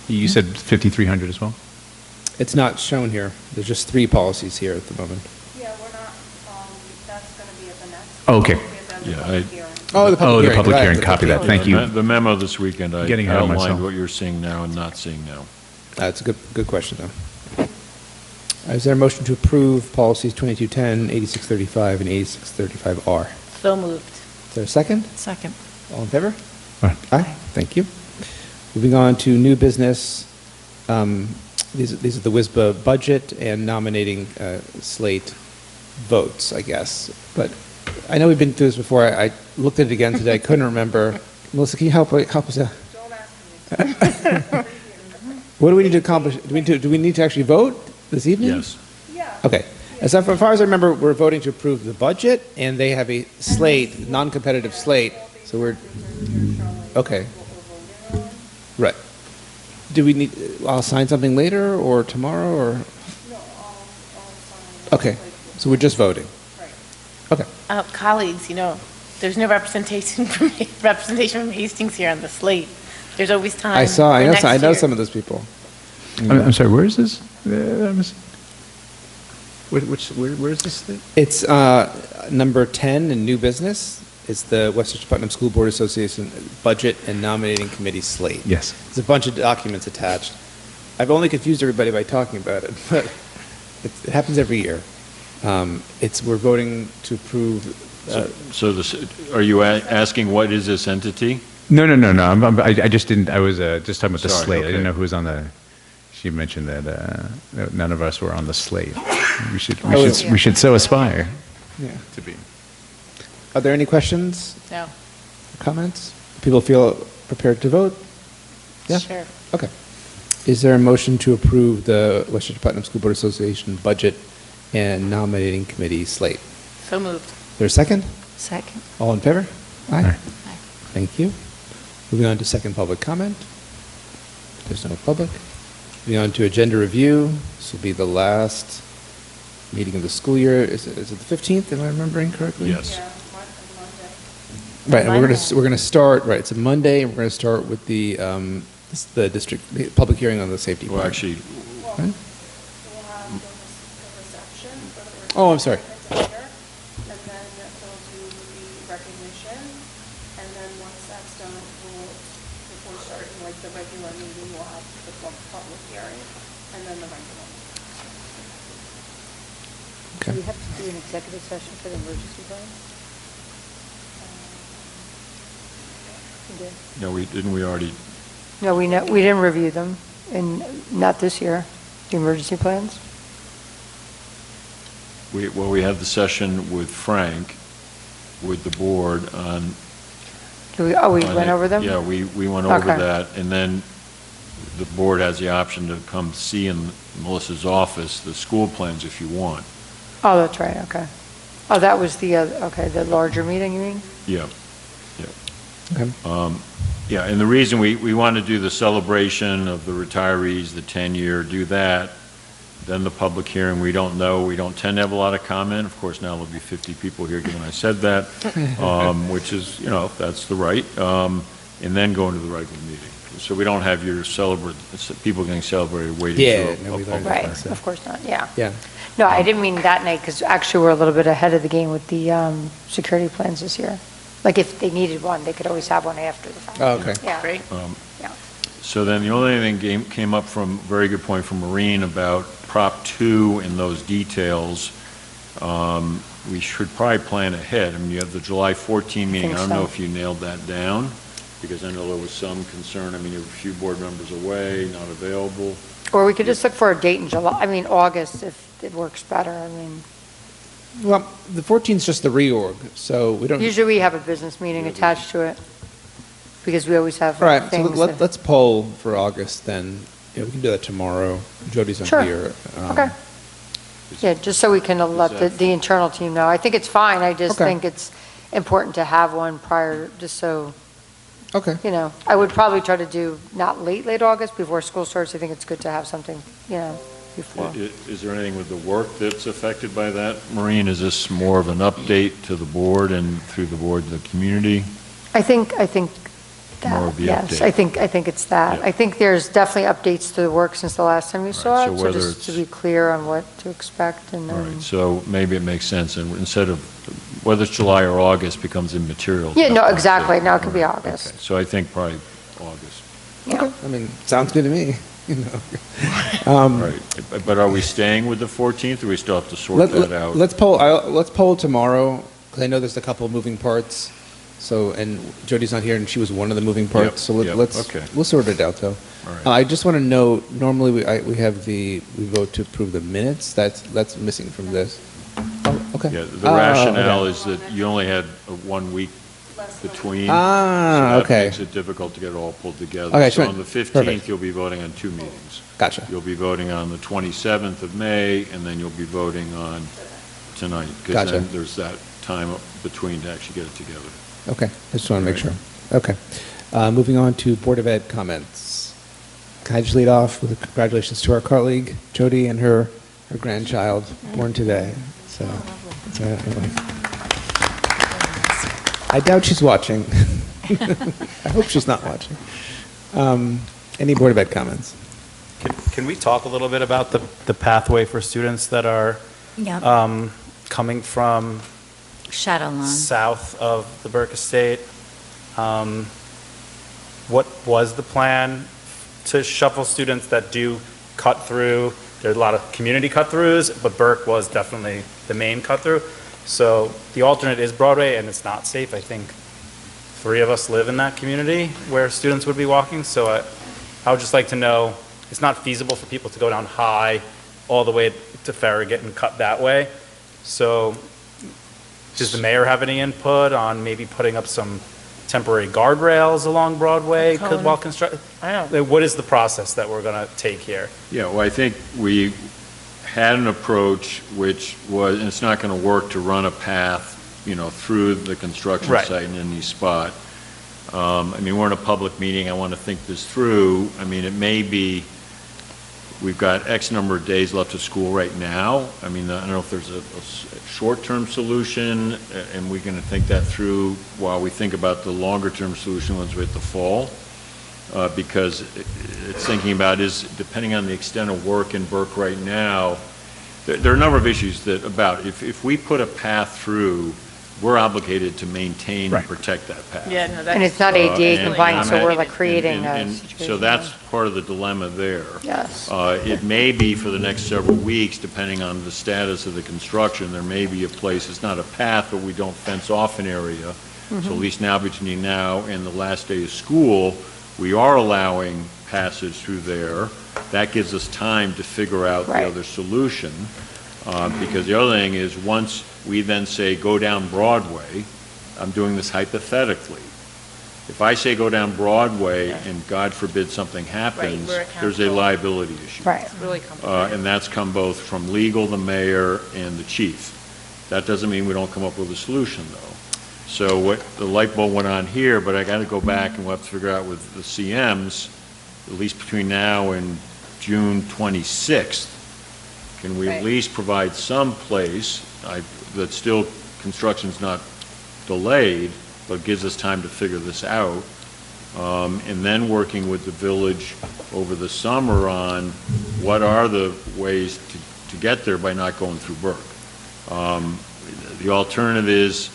You said 5300 as well? It's not shown here. There's just 3 policies here at the moment. Yeah, we're not, that's going to be at the next. Oh, okay. The public hearing. Copy that. Thank you. The memo this weekend, I Getting ahead of outlined myself. what you're seeing now and not seeing now. That's a good question, though. Is there a motion to approve policies 2210, 8635, and 8635R? So moved. Is there a second? Second. All in favor? Aye. Thank you. Moving on to new business. These are the WISBA budget and nominating slate votes, I guess. But I know we've been through this before. I looked at it again today. I couldn't remember. Melissa, can you help us out? What do we need to accomplish? Do we need to actually vote this evening? Yes. Okay. As far as I remember, we're voting to approve the budget, and they have a slate, non-competitive slate. So we're okay. Right. Do we need? I'll sign something later or tomorrow or? No, I'll sign. Okay. So we're just voting. Right. Okay. Colleagues, there's no representation from Hastings here on the slate. There's always time. I know some of those people. I'm sorry, where is this? Where is this slate? It's number 10 in new business. It's the Westchester Putnam School Board Association Budget and Nominating Committee slate. Yes. There's a bunch of documents attached. I've only confused everybody by talking about it, but it happens every year. We're voting to approve. Are you asking what is this entity? No. I just didn't. I was just talking about the slate. Okay. I didn't know who was on the. She mentioned that none of us were on the slate. We should so aspire. Yeah. To be. Are there any questions? No. Comments? People feel prepared to vote? Yeah? Sure. Okay. Is there a motion to approve the Westchester Putnam School Board Association budget and nominating committee slate? So moved. Is there a second? Second. All in favor? Aye. Aye. Thank you. Moving on to second public comment. There's no public. Moving on to agenda review. This will be the last meeting of the school year. Is it the 15th? Am I remembering correctly? Yes. Right, and we're going to start. Right, it's a Monday, and we're going to start with the public hearing on the safety plan. Well, actually, right? Oh, I'm sorry. And then they'll do the recognition, and then once that's done, before starting like the regular meeting, we'll have the public hearing, and then the regular meeting. Okay. Do we have to do an executive session for the emergency plan? no, we already, No, we didn't review them, and not this year, the emergency plans. we had the session with Frank, with the board on. We went over them? Yeah, we went over Okay. that, and then the board has the option to come see in Melissa's office the school plans if you want. Oh, that's right, okay. Oh, that was the larger meeting, you mean? Yeah. Okay. Yeah, and the reason we want to do the celebration of the retirees, the 10-year, do that, then the public hearing, we don't know, we don't tend to have a lot of comment. Of course, now there'll be 50 people here given I said that, which is, that's the right, and then go into the regular meeting. So we don't have your people getting celebrated waiting for a public Right, hearing. of course not, yeah. Yeah. No, I didn't mean that night, because actually we're a little bit ahead of the game with the security plans this year. Like if they needed one, they could always have one after the fact. Oh, okay. Yeah. Great. Yeah. So then the only thing came up from, very good point from Maureen about Prop 2 and those details. We should probably plan ahead. I mean, you have the July 14 meeting. I don't know if you nailed that down, because I know there was some concern. I mean, you have a few board members away, not available. Or we could just look for a date in July, August, if it works better. I mean, Well, the 14th is just the reorg, so we don't. usually we have a business meeting attached to it, because we always have All right, so things. let's poll for August then. Yeah, we can do that tomorrow. Jody's on Sure. here. Okay. Yeah, just so we can let the internal team know. I think it's fine. I just Okay. think it's important to have one prior, just so, Okay. I would probably try to do not late August before school starts. I think it's good to have something, before. Is there anything with the work that's affected by that, Maureen? Is this more of an update to the board and through the board to the community? I think More that, of the yes. update. I think it's that. Yeah. I think there's definitely updates to the work since the last time you saw so it, so whether just to it's- be clear on what to expect and All then. right, so maybe it makes sense, and instead of, whether it's July or August becomes immaterial. Yeah, no, That's exactly. it. No, it could be All right, August. okay. So I think probably August. Yeah. I mean, sounds good to me. Right, but are we staying with the 14th, or we still have to sort that out? Let's poll tomorrow, because I know there's a couple of moving parts. So, and Jody's not here, and she was one of the moving parts. Yep, So yep, let's okay. we'll sort it out though. All right. I just want to note, normally we vote to approve the minutes. That's missing from this. Oh, okay. Yeah, the rationale is that you only had 1 week between. Ah, so that okay. makes it difficult to get it all pulled together. Okay, So sure. on the 15th, Perfect. you'll be voting on 2 meetings. Gotcha. You'll be voting on the 27th of May, and then you'll be voting on tonight. Gotcha. Because then there's that time between to actually get it together. Okay, I just want to make sure. Okay. Moving on to Board of Ed comments. Can I just lead off with congratulations to our colleague, Jody, and her grandchild, born today. So, I doubt she's watching. I hope she's not watching. Any Board of Ed comments? Can we talk a little bit about the pathway for students that are Yep. coming from Shadow line. south of the Burke Estate? What was the plan to shuffle students that do cut through? There's a lot of community cut-throughs, but Burke was definitely the main cut-through. So the alternate is Broadway, and it's not safe. I think 3 of us live in that community where students would be walking. So I would just like to know, it's not feasible for people to go down High all the way to Farragut and cut that way. So does the mayor have any input on maybe putting up some temporary guardrails along Broadway Cone. while construct? What is the process that we're going to take here? Yeah, well, I think we had an approach which was, and it's not going to work to run a path, through the construction Right. site in any spot. I mean, we're in a public meeting. I want to think this through. I mean, it may be, we've got X number of days left of school right now. I mean, I don't know if there's a short-term solution, and we're going to think that through while we think about the longer-term solution once we hit the fall. Because it's thinking about is, depending on the extent of work in Burke right now, there are a number of issues that if we put a path through, we're obligated to maintain and protect that path. Yeah, no, and it's not ADA compliant, so we're like creating a and situation. so that's part of the dilemma there. Yes. It may be for the next several weeks, depending on the status of the construction, there may be a place, it's not a path, but we don't fence off an area. So at Mhm. least now, between now and the last day of school, we are allowing passage through there. That gives us time to figure out the other solution. Because the other thing is, once we then say, go down Broadway, I'm doing this hypothetically. If I say go down Broadway and God forbid something happens, we're there's a accountable. liability issue. Right. It's really complicated. And that's come both from legal, the mayor, and the chief. That doesn't mean we don't come up with a solution, though. So what, the light bulb went on here, but I got to go back and we'll have to figure out with the CMs, at least between now and June 26th, can we at least provide some place that still construction's not delayed, but gives us time to figure this out, and then working with the village over the summer on what are the ways to get there by not going through Burke. The alternative is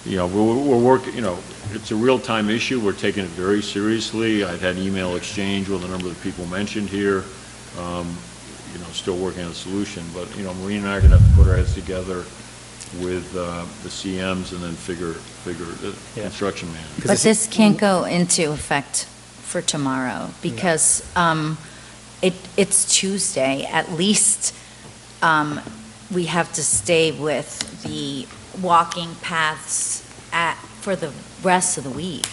we're working, it's a real-time issue. We're taking it very seriously. I've had email exchange with a number of the people mentioned here. Still working on a solution. But, Maureen and I are going to have to put our heads together with the CMs and then figure the construction man. But this can't go into effect for tomorrow because it's Tuesday. At least we have to stay with the walking paths for the rest of the week.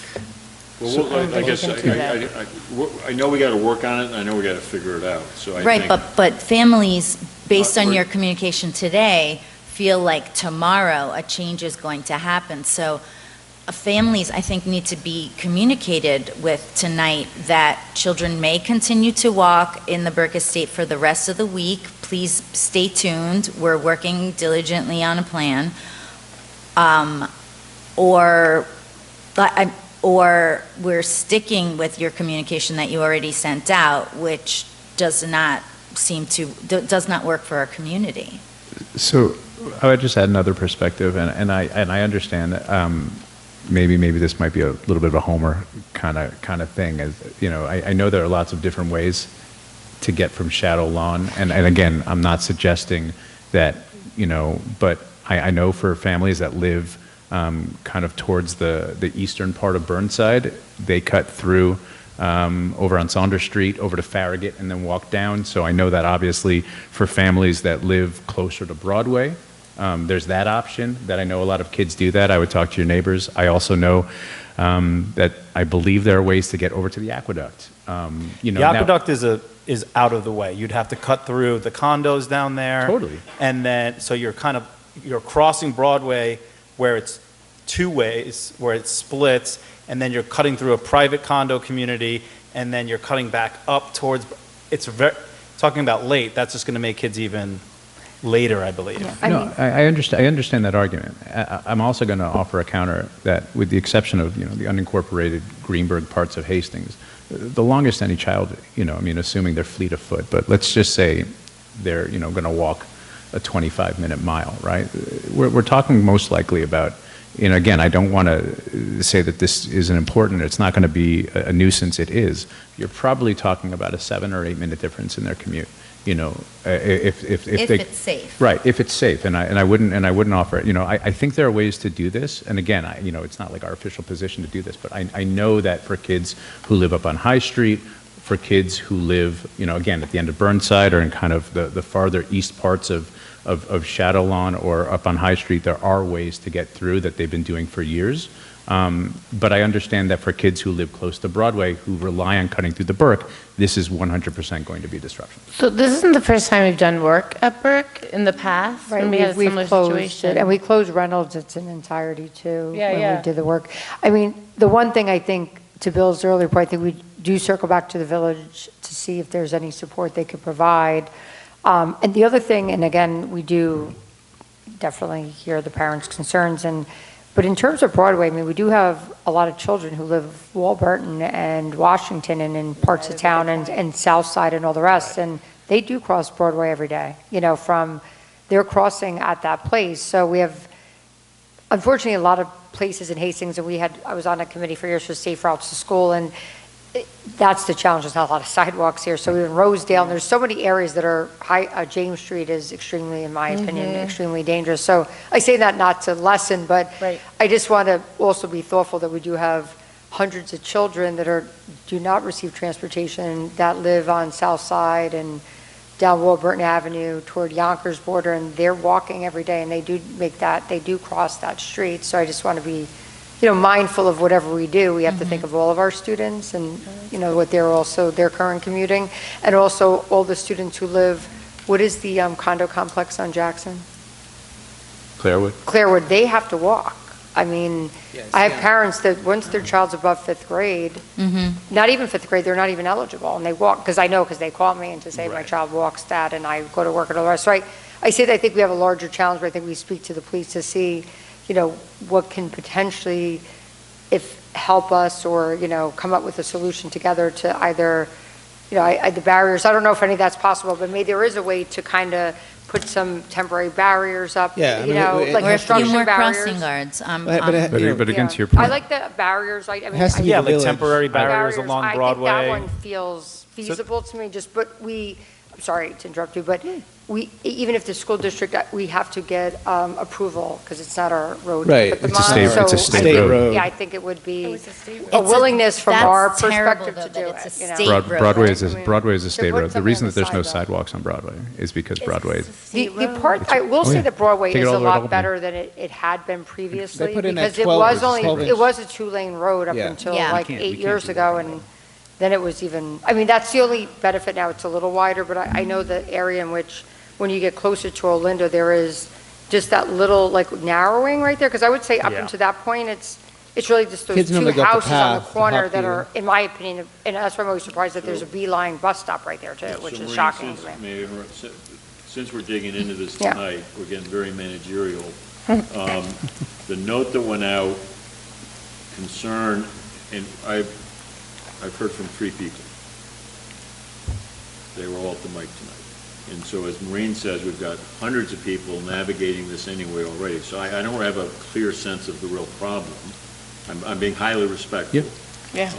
Well, I guess I know we got to work on it, and I know we got to figure it out. So I Right, think, but families, based on your communication today, feel like tomorrow a change is going to happen. So families, I think, need to be communicated with tonight that children may continue to walk in the Burke Estate for the rest of the week. Please stay tuned. We're working diligently on a plan. Or we're sticking with your communication that you already sent out, which does not work for our community. So I would just add another perspective, and I understand that maybe this might be a little bit of a Homer kind of thing. I know there are lots of different ways to get from Shadow Lawn, and again, I'm not suggesting that, but I know for families that live kind of towards the eastern part of Burnside, they cut through over on Saunders Street, over to Farragut, and then walk down. So I know that obviously for families that live closer to Broadway, there's that option, that I know a lot of kids do that. I would talk to your neighbors. I also know that I believe there are ways to get over to the aqueduct. The aqueduct is out of the way. You'd have to cut through the condos down there. Totally. And then, so you're crossing Broadway where it's two ways, where it splits, and then you're cutting through a private condo community, and then you're cutting back up towards, talking about late, that's just going to make kids even later, I believe. Yeah. I understand that argument. I'm also going to offer a counter that, with the exception of the unincorporated Greenberg parts of Hastings, the longest any child, assuming they're fleet of foot, but let's just say they're going to walk a 25-minute mile, right? We're talking most likely about, again, I don't want to say that this isn't important. It's not going to be a nuisance. It is. You're probably talking about a 7 or 8 minute difference in their commute. If it's safe. Right, if it's safe, and I wouldn't offer it. I think there are ways to do this, and again, it's not like our official position to do this, but I know that for kids who live up on High Street, for kids who live, again, at the end of Burnside or in kind of the farther east parts of Shadow Lawn or up on High Street, there are ways to get through that they've been doing for years. But I understand that for kids who live close to Broadway, who rely on cutting through the Burke, this is 100% going to be a disruption. So this isn't the first time we've done work at Burke in the past? Right, when we had a we've similar closed situation. it, and we closed Reynolds its in entirety too, Yeah, when yeah. we did the work. I mean, the one thing I think, to Bill's earlier point, I think we do circle back to the village to see if there's any support they could provide. And the other thing, and again, we do definitely hear the parents' concerns, but in terms of Broadway, I mean, we do have a lot of children who live Walburton and Washington and in parts of town and South Side and all the rest, and they do cross Broadway every day, they're crossing at that place. So we have, unfortunately, a lot of places in Hastings, and I was on a committee for years for safe routes to school, and that's the challenge. There's not a lot of sidewalks here. So in Rosedale, and there's so many areas that are James Street is extremely, in my opinion, extremely dangerous. So I say that not to lessen, but I just want to also be thoughtful that we do have hundreds of children that do not receive transportation that live on South Side and down Warburton Avenue toward Yonkers border, and they're walking every day, and they do cross that street. So I just want to be mindful of whatever we do. We have to think of all of our students and, what their current commuting, and also all the students who live, what is the condo complex on Jackson? Clarewood, they have to walk. I mean, I have parents that once their child's above 5th grade, not even 5th grade, they're not even eligible, and they walk, because they call me and to say my child walks that, and I go to work and all the rest. So I say that I think we have a larger challenge, but I think we speak to the police to see what can potentially, help us or, come up with a solution together to either, the barriers. I don't know if any of that's possible, but maybe there is a way to kind of put some temporary barriers up, Yeah, I you mean, know, like Or a few construction more barriers. crossing guards. But again, to your I point, like the barriers, I mean. has to be Yeah, the like village. temporary barriers along I Broadway. think that one feels feasible to me, but I'm sorry to interrupt you, but even if the school district, we have to get approval, because it's not our road. to Right, put them it's a on, state- so it's a I state think- road. Yeah, I think it would be It's a willingness from our that's terrible, perspective to though, do that it's it, a you know? state road. Broadway is a state put road. The something reason on that the there's no side, though. sidewalks on Broadway is because Broadway. The part, I will Oh, say yeah. that Broadway Take it is all a the way to lot Albany. better than it had been previously. put in that Because it 12 was or only, 12 it inch. was a two-lane road up Yeah. until Yeah. like We can't 8 do years that ago, right and then it was even, I mean, that's the only benefit now, it's a little wider, but I know the area in which, when you get closer to Olinda, there is just that little, like, narrowing right there, because I would say up Yeah. until that point, it's really just those Kids two normally go up the houses on the path to corner Hop that View. are, in my opinion, and that's why I'm always surprised that there's a Beeline bus stop right there too, which So is Maureen, shocking to me. Since we're digging into this Yeah. tonight, we're getting very managerial. The note that went out, concern, and I've heard from 3 people. They were all at the mic tonight. And so as Maureen says, we've got hundreds of people navigating this anyway already. So I don't have a clear sense of the real problem. I'm being highly respectful. Yeah.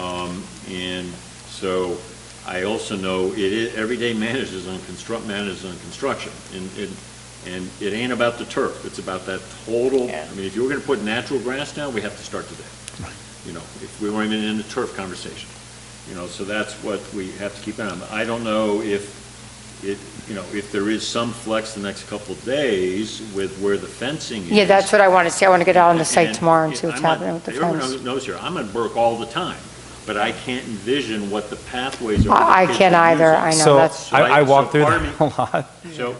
And so I also know everyday manages on construction. And it ain't about the turf. It's about that total, I mean, if you were going to put natural grass down, we have to start today. You know, if we weren't even in the turf conversation. You know, so that's what we have to keep in mind. I don't know if there is some flex the next couple of days with where the fencing is. Yeah, that's what I want to see. I want to get out on the site And tomorrow and see what's I'm not- happening with the everyone fence. knows here, I'm at Burke all the time, but I can't envision what the pathways are. I the kids can't are either. using. I know, So that's, I walk through part there of a lot. So,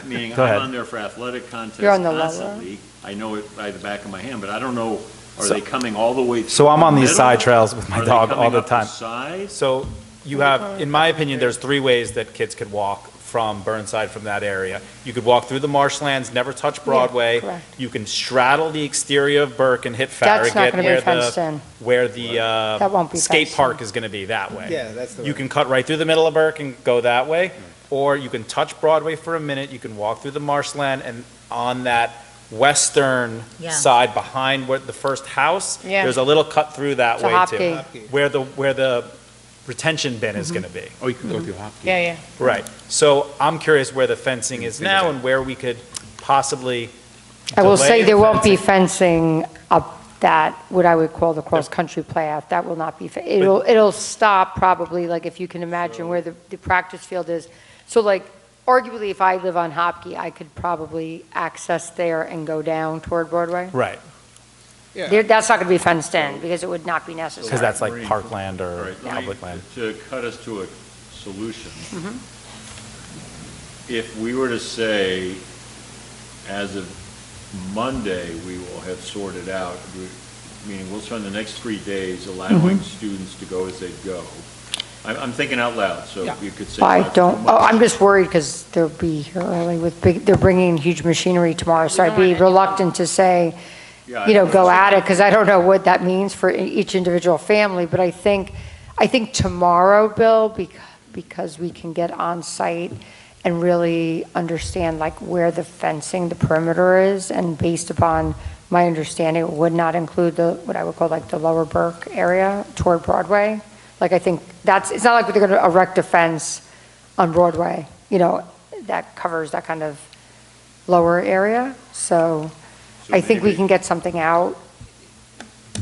meaning Go ahead. I'm on there for athletic contests You're on the lower? constantly. I know it by the back of my hand, but I don't know, are So- they coming all the way through? So I'm on the these middle? side trails with my Are they dog all coming the up time. side? So you have, in my opinion, there's 3 ways that kids could walk from Burnside, from that area. You could walk through the marshlands, never touch Broadway. correct. You can straddle the exterior of Burke and hit That's not Farragut gonna be fenced in. where the That won't be skate fenced park is going to be that way. Yeah, that's the You way. can cut right through the middle of Burke and go that way, or you can touch Broadway for a minute, you can walk through the marshland, and on that western Yeah. side behind where the first house, Yeah. there's a little cut through that It's a way too. Hopkey. Where the retention bin is going to be. Oh, you can go through Hopkins. yeah. Right. So I'm curious where the fencing is now and where we could possibly I will delay say the there won't be fencing. fencing up that, what I would call the cross-country path. That will not be, it'll stop probably, like if you can imagine where the practice field is. So like, arguably, if I live on Hopkey, I could probably access there and go down toward Broadway. Right, That's not going to be fenced in, because it would not be necessary. because that's like parkland All or right, let me- public land. To cut us to a solution, Mhm. if we were to say, as of Monday, we will have sorted out, meaning we'll spend the next 3 days allowing students to go as they go. I'm thinking out loud, so you could say. I not too don't, much. I'm just worried because they'll be here early with they're bringing in huge machinery tomorrow, so I'd be reluctant to say, Yeah, go at it, because I don't know what that means for each individual family, but I think tomorrow, Bill, because we can get on site and really understand like where the fencing, the perimeter is, and based upon my understanding, it would not include what I would call like the lower Burke area toward Broadway. Like, I think it's not like they're going to erect a fence on Broadway, that covers that kind of lower area. So I think we can get something out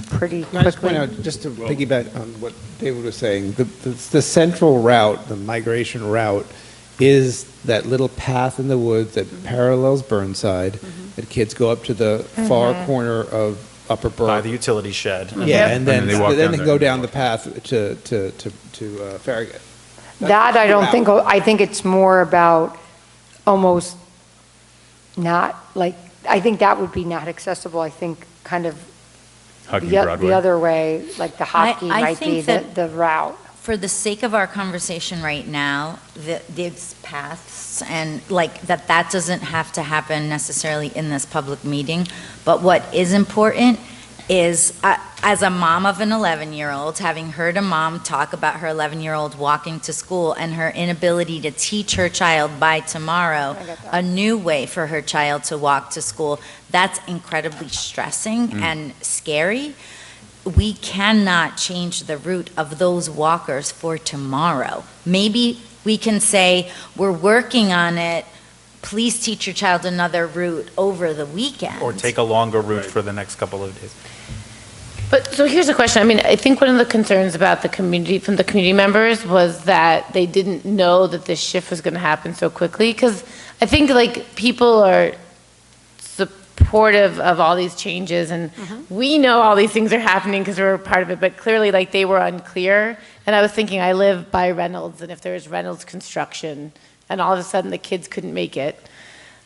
pretty Can I just point quickly. out, just to piggyback on what David was saying, the central route, the migration route, is that little path in the woods that parallels Burnside, that kids go up to the far corner of Upper By Burke. the utility shed. Yeah, and then they walk down they there. go down the path to Farragut. That I don't route. think, I think it's more about almost not, like, I think that would be not accessible. I think kind of Hugging the Broadway. other way, like the Hopkey I might be think that- the route. For the sake of our conversation right now, these paths and like that doesn't have to happen necessarily in this public meeting. But what is important is I as a mom of an 11-year-old, having heard a mom talk about her 11-year-old walking to school and her inability to teach her child by tomorrow a new way for her child to walk to school, that's incredibly stressing and scary. We cannot change the route of those walkers for tomorrow. Maybe we can say, we're working on it, please teach your child another route over the weekend. Or take a longer route for the next couple of days. But, so here's a question. I mean, I think one of the concerns about the community, from the community members, was that they didn't know that this shift was going to happen so quickly. Because I think, like, people are supportive of all these changes, and we know all these things are happening because we're a part of it, but clearly, like, they were unclear. And I was thinking, I live by Reynolds, and if there was Reynolds construction, and all of a sudden the kids couldn't make it,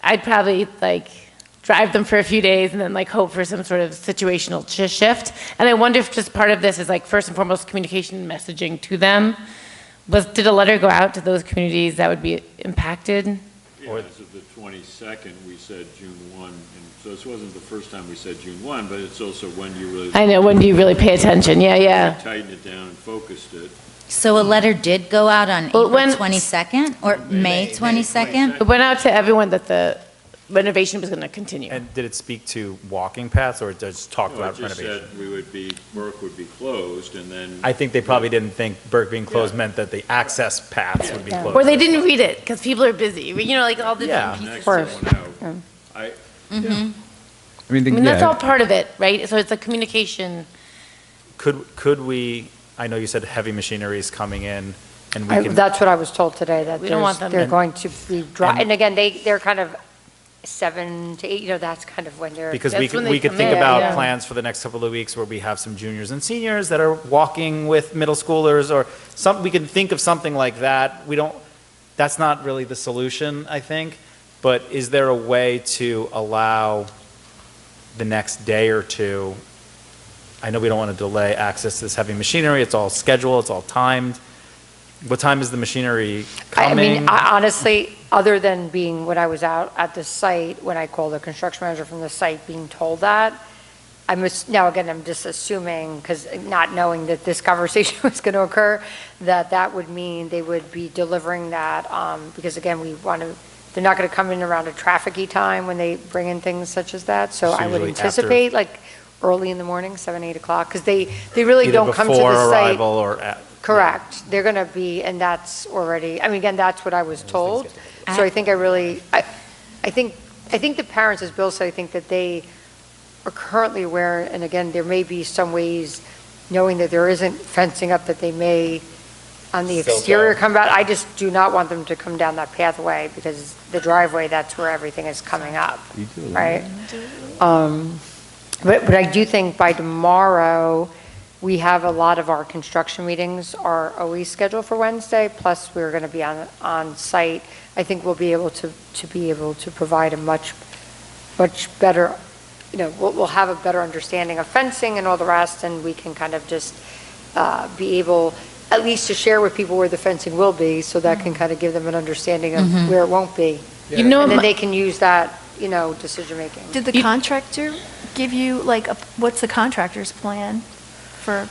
I'd probably, like, drive them for a few days and then, like, hope for some sort of situational shift. And I wonder if just part of this is, like, first and foremost, communication and messaging to them. Did a letter go out to those communities that would be impacted? Yeah, as of the 22nd, we said June 1, and so this wasn't the first time we said June 1, but it's also when you really... I know, when do you really pay attention? Yeah. Tightened it down and focused it. So a letter did go out on April 22nd or May 22nd? It went out to everyone that the renovation was going to continue. And did it speak to walking paths, or it just talked about It just renovation? said Burke would be closed, and then... I think they probably didn't think Burke being closed meant that the access paths would be closed. Or they didn't read it because people are busy. You know, like all the different pieces. Next one out. I mean, that's all part of it, right? So it's a communication. Could we, I know you said heavy machinery is coming in, and we can... That's what I was told today, that We don't want them they're to- going to be dry. And again, they're kind of 7 to 8, that's kind of when they're. Because That's we when could, they we could come think in, about yeah. plans for the next couple of weeks where we have some juniors and seniors that are walking with middle schoolers, or we can think of something like that. That's not really the solution, I think, but is there a way to allow the next day or two? I know we don't want to delay access to this heavy machinery, it's all scheduled, it's all timed. What time is the machinery coming? I mean, honestly, other than being, when I was out at the site, when I called the construction manager from the site, being told that, now again, I'm just assuming, because not knowing that this conversation was going to occur, that would mean they would be delivering that, because again, they're not going to come in around a trafficy time when they bring in things such as that, so I would usually anticipate like early in the morning, 7, 8 o'clock, because they really Either don't come to before the site. arrival or at. Correct. They're going to be, and that's already, I mean, again, that's what I was told. So I think I think the parents, as Bill said, I think that they are currently aware, and again, there may be some ways, knowing that there isn't fencing up, that they may, on the Still exterior, go. come out. I just do not want them to come down that pathway, because the driveway, that's where everything is coming up, right? But I do think by tomorrow, we have a lot of our construction meetings are always scheduled for Wednesday, plus we're going to be on site. I think we'll be able to provide a much better, we'll have a better understanding of fencing and all the rest, and we can kind of just be able at least to share with people where the fencing will be, so that can kind of give them an understanding of where it won't be. And then they can use that, decision-making. Did the contractor give you, like, what's the contractor's plan for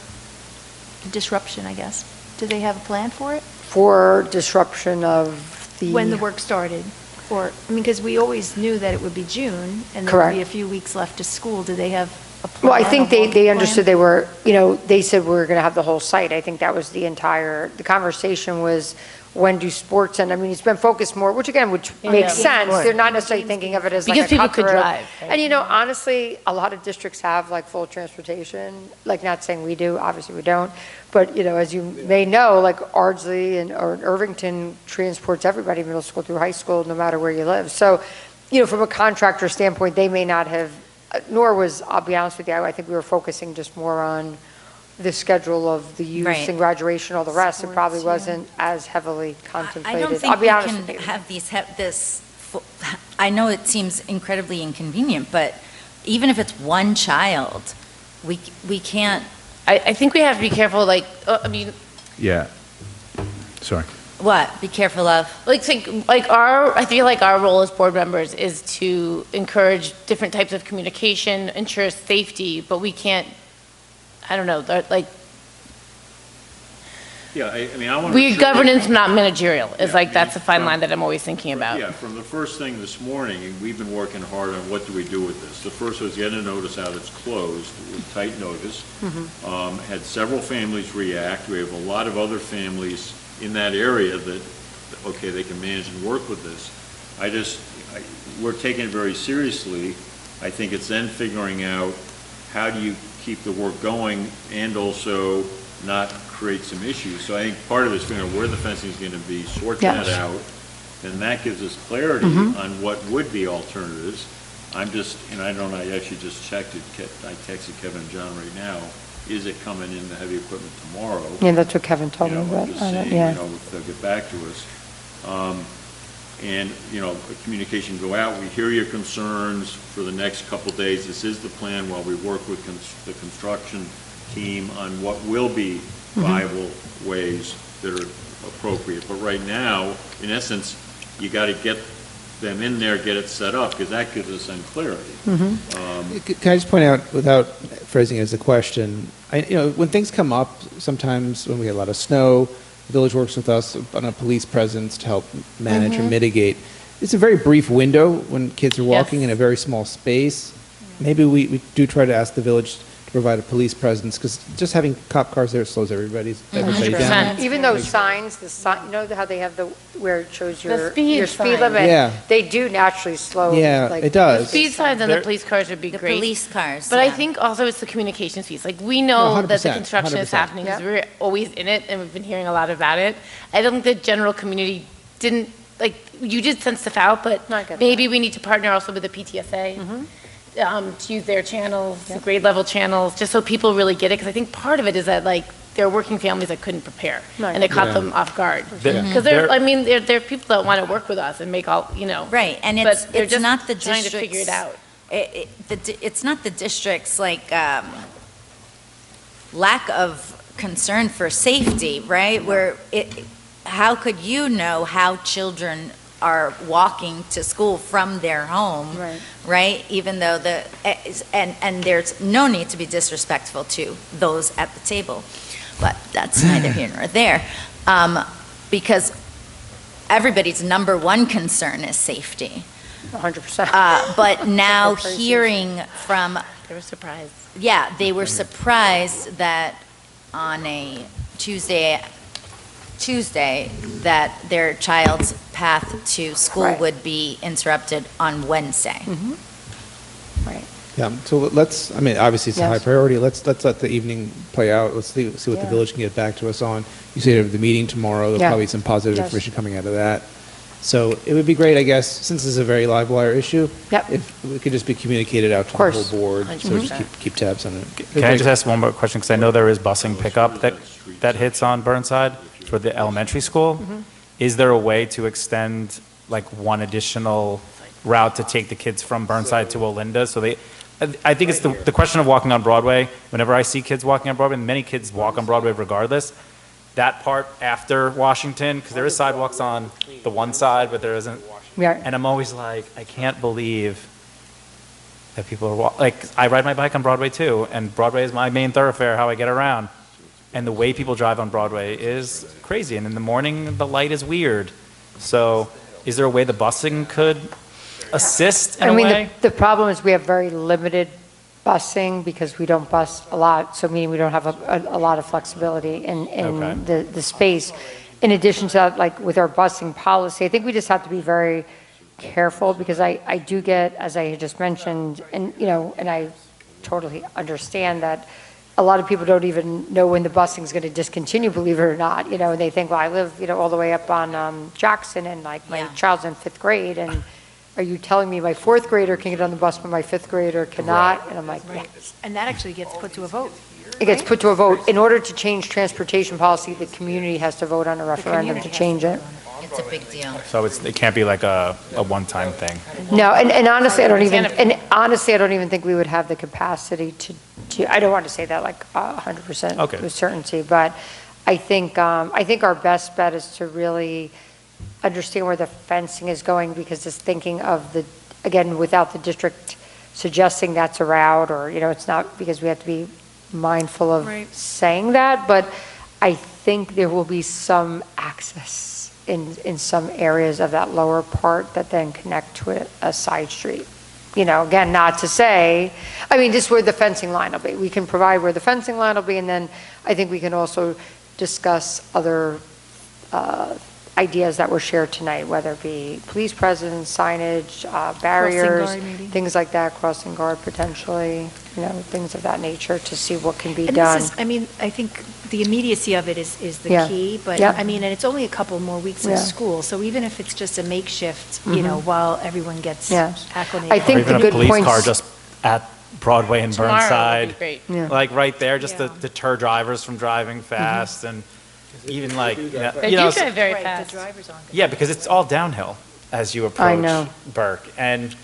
disruption, I guess? Do they have a plan for it? For disruption of the... When the work started? Or, I mean, because we always knew that it would be June, and there would Correct. be a few weeks left to school. Do they have a plan? Well, I think a walking they plan? understood they were, they said we were going to have the whole site. I think that was the conversation was, when do sports end? I mean, it's been focused more, which again, makes sense. They're not necessarily thinking of it as like a Because people cut could through. drive, right? And honestly, a lot of districts have like full transportation, like not saying we do, obviously we don't, but as you may know, like Ardsley or Irvington transports everybody middle school through high school, no matter where you live. So, from a contractor standpoint, they may not have, nor was, I'll be honest with you, I think we were focusing just more on the schedule of the youth Right. and graduation, all the rest. It probably Sports, yeah. wasn't as heavily contemplated. I don't think I'll be we honest can with you. have I know it seems incredibly inconvenient, but even if it's one child, we can't. I think we have to be careful, Yeah. Sorry. What? Be careful of? I feel like our role as board members is to encourage different types of communication, ensure safety, but we can't I don't know, like, Yeah, I mean, I want to. weird governance, not managerial, is like, that's the fine line that I'm always thinking about. Yeah, from the first thing this morning, and we've been working hard on what do we do with this. The first was get a notice out, it's closed, with tight notice. Had several families react. We have a lot of other families in that area that, okay, they can manage and work with this. We're taking it very seriously. I think it's then figuring out how do you keep the work going and also not create some issues. So I think part of it is figuring out where the fencing is going to be, sort that out, and that gives us clarity on what would be alternatives. I'm just, and I actually just checked it, I texted Kevin and John right now, is it coming in the heavy equipment tomorrow? Yeah, that's what Kevin told me I'm about. just saying, if they'll get back to us. And, a communication go out, we hear your concerns for the next couple days. This is the plan while we work with the construction team on what will be viable ways that are appropriate. But right now, in essence, you got to get them in there, get it set up, because that gives us some clarity. Can I just point out, without phrasing it as a question, when things come up, sometimes when we get a lot of snow, the village works with us on a police presence to help manage or mitigate. It's a very brief window when kids are walking in a very small space. Maybe we do try to ask the village to provide a police presence, because just having cop cars there slows everybody down. Even those signs, you know how they have where it shows your speed sign. limit? Yeah. They do naturally slow. Yeah, it does. Speed signs and the police cars would be The great. police cars. But I think also it's the communications piece. Like, we know No, that the 100%, construction is 100%. happening because we're always in it and we've been hearing a lot about it. I don't think the general community didn't, like, you did send stuff out, but maybe we need to partner also with the PTSA to use their channels, the grade level channels, just so people really get it. Because I think part of it is that, like, there are working families that couldn't prepare and it caught them off guard. Because there are people that want to work with us and make all, Right, and but they're it's just not the trying to district's, figure it out. It's not the district's lack of concern for safety, right? How could you know how children are walking to school from their home, right? Even though and there's no need to be disrespectful to those at the table, but that's neither here nor there, because everybody's number one concern is safety. 100%. But now hearing from... They were surprised. Yeah, they were surprised that on a Tuesday that their child's path to school would be interrupted on Wednesday. Right. Yeah, so let's, obviously it's a high priority. Let's let the evening play out. Let's see what the village can get back to us on. You say you have the meeting tomorrow. There'll probably be some positive information coming out of that. So it would be great, I guess, since this is a very live wire issue, if it could just be communicated out to the whole board, so we just keep tabs on it. Can I just ask one more question? Because I know there is busing pickup that hits on Burnside for the elementary school. Is there a way to extend like one additional route to take the kids from Burnside to Olinda? So I think it's the question of walking on Broadway. Whenever I see kids walking on Broadway, and many kids walk on Broadway regardless, that part after Washington, because there is sidewalks on the one side, but there isn't. And I'm always like, I can't believe that people are I ride my bike on Broadway too, and Broadway is my main thoroughfare, how I get around. And the way people drive on Broadway is crazy. And in the morning, the light is weird. So is there a way the busing could assist in a way? The problem is we have very limited busing because we don't bus a lot, so meaning we don't have a lot of flexibility in the space. In addition to that, like with our busing policy, I think we just have to be very careful because I do get, as I had just mentioned, and I totally understand that a lot of people don't even know when the busing is going to discontinue, believe it or not, and they think, well, I live, all the way up on Jackson and like my child's in 5th grade and are you telling me my 4th grader can get on the bus but my 5th grader cannot? And I'm like, yes. And that actually gets put to a vote. It gets put to a vote. In order to change transportation policy, the community has to vote on a referendum to change it. It's a big deal. So it can't be like a one-time thing. No, and honestly, I don't even think we would have the capacity to I don't want to say that like 100% with certainty, but I think our best bet is to really understand where the fencing is going, because just thinking of again, without the district suggesting that's a route, or, it's not, because we have to be mindful of saying that, but I think there will be some access in some areas of that lower part that then connect to a side street. You know, again, not to say, I mean, just where the fencing line will be. We can provide where the fencing line will be, and then I think we can also discuss other ideas that were shared tonight, whether it be police presence, signage, barriers, guard, maybe. things like that, crossing guard potentially, you know, things of that nature to see what can be And done. this is, I mean, I think the immediacy of it is the Yeah. key, but, Yep. I mean, and it's only a couple more weeks of Yeah. school, so even if it's just a makeshift, you know, Mhm. while everyone gets Yeah. acclimated. I think Or even the a good police car points- just at Broadway and Tomorrow would be Burnside. great. Yeah. Like right there, just to deter drivers from driving fast and even like, They do drive very fast. yeah, because it's all downhill as you approach know. Burke. And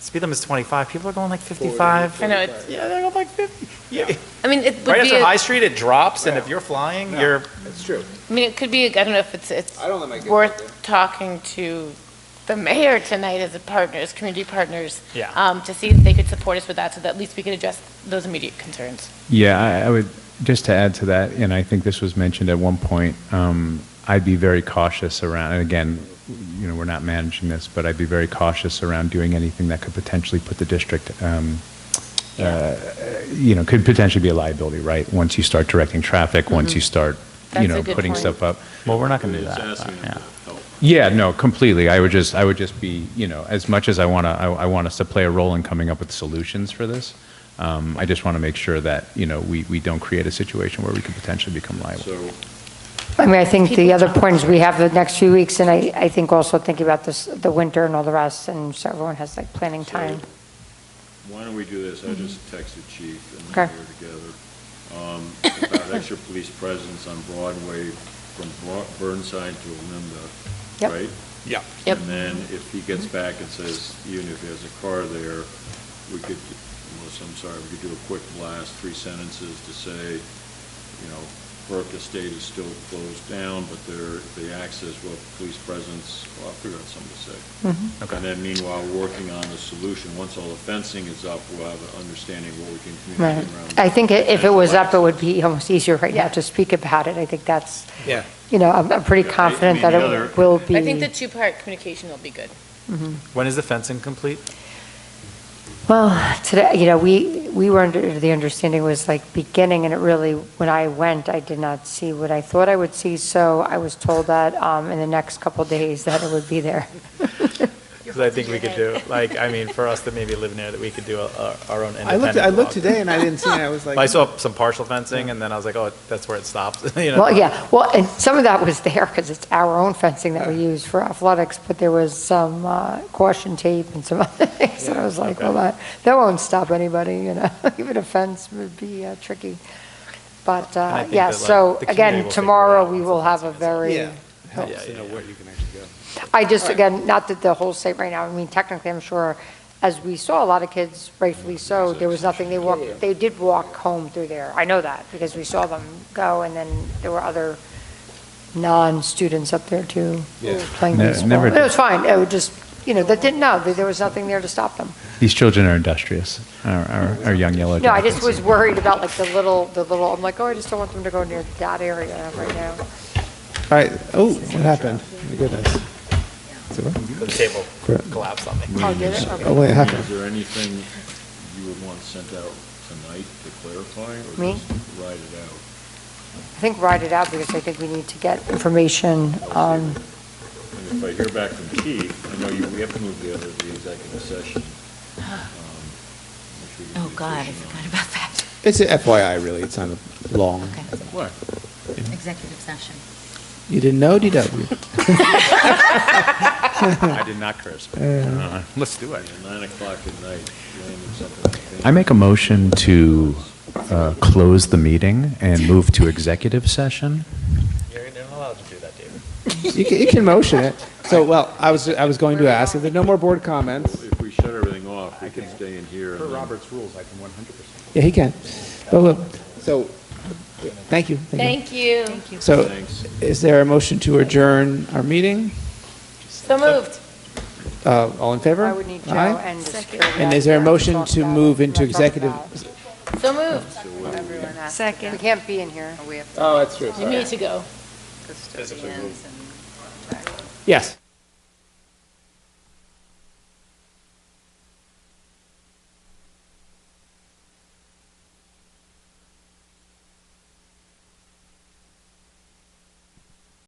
speed limit is 25. People are going like 55. I know, it's, Yeah, they're going like 50. Yeah. I mean, it would Right be, after High Street, it drops, and if you're flying, you're. It's true. I mean, it could be, I don't know if it's I don't let my kids worth out talking to the mayor tonight as a partner, as community partners. Yeah. To see if they could support us with that, so that at least we could address those immediate concerns. Yeah, I would, just to add to that, and I think this was mentioned at one point, I'd be very cautious around, and again, you know, we're not managing this, but I'd be very cautious around doing anything that could potentially put the district, you know, could potentially be a liability, right? Once you start directing traffic, once you start, That's you know, a good putting point. stuff up. Well, we're not going to do It's that. asking them Yeah. to help. Yeah, no, completely. I would just be, you know, as much as I want us to play a role in coming up with solutions for this, I just want to make sure that, you know, we don't create a situation where we could potentially become liable. So, I mean, I think the other point is we have the next few weeks, and I think also thinking about this, the winter and all the rest, and so everyone has like planning time. why don't we do this? I just texted Chief and Okay. we're together. About extra police presence on Broadway from Burnside to Olinda, Yep. right? Yeah. Yep. And then if he gets back and says, even if he has a car there, we could, Melissa, I'm sorry, we could do a quick blast, 3 sentences to say, you know, Burke Estate is still closed down, but the access, well, police presence, well, I'll figure out something to say. Mhm. And then meanwhile, working on the solution. Once all the fencing is up, we'll have an understanding of what we can communicate Right. around. I think if it was up, it potential would be almost easier right now to speak about it. I think that's, Yeah. you know, I'm pretty confident that it will be. I think the two-part communication will be good. When is the fencing complete? Well, today, you know, we were under the understanding it was like beginning, and it really, when I went, I did not see what I thought I would see, so I was told that in the next couple of days that it would be there. Because I think we could do, like, I mean, for us that maybe live near, that we could do our own independent. I looked log. today and I didn't see it. I was like. I saw some partial fencing, and then I was like, oh, that's where it stops. You know? Well, yeah, well, and some of that was there because it's our own fencing that we use for athletics, but there was some caution tape and some other things, so I was like, well, that won't stop anybody, you know, even a fence would be tricky. But, I think yeah, that, like, so the community again, will figure it tomorrow out we once will the have a fencing is up. very, Yeah. Helps to know where you can actually go. I just, again, not that the whole state right now, I mean, technically, I'm sure, as we saw, a lot of kids, rightfully so, there was nothing, they did walk home through there. I know that, because we saw them go, and then there were other non-students up there too, who were playing Ne- baseball. never But it was did. fine, it was just, you know, that didn't know, there was nothing there to stop them. These children are industrious, our young yellow No, I jackets. just was worried about like the little, I'm like, oh, I just don't want them to go near that area right now. All right. Oh, what happened? My goodness. Is it right? The table collapsed on me. Oh, did it? Okay. Oh, wait, it happened. Is there anything you would want sent out tonight to clarify, or Me? just write it out? I think write it out, because I think we need to get information on, And if I hear back from Keith, I know we have to move the executive session. which we can Oh, do God, I efficient on. forgot about that. It's a FYI, really. It's not long. Okay. What? Executive session. You didn't know, DW? I did not curse. Let's do it. 9 o'clock at night, landing something. I make a motion to close the meeting and move to executive session. You're not allowed to do that, David. You can motion it. So, well, I was going to ask, if there are no more board comments, If we shut everything off, we can stay in here. and then- rules, I can 100%. yeah, he can. Well, so, thank you. Thank you. So, Thanks. is there a motion to adjourn our meeting? So moved. All in favor? I would need Joe Aye. and the security. And is there a guy motion talk to about move it, into talk executive? about- So So moved. Everyone has to Second. go. We can't be in here. We have to Oh, that's true. You need to go. custodians and. Yes.